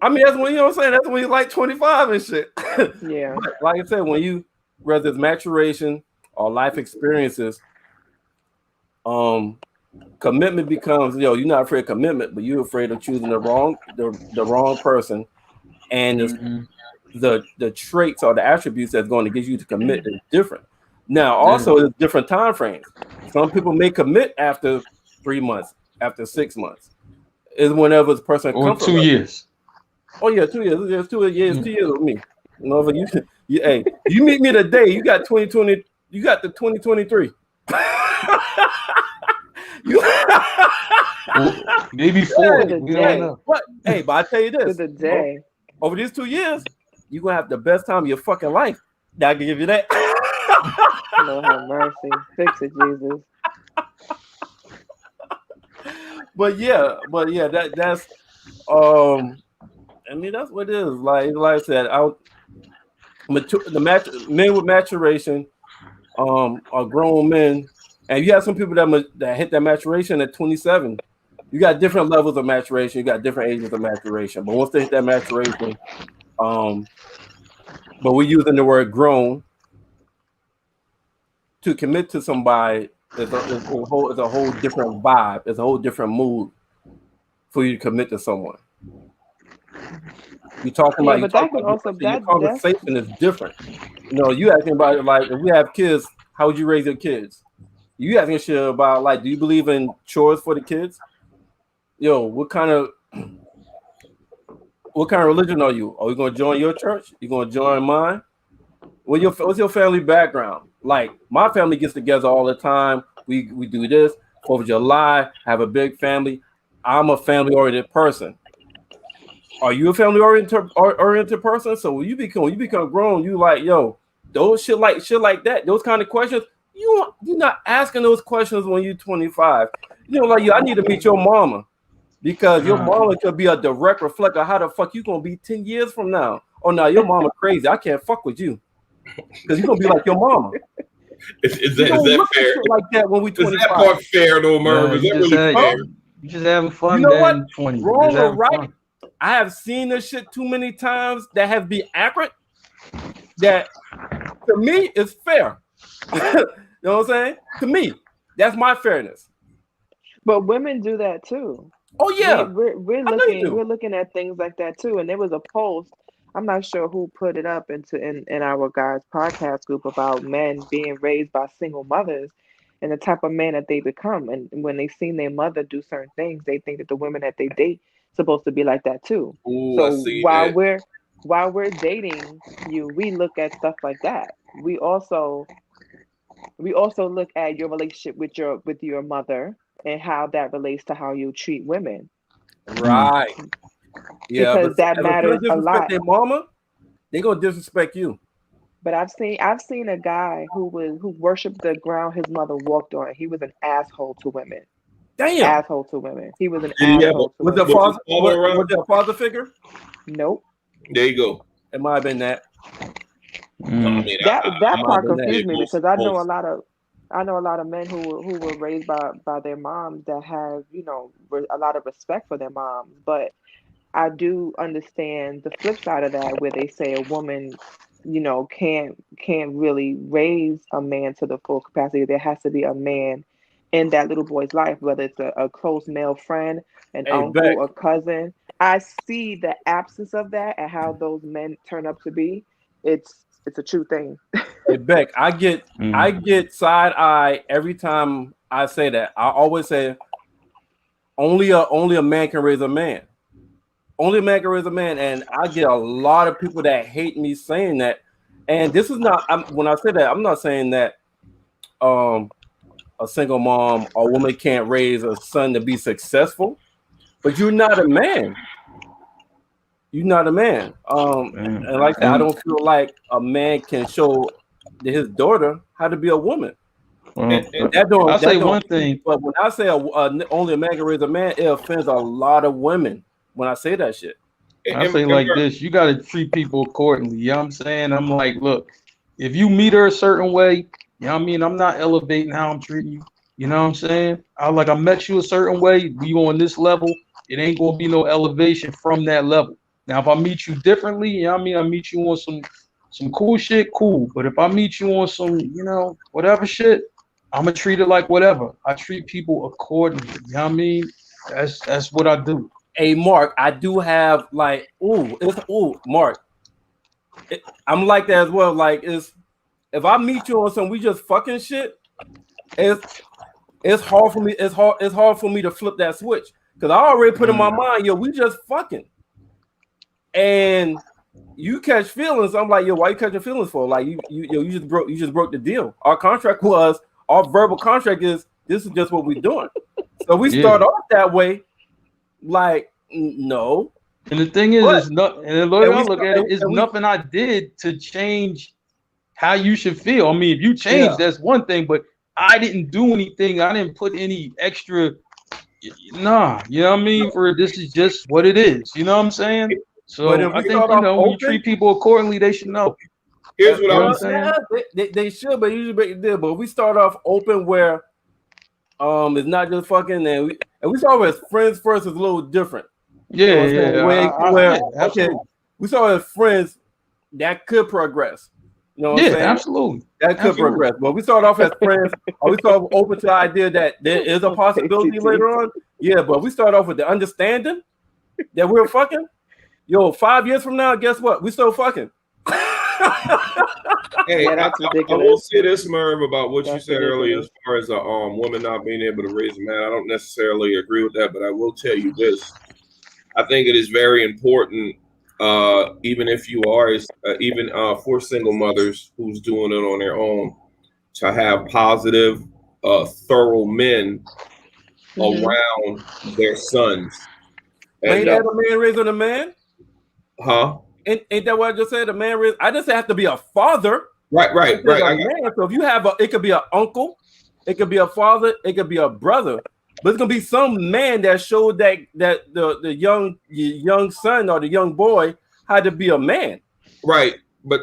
I mean, that's when, you know what I'm saying? That's when you're like 25 and shit. Yeah. But like I said, whether it's maturation or life experiences, commitment becomes, you're not afraid of commitment, but you're afraid of choosing the wrong person, and the traits or the attributes that's going to get you to commit is different. Now, also, there's different time frames. Some people may commit after 3 months, after 6 months. is whenever the person Or comes 2 years. Oh yeah, 2 years. It's 2 years. 2 years with me. You know, hey, you meet me today. You got 2020. You got the 2023. Maybe 4. Yeah, We don't know. But hey, but I tell you To this: the day. over these 2 years, you're gonna have the best time of your fucking life. I can give you that. Lord have mercy. Fix it, Jesus. But yeah, that's I mean that's what it is. Like I said, men with maturation are grown men, and you have some people that hit that maturation at 27. You got different levels of maturation. You got different ages of maturation. But once they hit that maturation, but we're using the word grown to commit to somebody. It's a whole different vibe. It's a whole different mood for you to commit to someone. You're talking about, your conversation is different. You know, you asking about it like, if we have kids, how would you raise your kids? You asking shit about like, do you believe in chores for the kids? Yo, what kind of religion are you? Are you gonna join your church? You gonna join mine? What's your family background? Like, my family gets together all the time. We do this 4th of July. Have a big family. I'm a family-oriented person. Are you a family-oriented person? So when you become grown, you like, yo, those shit like that. Those kind of questions. You're not asking those questions when you're 25. You know, like, I need to meet your mama, because your mama could be a direct reflection of how the fuck you gonna be 10 years from now. Oh no, your mama crazy. I can't fuck with you. Because you're gonna be like your mama. Is that fair? Like that when we 25. Is that part fair though, Merv? Is that really fair? You just having fun. You know what? 20. Wrong or right? Fun. I have seen this shit too many times that have been accurate. That to me is fair. You know what I'm saying? To me, that's my fairness. But women do that too. Oh yeah, we're looking at things like that too. And there was a post. I'm not sure who put it up in our guys podcast group about men being raised by single mothers and the type of man that they become. And when they seen their mother do certain things, they think that the women that they date supposed to be like that too. Ooh, so while we're dating you, we look at stuff like that. We also look at your relationship with your mother and how that relates to how you treat women. Right. Yeah, because that matters a lot. Their mama, they gonna disrespect you. But I've seen a guy who worshipped the ground his mother walked on. He was an asshole to women. Damn. Asshole to women. He was an asshole to women. Was there a father figure? Nope. There you go. It might have been that. That part confused me, because I know a lot of men who were raised by their moms that have, you know, a lot of respect for their moms. But I do understand the flip side of that, where they say a woman, you know, can't really raise a man to the full capacity. There has to be a man in that little boy's life, whether it's a close male friend, an uncle, a cousin. I see the absence of that and how those men turn up to be. It's a true thing. Hey Beck, I get side eye every time I say that. I always say only a man can raise a man. Only a man can raise a man, and I get a lot of people that hate me saying that. And this is not, when I say that, I'm not saying that a single mom or woman can't raise a son to be successful, but you're not a man. You're not a man. And like that, I don't feel like a man can show his daughter how to be a woman. I'll say one thing, but when I say only a man can raise a man, it offends a lot of women when I say that shit. I say like this: you got to treat people accordingly. You know what I'm saying? I'm like, look, if you meet her a certain way, you know what I mean? I'm not elevating how I'm treating you. You know what I'm saying? I met you a certain way. You on this level, it ain't gonna be no elevation from that level. Now, if I meet you differently, you know what I mean? I meet you on some cool shit, cool. But if I meet you on some, you know, whatever shit, I'm gonna treat it like whatever. I treat people accordingly. You know what I mean? That's what I do. Hey, Mark, I do have like, Mark. I'm like that as well. Like, if I meet you on some we just fucking shit, it's hard for me. It's hard for me to flip that switch, Because I already put in my mind, yo, we just fucking. And you catch feelings. I'm like, yo, why you catching feelings for? Like you just broke the deal. Our verbal contract is this is just what we're doing. So we start off that way, like no. And the thing is, it's not. And the way I look at it, it's nothing I did to change how you should feel. I mean, if you change, that's one thing, but I didn't do anything. I didn't put any extra. Nah, you know what I mean? For this is just what it is. You know what I'm saying? So I think when you treat people accordingly, they should know. Here's what I'm saying. They should, but usually break the deal. But if we start off open where it's not just fucking, and we start with friends first is a little different. Yeah, we saw as friends that could progress. You know what I'm saying? Absolutely. That could progress. But we start off as friends, or we start open to the idea that there is a possibility later on. Yeah, but we start off with the understanding that we're fucking. Yo, 5 years from now, guess what? We still fucking. Hey, I will say this, Merv, about what you said earlier as far as a woman not being able to raise a man. I don't necessarily agree with that, but I will tell you this. I think it is very important, even if you are, even for single mothers who's doing it on their own, to have positive, thorough men around their sons. Ain't that a man raising a man? Huh? Ain't that what I just said? A man raising? I just have to be a father. Right. So if you have it could be an uncle, it could be a father, it could be a brother. But it's gonna be some man that showed that the young son or the young boy had to be a man. Right. But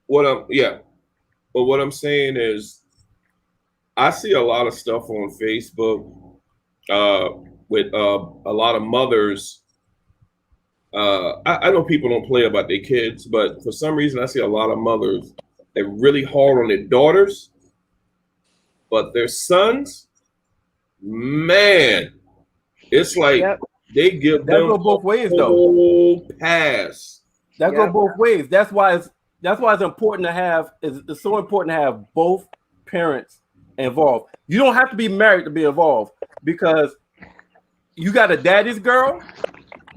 what I'm saying is I see a lot of stuff on Facebook with a lot of mothers. I know people don't play about their kids, but for some reason I see a lot of mothers that really hard on their daughters, but their sons. Man, it's like they give them go both ways though. Pass. That go both ways. That's why it's important to have. It's so important to have both parents involved. You don't have to be married to be involved because you got a daddy's girl.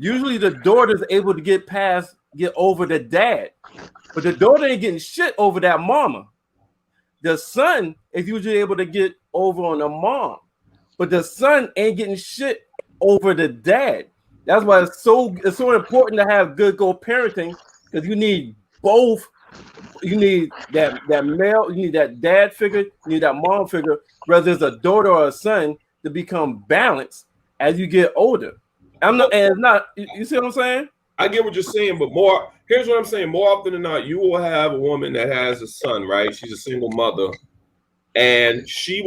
Usually the daughter's able to get over the dad, but the daughter ain't getting shit over that mama. The son is usually able to get over on the mom. But the son ain't getting shit over the dad. That's why it's so important to have good co-parenting because you need both. You need that male, you need that dad figure, you need that mom figure, whether it's a daughter or a son, to become balanced as you get older. You see what I'm saying? I get what you're saying, but here's what I'm saying. More often than not, you will have a woman that has a son, right? She's a single mother, and she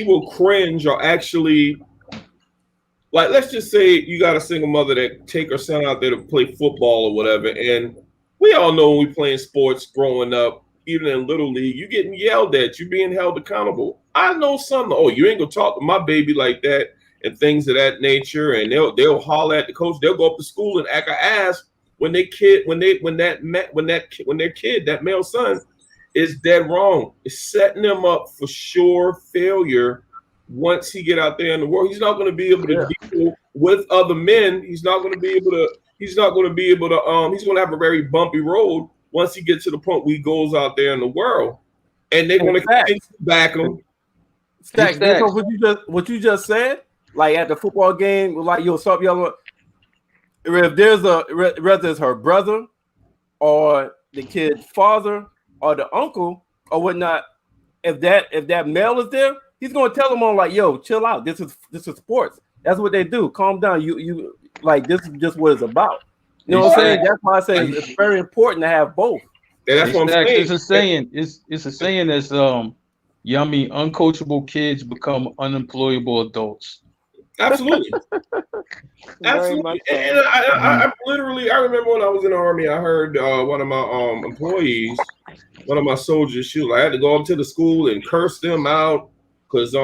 will cringe or actually, like, let's just say you got a single mother that take her son out there to play football or whatever. And we all know when we playing sports growing up, even in Little League, you getting yelled at, you being held accountable. I know some, you ain't gonna talk to my baby like that and things of that nature. And they'll holler at the coach. They'll go up to school and act an ass when their kid, that male son, is dead wrong. It's setting them up for sure failure once he get out there in the world. He's not going to be able to deal with other men. He's going to have a very bumpy road once he gets to the point where he goes out there in the world. And they're going to back him. Stack, what you just said, like at the football game, like you'll stop yelling. If there's whether it's her brother or the kid's father or the uncle or whatnot, if that male is there, he's gonna tell them on like, yo, chill out. This is sports. That's what they do. Calm down. You like this is just what it's about. You know what I'm saying? That's why I say it's very important to have both. And that's what I'm saying. It's a saying. It's a saying that's yummy. Uncoachable kids become unemployable adults. Absolutely. Absolutely. And I remember when I was in the Army, I heard one of my employees, one of my soldiers, I had to go up to the school and curse them out because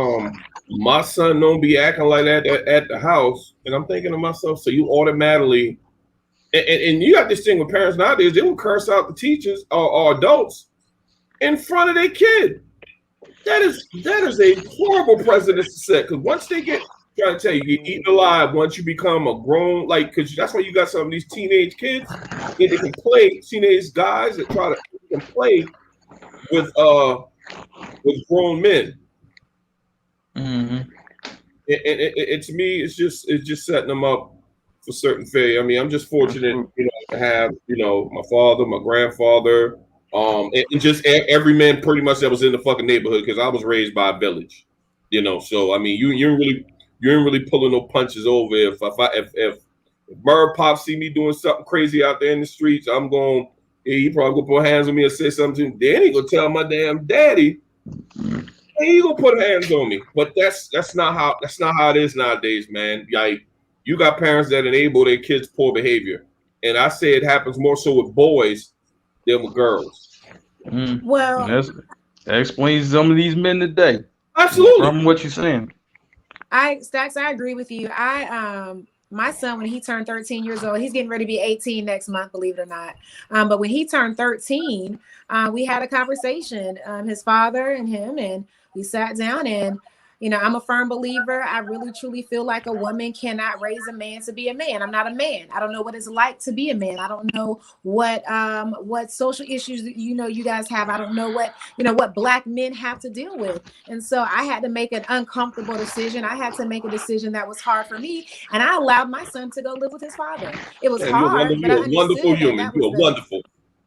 my son don't be acting like that at the house. And I'm thinking to myself, so you automatically, and you got this thing with parents nowadays, they will curse out the teachers or adults in front of their kid. That is a horrible precedent to set. Because once they get trying to tell you, you're eaten alive once you become a grown, like, because that's why you got some of these teenage kids, and they can play, teenage guys that can play with grown men. Mm-hmm. And to me, it's just setting them up for certain failure. I mean, I'm just fortunate, to have, my father, my grandfather, and just every man pretty much that was in the fucking neighborhood, because I was raised by a village, So I mean, you ain't really pulling no punches over. If Bird Pop see me doing something crazy out there in the streets, I'm going. He probably gonna put hands on me and say something. Then he gonna tell my damn daddy. Hey, he gonna put hands on me. But that's not how it is nowadays, man. Like, you got parents that enable their kids' poor behavior, and I say it happens more so with boys than with girls. Well, that explains some of these men today. Absolutely, from what you're saying. Stacks, I agree with you. My son, when he turned 13 years old, he's getting ready to be 18 next month, believe it or not. But when he turned 13, we had a conversation, his father and him, and we sat down, and, I'm a firm believer. I really, truly feel like a woman cannot raise a man to be a man. I'm not a man. I don't know what it's like to be a man. I don't know what social issues, you guys have. I don't know what Black men have to deal with. And so I had to make an uncomfortable decision. I had to make a decision that was hard for me. And I allowed my son to go live with his father. It was hard. You're a wonderful human. You're wonderful.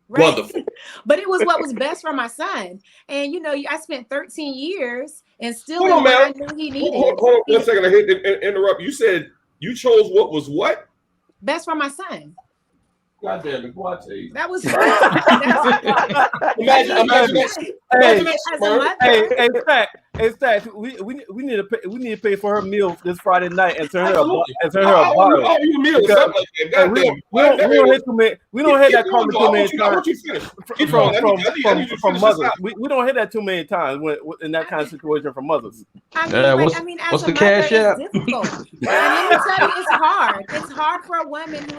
Right? Wonderful. But it was what was best for my son. And, I spent 13 years and still Hold on, man. I knew he needed. Hold on 1 second. I hate to interrupt. You said you chose what was what? Best for my son. God damn it, boy, I tell you. That was Hey, Stack, we need to pay for her meal this Friday night and turn her a bottle. We don't hear that comment too many times from mothers. We don't hear that too many times in that kind of situation from mothers. What's the cash app? And let me tell you, it's hard. It's hard for a woman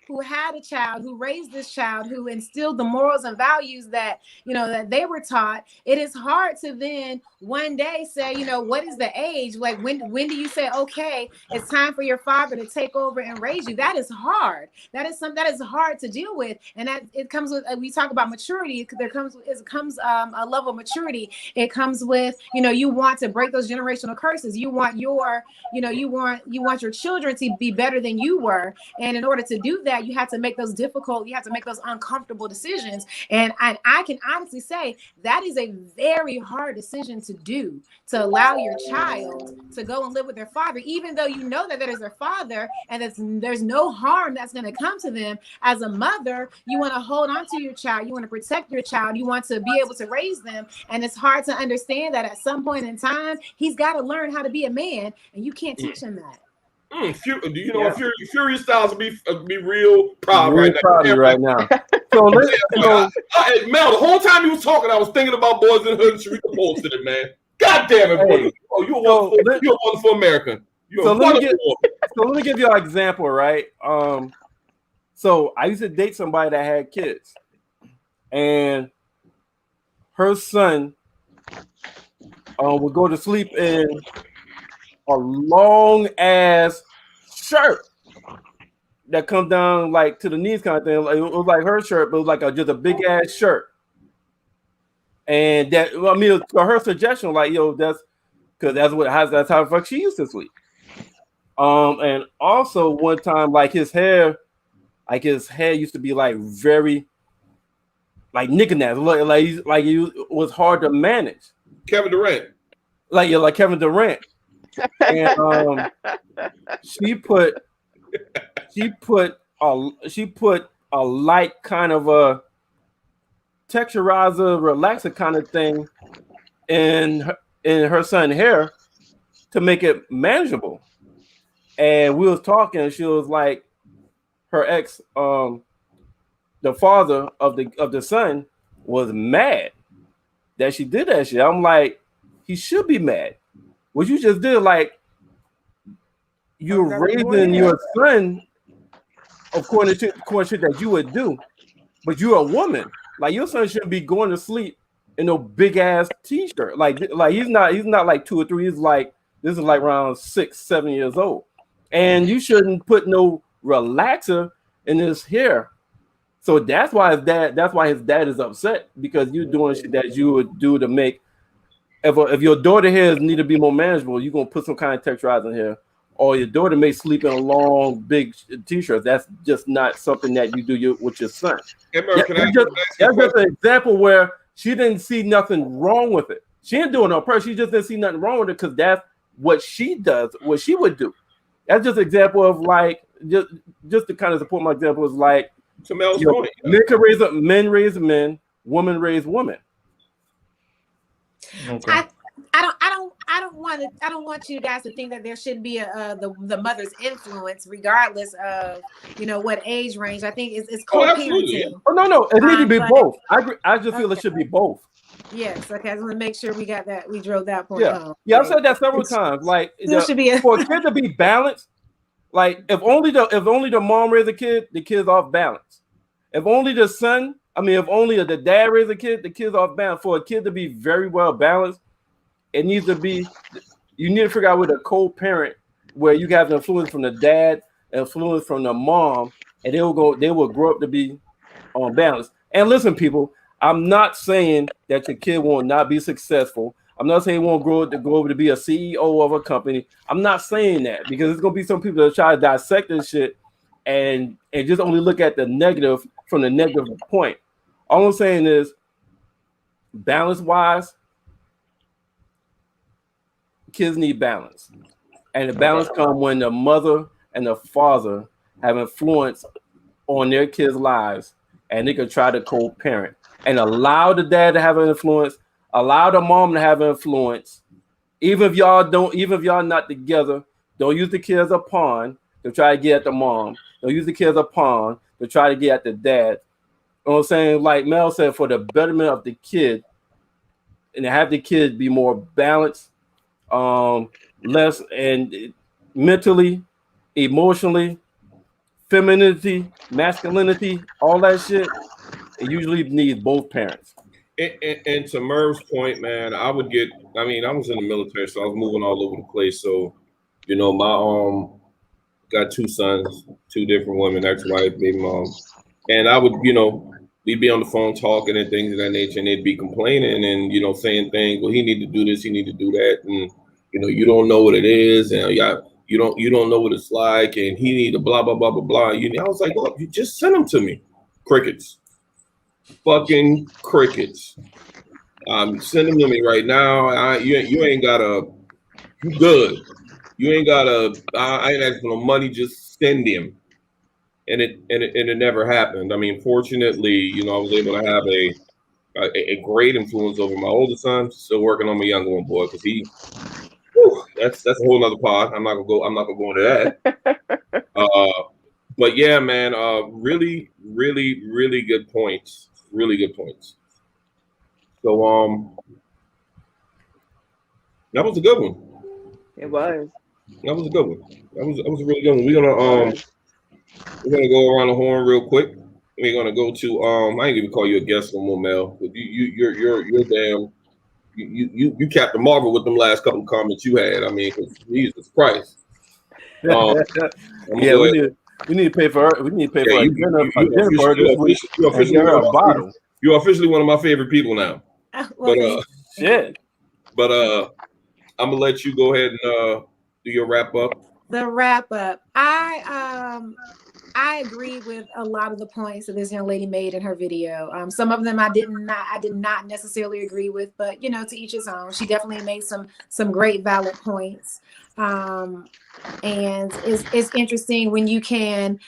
who had a child, who raised this child, who instilled the morals and values that they were taught. It is hard to then one day say, what is the age? Like, when do you say, okay, it's time for your father to take over and raise you? That is hard. That is hard to deal with. And that it comes with, we talk about maturity. It comes a level of maturity. It comes with, you want to break those generational curses. You want your children to be better than you were. And in order to do that, you have to make those uncomfortable decisions. And I can honestly say that is a very hard decision to do, to allow your child to go and live with their father, even though you know that is their father and there's no harm that's going to come to them. As a mother, you want to hold on to your child. You want to protect your child. You want to be able to raise them. And it's hard to understand that at some point in time, he's got to learn how to be a man, and you can't teach him that. Fury Styles will be real proud right now. So Mel, the whole time you was talking, I was thinking about Boys in the Hood and Sharika posted it, man. God damn it, bro. You're a wonderful American. So let me give you an example, right? So I used to date somebody that had kids, and her son would go to sleep in a long ass shirt that comes down like to the knees, kind of thing. It was like her shirt, but it was like just a big ass shirt. And that, her suggestion, like, that's because that's how the fuck she used to sleep. And also one time, like his hair used to be like very like knickknacks, like he was hard to manage. Kevin Durant, like Kevin Durant. And she put a light kind of a texturizer, relaxer kind of thing in her son's hair to make it manageable. And we was talking, and she was like, her ex, the father of the son, was mad that she did that shit. I'm like, he should be mad. What you just did, like, you're raising your son according to that you would do, but you're a woman. Like, your son shouldn't be going to sleep in no big ass t-shirt. Like he's not like 2 or 3. He's like, this is like around 6, 7 years old. And you shouldn't put no relaxer in his hair. So that's why his dad is upset, because you're doing shit that you would do to make, if your daughter hairs need to be more manageable, you're gonna put some kind of texturizer in here, or your daughter may sleep in a long big t-shirt. That's just not something that you do with your son. Hey, Merv, That's just an example where she didn't see nothing wrong with it. She didn't do it on purpose. She just didn't see nothing wrong with it because that's what she does, what she would do. That's just an example of like, just to kind of support my example is like, point. Men raise men, women raise women. Okay. I don't want you guys to think that there should be the mother's influence regardless of what age range. I think it's co-parenting. Oh no, it needs to be both. I agree. I just feel it should be both. Yes, okay. I just want to make sure we got that. We drove that point. Yeah, I've said that several times. Like, should be for a kid to be balanced. Like, if only the mom raised a kid, the kid's off balance. If only the dad raised a kid, the kid's off balance. For a kid to be very well balanced, you need to figure out with a co-parent where you have the influence from the dad, influence from the mom, and they will grow up to be on balance. And listen, people, I'm not saying that your kid will not be successful. I'm not saying he won't go over to be a CEO of a company. I'm not saying that, because there's gonna be some people that try to dissect this shit and just only look at the negative from the negative point. All I'm saying is, balance-wise, kids need balance, and the balance comes when the mother and the father have influence on their kids' lives, and they can try to co-parent and allow the dad to have an influence, allow the mom to have an influence. Even if y'all not together, don't use the kid as a pawn to try to get at the mom. Don't use the kid as a pawn to try to get at the dad. You know what I'm saying? Like Mel said, for the betterment of the kid, and to have the kid be more balanced, less and mentally, emotionally, femininity, masculinity, all that shit, it usually needs both parents. And to Merv's point, man, I was in the military, so I was moving all over the place. So, my got 2 sons, 2 different women, ex-wife, baby mom, and I would, we'd be on the phone talking and things of that nature, and they'd be complaining and saying things. Well, he need to do this, he need to do that, and you don't know what it is, and you don't know what it's like, and he need to blah blah blah blah blah. I was like, look, you just send them to me. Crickets. Fucking crickets. Send them to me right now. You ain't gotta. You good. You ain't gotta. I ain't asking for no money. Just send him. And it never happened. I mean, fortunately, I was able to have a great influence over my older son. Still working on my younger one, boy, because that's a whole nother pod. I'm not gonna go into that. But yeah, man, really, really, really good points. Really good points. So that was a good one. It was. That was a good one. That was a really good one. We're gonna go around the horn real quick. We're gonna go to I ain't even call you a guest no more, Mel. But you're damn. You Captain Marvel with them last couple of comments you had. I mean, Jesus Christ. We need to pay for her. We need to pay for a dinner bottle. You're officially one of my favorite people now. Shit. But I'm gonna let you go ahead and do your wrap up. The wrap up. I agree with a lot of the points that this young lady made in her video. Some of them I did not necessarily agree with, but to each his own. She definitely made some great valid points. And it's interesting when you can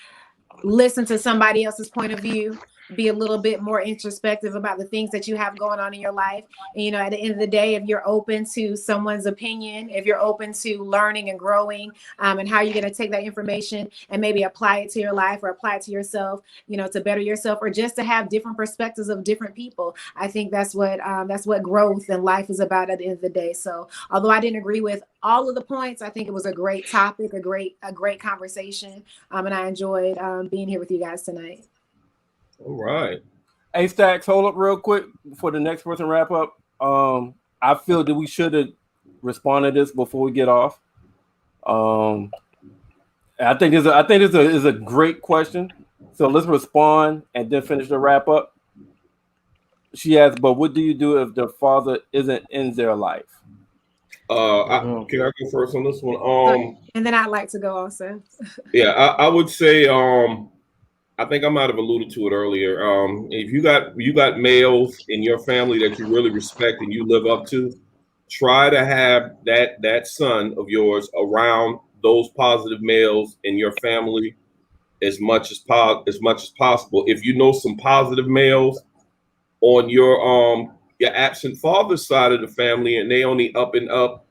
listen to somebody else's point of view, be a little bit more introspective about the things that you have going on in your life. And, at the end of the day, if you're open to someone's opinion, if you're open to learning and growing, and how you're going to take that information and maybe apply it to your life or apply it to yourself, to better yourself, or just to have different perspectives of different people. I think that's what growth in life is about at the end of the day. So although I didn't agree with all of the points, I think it was a great topic, a great conversation. And I enjoyed being here with you guys tonight. All right. Hey, Stacks, hold up real quick before the next person wrap up. I feel that we should have responded to this before we get off. I think this is a great question. So let's respond and then finish the wrap up. She asked, but what do you do if the father isn't in their life? Can I go first on this one? And then I'd like to go also. Yeah, I would say I think I might have alluded to it earlier. If you got males in your family that you really respect and you live up to, try to have that son of yours around those positive males in your family as much as possible. If you know some positive males on your absent father's side of the family and they only up and up,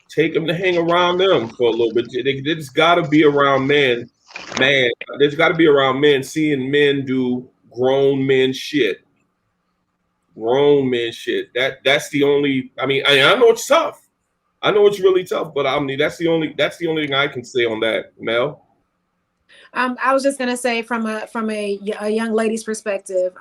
take them to hang around them for a little bit. They just got to be around men. Man, there's got to be around men, seeing men do grown men shit. Grown men shit. That's the only. I mean, I know it's tough. I know it's really tough, but I mean, that's the only thing I can say on that, Mel. I was just gonna say from a young lady's perspective,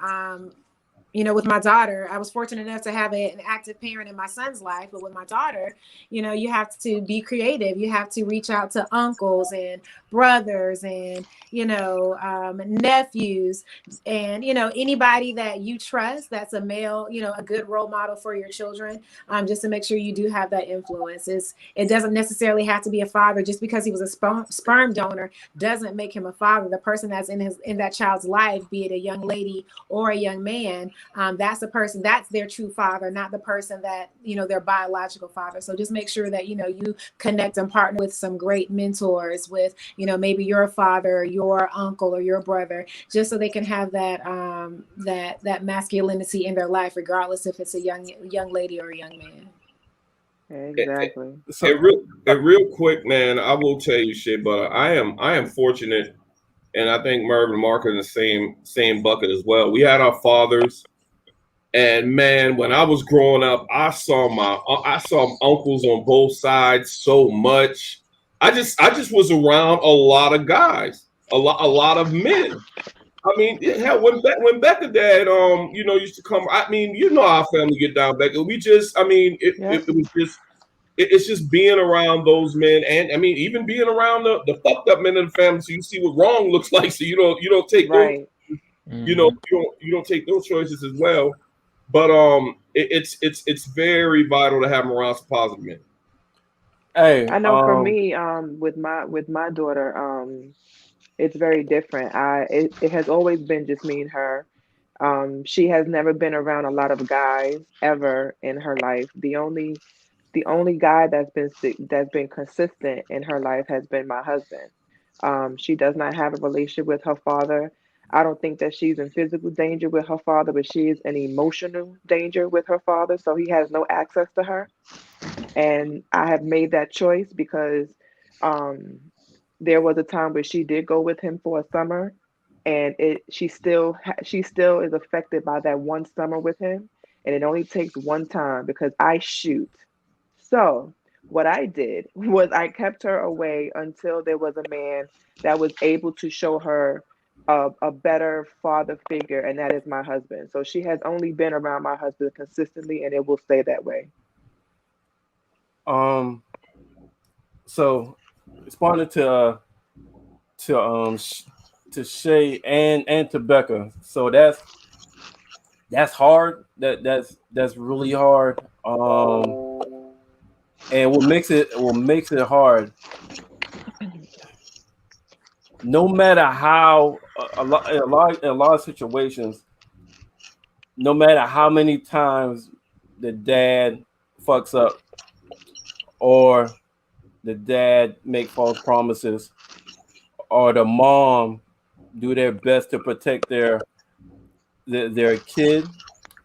with my daughter, I was fortunate enough to have an active parent in my son's life. But with my daughter, you have to be creative. You have to reach out to uncles and brothers and, nephews and, anybody that you trust that's a male, a good role model for your children, just to make sure you do have that influence. It doesn't necessarily have to be a father. Just because he was a sperm donor doesn't make him a father. The person that's in that child's life, be it a young lady or a young man, that's the person, that's their true father, not the person that, their biological father. So just make sure that, you connect and partner with some great mentors with, maybe your father, your uncle, or your brother, just so they can have that that masculinity in their life, regardless if it's a young lady or a young man. Exactly. So real quick, man, I will tell you shit, but I am fortunate, and I think Merv and Mark are in the same bucket as well. We had our fathers. And man, when I was growing up, I saw uncles on both sides so much. I just was around a lot of guys, a lot of men. I mean, hell, when Becca dad used to come. I mean, our family get down, Becca. We just, I mean, it was just, it's just being around those men, and I mean, even being around the fucked up men in the family, so you see what wrong looks like. So you don't take right. those, you don't take those choices as well. But it's very vital to have them around some positive men. Hey, I know for me, with my daughter, it's very different. It has always been just me and her. She has never been around a lot of guys ever in her life. The only guy that's been consistent in her life has been my husband. She does not have a relationship with her father. I don't think that she's in physical danger with her father, but she is in emotional danger with her father. So he has no access to her. And I have made that choice because there was a time where she did go with him for a summer, and she still is affected by that one summer with him. And it only takes one time because I shoot. So what I did was I kept her away until there was a man that was able to show her a better father figure, and that is my husband. So she has only been around my husband consistently, and it will stay that way. So responding to Shay and to Becca. So that's hard. That's really hard. And what makes it hard, no matter how a lot of situations, no matter how many times the dad fucks up or the dad make false promises or the mom do their best to protect their kid.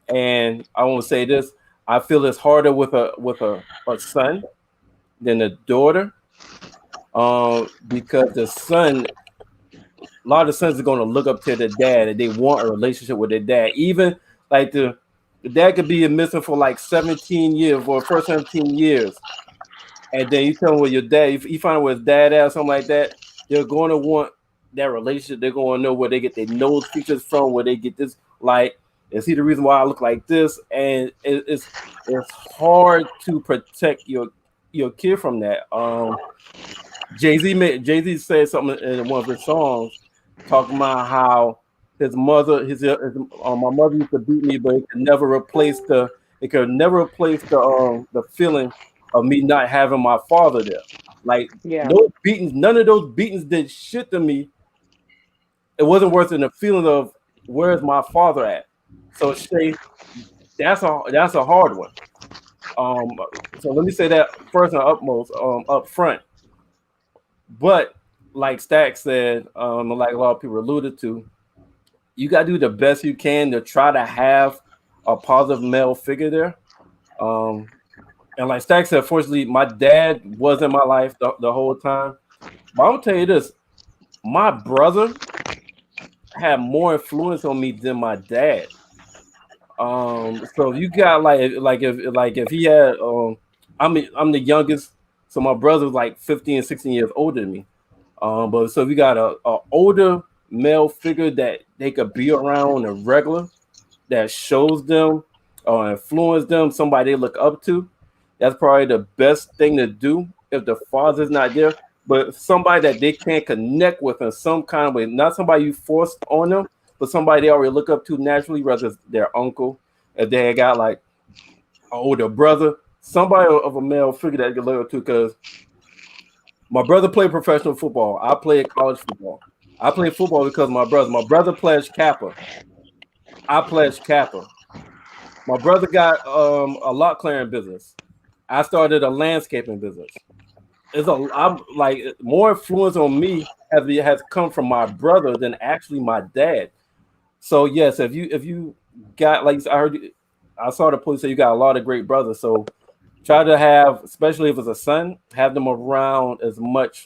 And I want to say this, I feel it's harder with a son than a daughter, because the son, a lot of sons are going to look up to their dad and they want a relationship with their dad. Even like the dad could be missing for like 17 years for the first 17 years. And then you tell them with your dad, if you find out where his dad at or something like that, they're going to want that relationship. They're going to know where they get their nose features from, where they get this, Like, is he the reason why I look like this? And it's hard to protect your kid from that. Jay-Z said something in one of his songs talking about how his mother, my mother used to beat me, but it could never replace the feeling of me not having my father there. Like, those beatings, none of those beatings did shit to me. It wasn't worse than the feeling of where's my father at. So Shay, that's a hard one. So let me say that first and upmost, up front. But like Stack said, like a lot of people alluded to, you got to do the best you can to try to have a positive male figure there. And like Stack said, fortunately, my dad was in my life the whole time. But I'm gonna tell you this: my brother had more influence on me than my dad. So you got if he had, I'm the youngest, so my brother was like 15 and 16 years older than me. But so if you got a older male figure that they could be around on a regular, that shows them or influence them, somebody they look up to, that's probably the best thing to do if the father's not there. But somebody that they can't connect with in some kind of way, not somebody you forced on them, but somebody they already look up to naturally, whether it's their uncle, if they got like an older brother, somebody of a male figure that you can look up to. Because my brother played professional football. I played college football. I played football because my brother pledged Kappa. I pledged Kappa. My brother got a lot clearing business. I started a landscaping business. I'm like, more influence on me has come from my brother than actually my dad. So yes, if you got, like I saw the post say you got a lot of great brothers. So try to have, especially if it's a son, have them around as much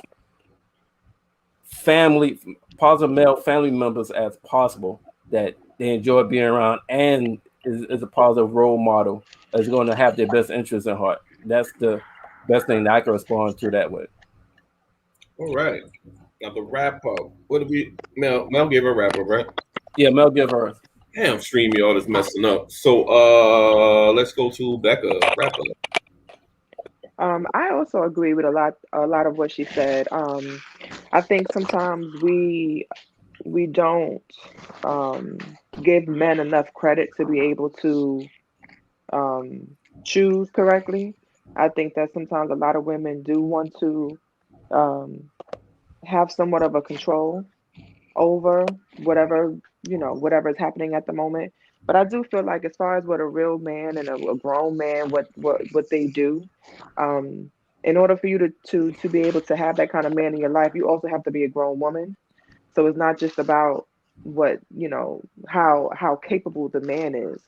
positive male family members as possible that they enjoy being around and is a positive role model that's going to have their best interests in heart. That's the best thing that I can respond to that with. All right. Now the wrap up. What did we Mel gave a wrap up, right? Yeah, Mel gave her. Damn, StreamYard is messing up. So let's go to Becca. Wrap up. I also agree with a lot of what she said. I think sometimes we don't give men enough credit to be able to choose correctly. I think that sometimes a lot of women do want to have somewhat of a control over whatever is happening at the moment. But I do feel like, as far as what a real man and a grown man, what they do, in order for you to be able to have that kind of man in your life, you also have to be a grown woman. So it's not just about how capable the man is.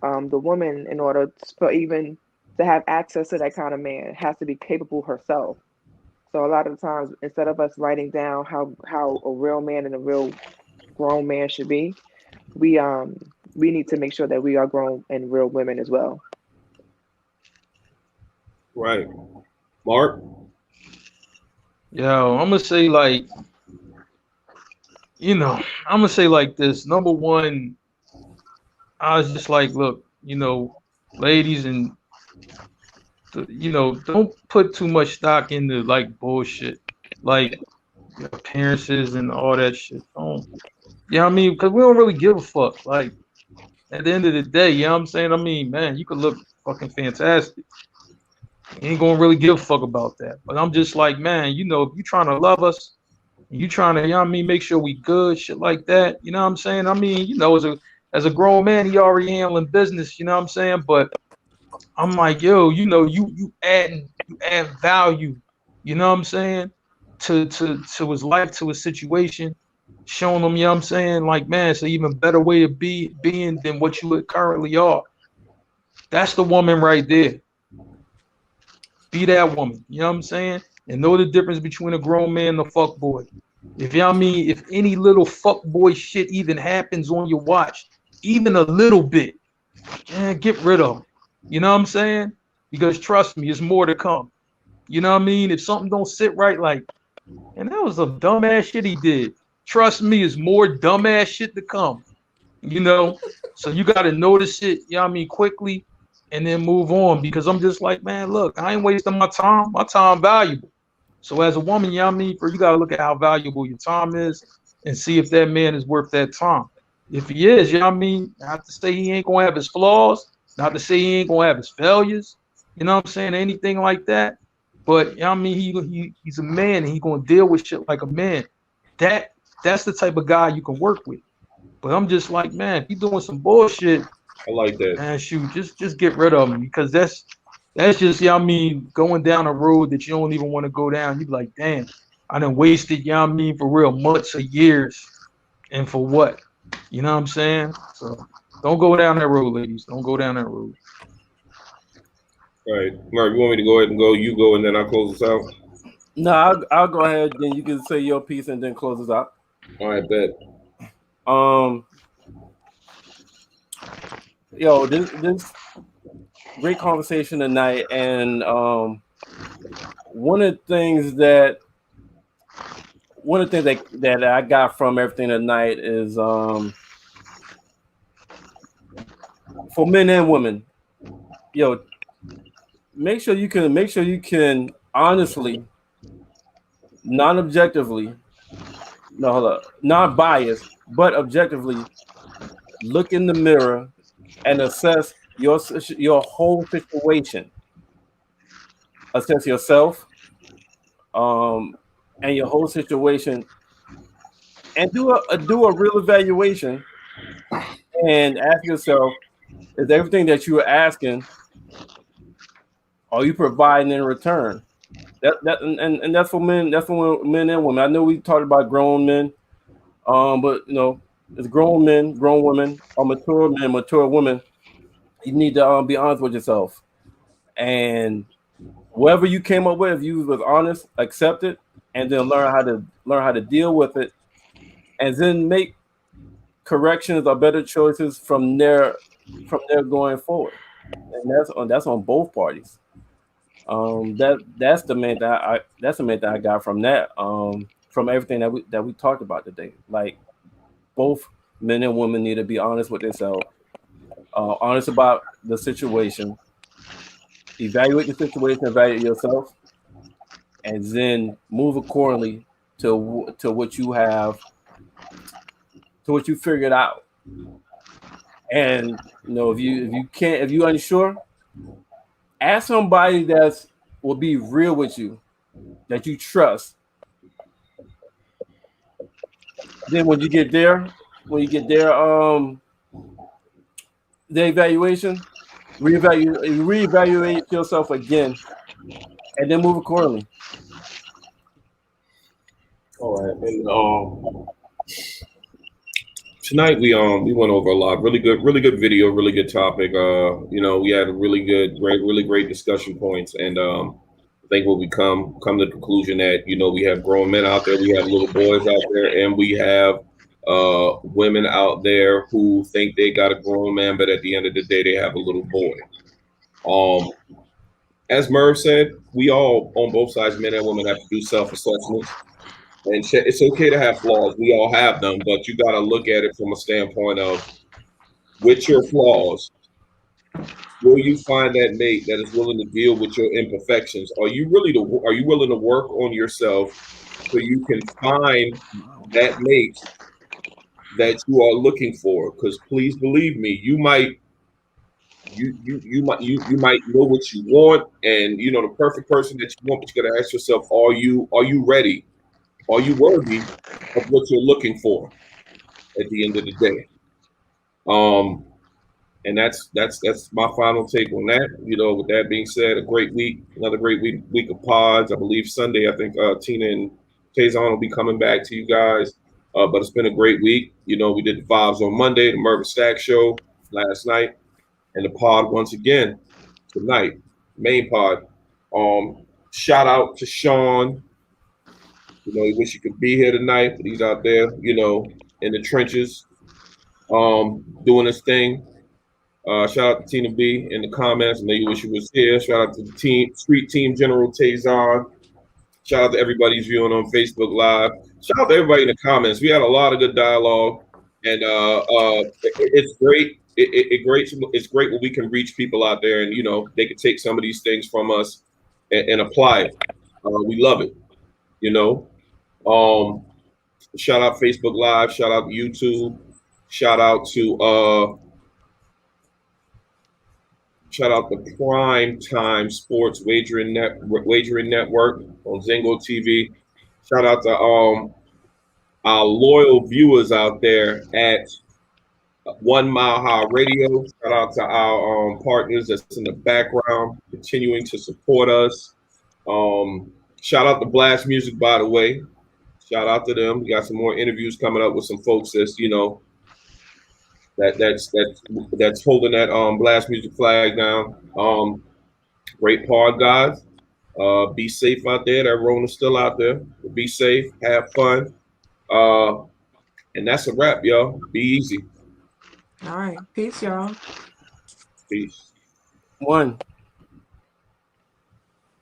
The woman, in order for even to have access to that kind of man, has to be capable herself. So a lot of the times, instead of us writing down how a real man and a real grown man should be, we need to make sure that we are grown and real women as well. Right. Mark? Yo, I'm gonna say like this. Number one, I was just like, look, ladies, and don't put too much stock into like bullshit, like appearances and all that shit. I mean, because we don't really give a fuck. Like, at the end of the day, you know what I'm saying? I mean, man, you could look fucking fantastic. You ain't gonna really give a fuck about that. But I'm just like, man, if you trying to love us, you trying to, make sure we good, shit like that. You know what I'm saying? I mean, as a grown man, he already handling business, you know what I'm saying? But I'm like, yo, you add value, you know what I'm saying, to his life, to his situation, showing him, you know what I'm saying, like, man, it's an even better way to being than what you currently are. That's the woman right there. Be that woman, you know what I'm saying? And know the difference between a grown man and a fuck boy. If any little fuck boy shit even happens on your watch, even a little bit, get rid of him. You know what I'm saying? Because trust me, there's more to come. You know what I mean? If something don't sit right, like, and that was some dumbass shit he did. Trust me, it's more dumbass shit to come. you know. So you got to notice it, you know what I mean, quickly, and then move on. Because I'm just like, man, look, I ain't wasting my time. My time valuable. So as a woman, you know what I mean, you got to look at how valuable your time is and see if that man is worth that time. If he is, you know what I mean, not to say he ain't gonna have his flaws, not to say he ain't gonna have his failures, you know what I'm saying, anything like that. But you know what I mean, he's a man and he gonna deal with shit like a man. That's the type of guy you can work with. But I'm just like, man, if you doing some bullshit, I like that. man, shoot, just get rid of him, because that's just, you know what I mean, going down a road that you don't even want to go down. You be like, damn, I done wasted, you know what I mean, for real, months or years, and for what? You know what I'm saying? So don't go down that road, ladies. Don't go down that road. All right, Mark, you want me to go ahead and go? You go, and then I'll close this out. No, I'll go ahead. Then you can say your piece and then close us out. All right, bet. Yo, this great conversation tonight, and one of the things that I got from everything tonight is for men and women, yo, make sure you can honestly, non-objectively, no, hold up, not biased, but objectively look in the mirror and assess your whole situation. Assess yourself, and your whole situation, and do a real evaluation, and ask yourself: is everything that you are asking, are you providing in return? And that's for men. That's for men and women. I know we talked about grown men, but you know, it's grown men, grown women, or mature men, mature women. You need to be honest with yourself, and whatever you came up with, if you was honest, accept it, and then learn how to deal with it, and then make corrections or better choices from there going forward. And that's on both parties. That's the main thing I got from that. From everything that we talked about today. Like, both men and women need to be honest with themselves, honest about the situation, evaluate the situation, evaluate yourself, and then move accordingly to what you have, to what you figured out. And you know, if you're unsure, ask somebody that will be real with you, that you trust. Then when you get there, the evaluation, reevaluate yourself again, and then move accordingly. All right, and tonight we went over a lot. Really good video, really good topic. You know, we had a really great discussion points, and I think we'll come to the conclusion that, you know, we have grown men out there, we have little boys out there, and we have women out there who think they got a grown man, but at the end of the day, they have a little boy. As Merv said, we all, on both sides, men and women, have to do self-assessment. And it's okay to have flaws. We all have them, but you got to look at it from a standpoint of, with your flaws, will you find that mate that is willing to deal with your imperfections? Are you willing to work on yourself so you can find that mate that you are looking for? Because please believe me, you might know what you want, and you know the perfect person that you want, but you got to ask yourself, are you ready? Are you worthy of what you're looking for at the end of the day? And that's my final take on that. You know, with that being said, a great week, another great week of pods. I believe Sunday, I think Tina and Tazon will be coming back to you guys. But it's been a great week. You know, we did the vibes on Monday, the Merv Stack show last night, and the pod once again tonight, main pod. Shout out to Sean. You know, he wish he could be here tonight, but he's out there, you know, in the trenches, doing his thing. Shout out to Tina B in the comments. I know you wish he was here. Shout out to the team, Street Team General Tazon. Shout out to everybody who's viewing on Facebook Live. Shout out to everybody in the comments. We had a lot of good dialogue. And it's great. It's great when we can reach people out there, and they can take some of these things from us and apply it. We love it. Shout out Facebook Live. Shout out YouTube. Shout out to the Prime Time Sports Wagering Network on Zingo TV. Shout out to our loyal viewers out there at 1 Mile High Radio. Shout out to our partners that's in the background, continuing to support us. Shout out to Blast Music, by the way. Shout out to them. We got some more interviews coming up with some folks that's that's holding that Blast Music flag down. Great pod, guys. Be safe out there. That Rona's still out there. Be safe. Have fun. And that's a wrap, y'all. Be easy. All right. Peace, y'all. Peace. One.